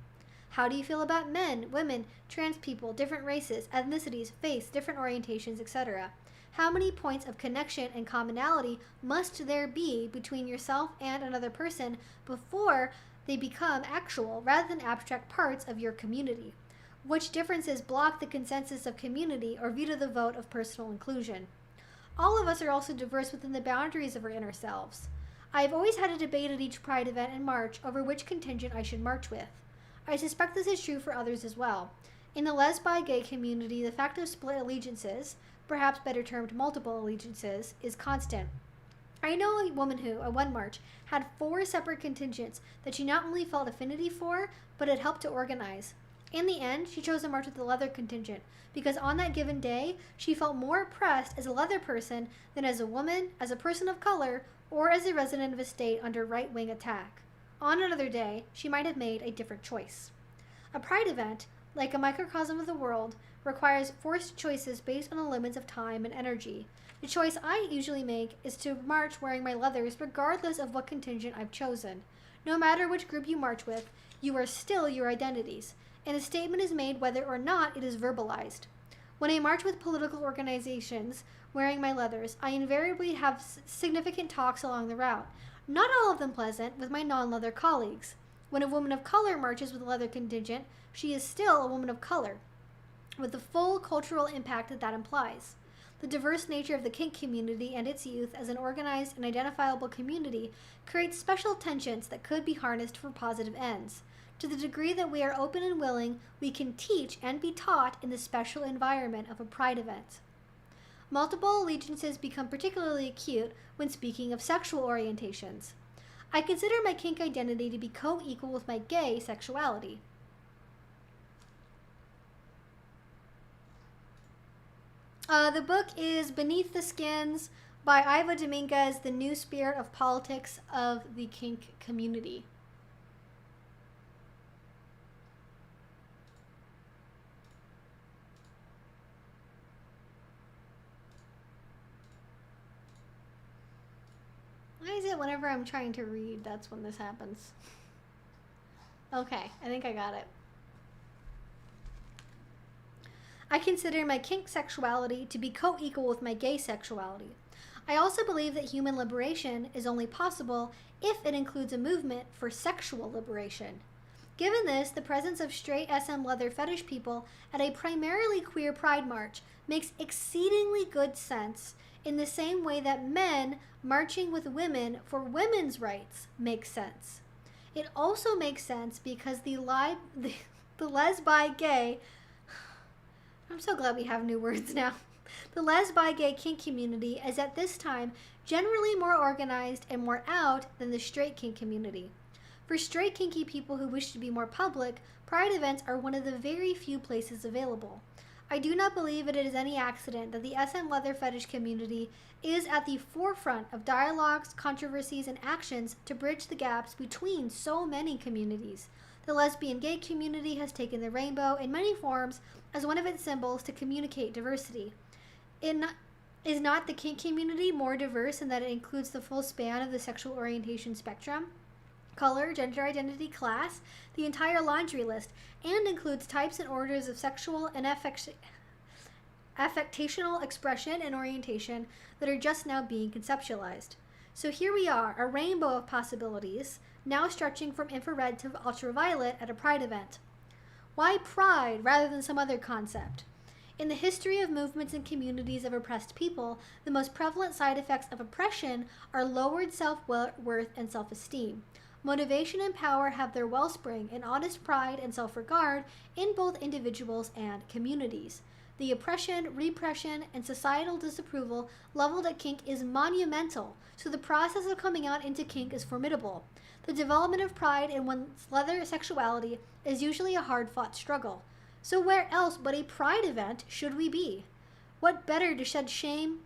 How do you feel about men, women, trans people, different races, ethnicities, faiths, different orientations, etc.? How many points of connection and commonality must there be between yourself and another person before they become actual rather than abstract parts of your community? Which differences block the consensus of community or veto the vote of personal inclusion? All of us are also diverse within the boundaries of our inner selves. I have always had a debate at each Pride event and march over which contingent I should march with. I suspect this is true for others as well. In the les-bi-gay community, the fact of split allegiances, perhaps better termed multiple allegiances, is constant. I know a woman who, at one march, had 4 separate contingents that she not only felt affinity for, but had helped to organize. In the end, she chose to march with the leather contingent, because on that given day, she felt more oppressed as a leather person than as a woman, as a person of color, or as a resident of a state under right-wing attack. On another day, she might have made a different choice. A Pride event, like a microcosm of the world, requires forced choices based on the limits of time and energy. The choice I usually make is to march wearing my leathers regardless of what contingent I've chosen. No matter which group you march with, you are still your identities, and a statement is made whether or not it is verbalized. When I march with political organizations wearing my leathers, I invariably have significant talks along the route, not all of them pleasant, with my non-leather colleagues. When a woman of color marches with a leather contingent, she is still a woman of color, with the full cultural impact that implies. The diverse nature of the kink community and its youth as an organized and identifiable community creates special tensions that could be harnessed for positive ends. To the degree that we are open and willing, we can teach and be taught in the special environment of a Pride event. Multiple allegiances become particularly acute when speaking of sexual orientations. I consider my kink identity to be co-equal with my gay sexuality. The book is Beneath the Skins by Iva Dominguez, The New Spirit of Politics of the Kink Community. Why is it whenever I'm trying to read, that's when this happens? Okay, I think I got it. I consider my kink sexuality to be co-equal with my gay sexuality. I also believe that human liberation is only possible if it includes a movement for sexual liberation. Given this, the presence of straight SM leather fetish people at a primarily queer pride march makes exceedingly good sense, in the same way that men marching with women for women's rights makes sense. It also makes sense because the lesbi gay, I'm so glad we have new words now. The lesbi gay kink community is at this time generally more organized and more out than the straight kink community. For straight kinky people who wish to be more public, pride events are one of the very few places available. I do not believe it is any accident that the SM leather fetish community is at the forefront of dialogues, controversies, and actions to bridge the gaps between so many communities. The lesbian gay community has taken the rainbow in many forms as one of its symbols to communicate diversity. Is not the kink community more diverse in that it includes the full span of the sexual orientation spectrum? Color, gender identity, class, the entire laundry list, and includes types and orders of sexual and affectational expression and orientation that are just now being conceptualized. So here we are, a rainbow of possibilities, now stretching from infrared to ultraviolet at a pride event. Why pride rather than some other concept? In the history of movements and communities of oppressed people, the most prevalent side effects of oppression are lowered self-worth and self-esteem. Motivation and power have their wellspring in honest pride and self-regard in both individuals and communities. The oppression, repression, and societal disapproval leveled at kink is monumental, so the process of coming out into kink is formidable. The development of pride in one's leather sexuality is usually a hard-fought struggle. So where else but a pride event should we be? What better to shed shame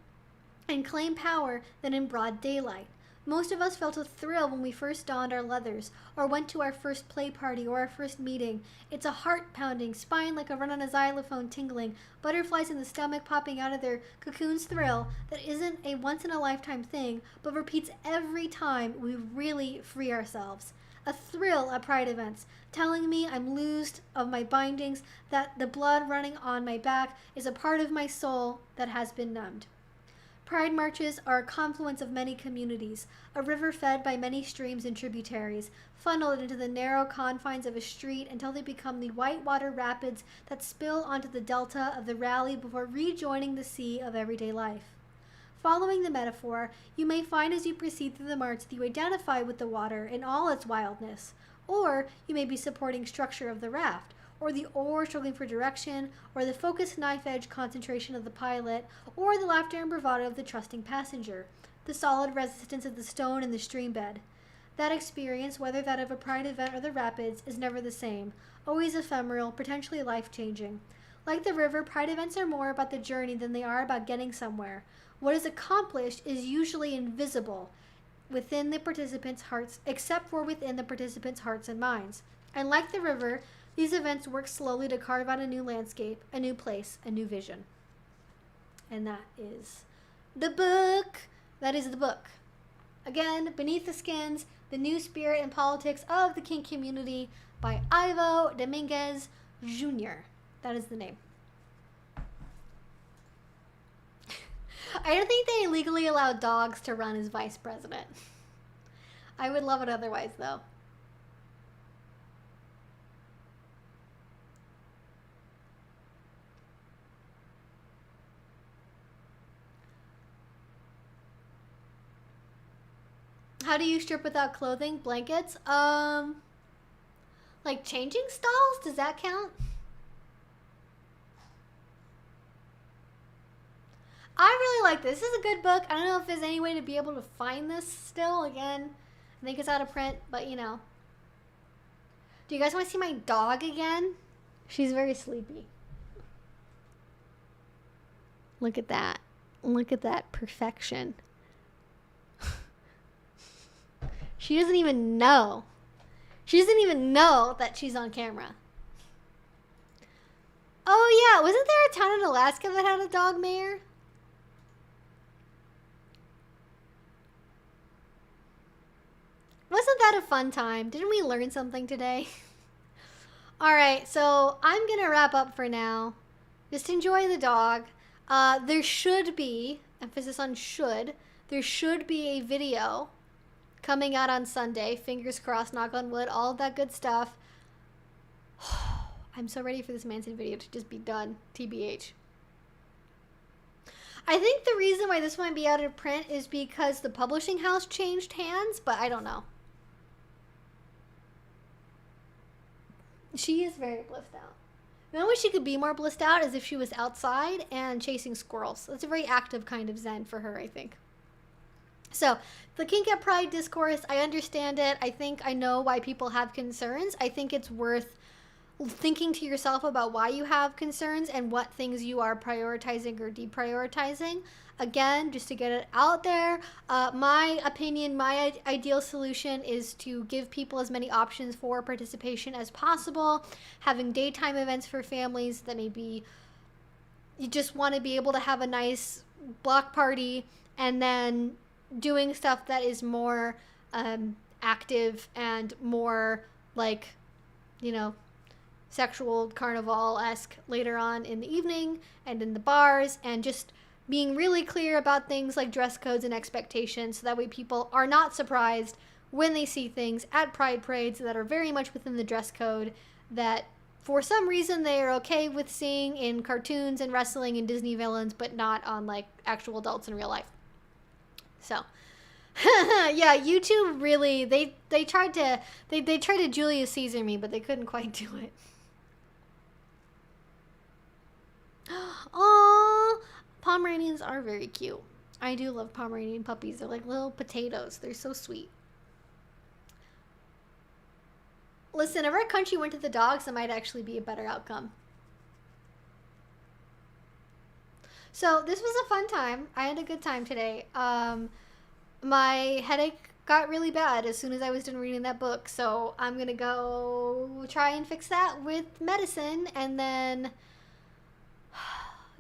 and claim power than in broad daylight? Most of us felt a thrill when we first donned our leathers, or went to our first play party or our first meeting. It's a heart-pounding, spine like a run on a xylophone tingling, butterflies in the stomach popping out of their cocoons thrill that isn't a once-in-a-lifetime thing, but repeats every time we really free ourselves. A thrill at pride events, telling me I'm loosed of my bindings, that the blood running on my back is a part of my soul that has been numbed. Pride marches are a confluence of many communities, a river fed by many streams and tributaries, funneled into the narrow confines of a street until they become the whitewater rapids that spill onto the delta of the rally before rejoining the sea of everyday life. Following the metaphor, you may find as you proceed through the march that you identify with the water in all its wildness, or you may be supporting structure of the raft, or the oar struggling for direction, or the focused knife-edge concentration of the pilot, or the laughter and bravado of the trusting passenger, the solid resistance of the stone in the stream bed. That experience, whether that of a pride event or the rapids, is never the same, always ephemeral, potentially life-changing. Like the river, pride events are more about the journey than they are about getting somewhere. What is accomplished is usually invisible within the participants' hearts, except for within the participants' hearts and minds. And like the river, these events work slowly to carve out a new landscape, a new place, a new vision. And that is the book. That is the book. Again, Beneath the Skins, The New Spirit and Politics of the Kink Community by Ivo Dominguez Jr. That is the name. I don't think they legally allow dogs to run as vice president. I would love it otherwise, though. How do you strip without clothing? Blankets? Like changing stalls? Does that count? I really like this. This is a good book. I don't know if there's any way to be able to find this still. Again, I think it's out of print, but you know. Do you guys want to see my dog again? She's very sleepy. Look at that. Look at that perfection. She doesn't even know. She doesn't even know that she's on camera. Oh yeah, wasn't there a town in Alaska that had a dog mayor? Wasn't that a fun time? Didn't we learn something today? Alright, so I'm gonna wrap up for now. Just enjoy the dog. There should be, emphasis on should, there should be a video coming out on Sunday. Fingers crossed, knock on wood, all of that good stuff. I'm so ready for this Manson video to just be done, TBH. I think the reason why this might be out of print is because the publishing house changed hands, but I don't know. She is very blissed out. The only way she could be more blissed out is if she was outside and chasing squirrels. That's a very active kind of zen for her, I think. So, the Kink at Pride discourse, I understand it. I think I know why people have concerns. I think it's worth thinking to yourself about why you have concerns and what things you are prioritizing or deprioritizing. Again, just to get it out there, my opinion, my ideal solution is to give people as many options for participation as possible. Having daytime events for families that maybe you just want to be able to have a nice block party, and then doing stuff that is more active and more like, you know, sexual carnival-esque later on in the evening and in the bars, and just being really clear about things like dress codes and expectations, so that way people are not surprised when they see things at pride parades that are very much within the dress code that for some reason they are okay with seeing in cartoons and wrestling and Disney villains, but not on like actual adults in real life. So yeah, YouTube really, they tried to Julius Caesar me, but they couldn't quite do it. Oh, Pomeranians are very cute. I do love Pomeranian puppies. They're like little potatoes. They're so sweet. Listen, if our country went to the dogs, it might actually be a better outcome. So this was a fun time. I had a good time today. My headache got really bad as soon as I was done reading that book. So I'm going to go try and fix that with medicine, and then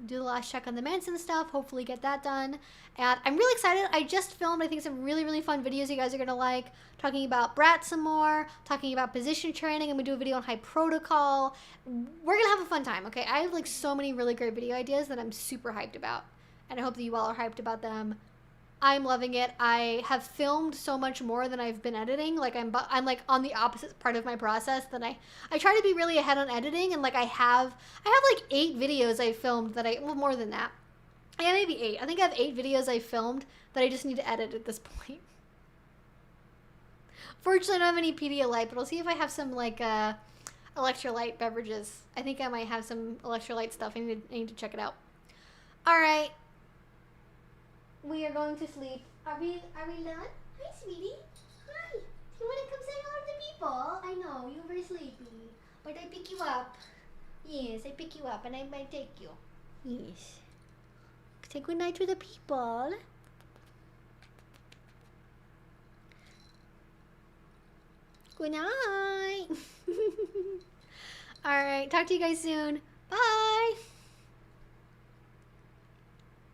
do the last check on the Manson stuff, hopefully get that done. And I'm really excited. I just filmed, I think, some really, really fun videos you guys are going to like. Talking about Brat some more, talking about position training. I'm going to do a video on high protocol. We're going to have a fun time, okay? I have like so many really great video ideas that I'm super hyped about. And I hope that you all are hyped about them. I'm loving it. I have filmed so much more than I've been editing. Like I'm like on the opposite part of my process than I try to be really ahead on editing, and like I have like 8 videos I filmed that well, more than that. Yeah, maybe 8. I think I have 8 videos I filmed that I just need to edit at this point. Fortunately, I don't have any Pedialyte, but I'll see if I have some like electrolyte beverages. I think I might have some electrolyte stuff. I need to check it out. All right. We are going to sleep. Are we done? Hi, sweetie. Hi. You want to come say hello to the people? I know, you're very sleepy. But I pick you up. Yes, I pick you up and I might take you. Yes. Say good night to the people. Good night. All right. Talk to you guys soon. Bye.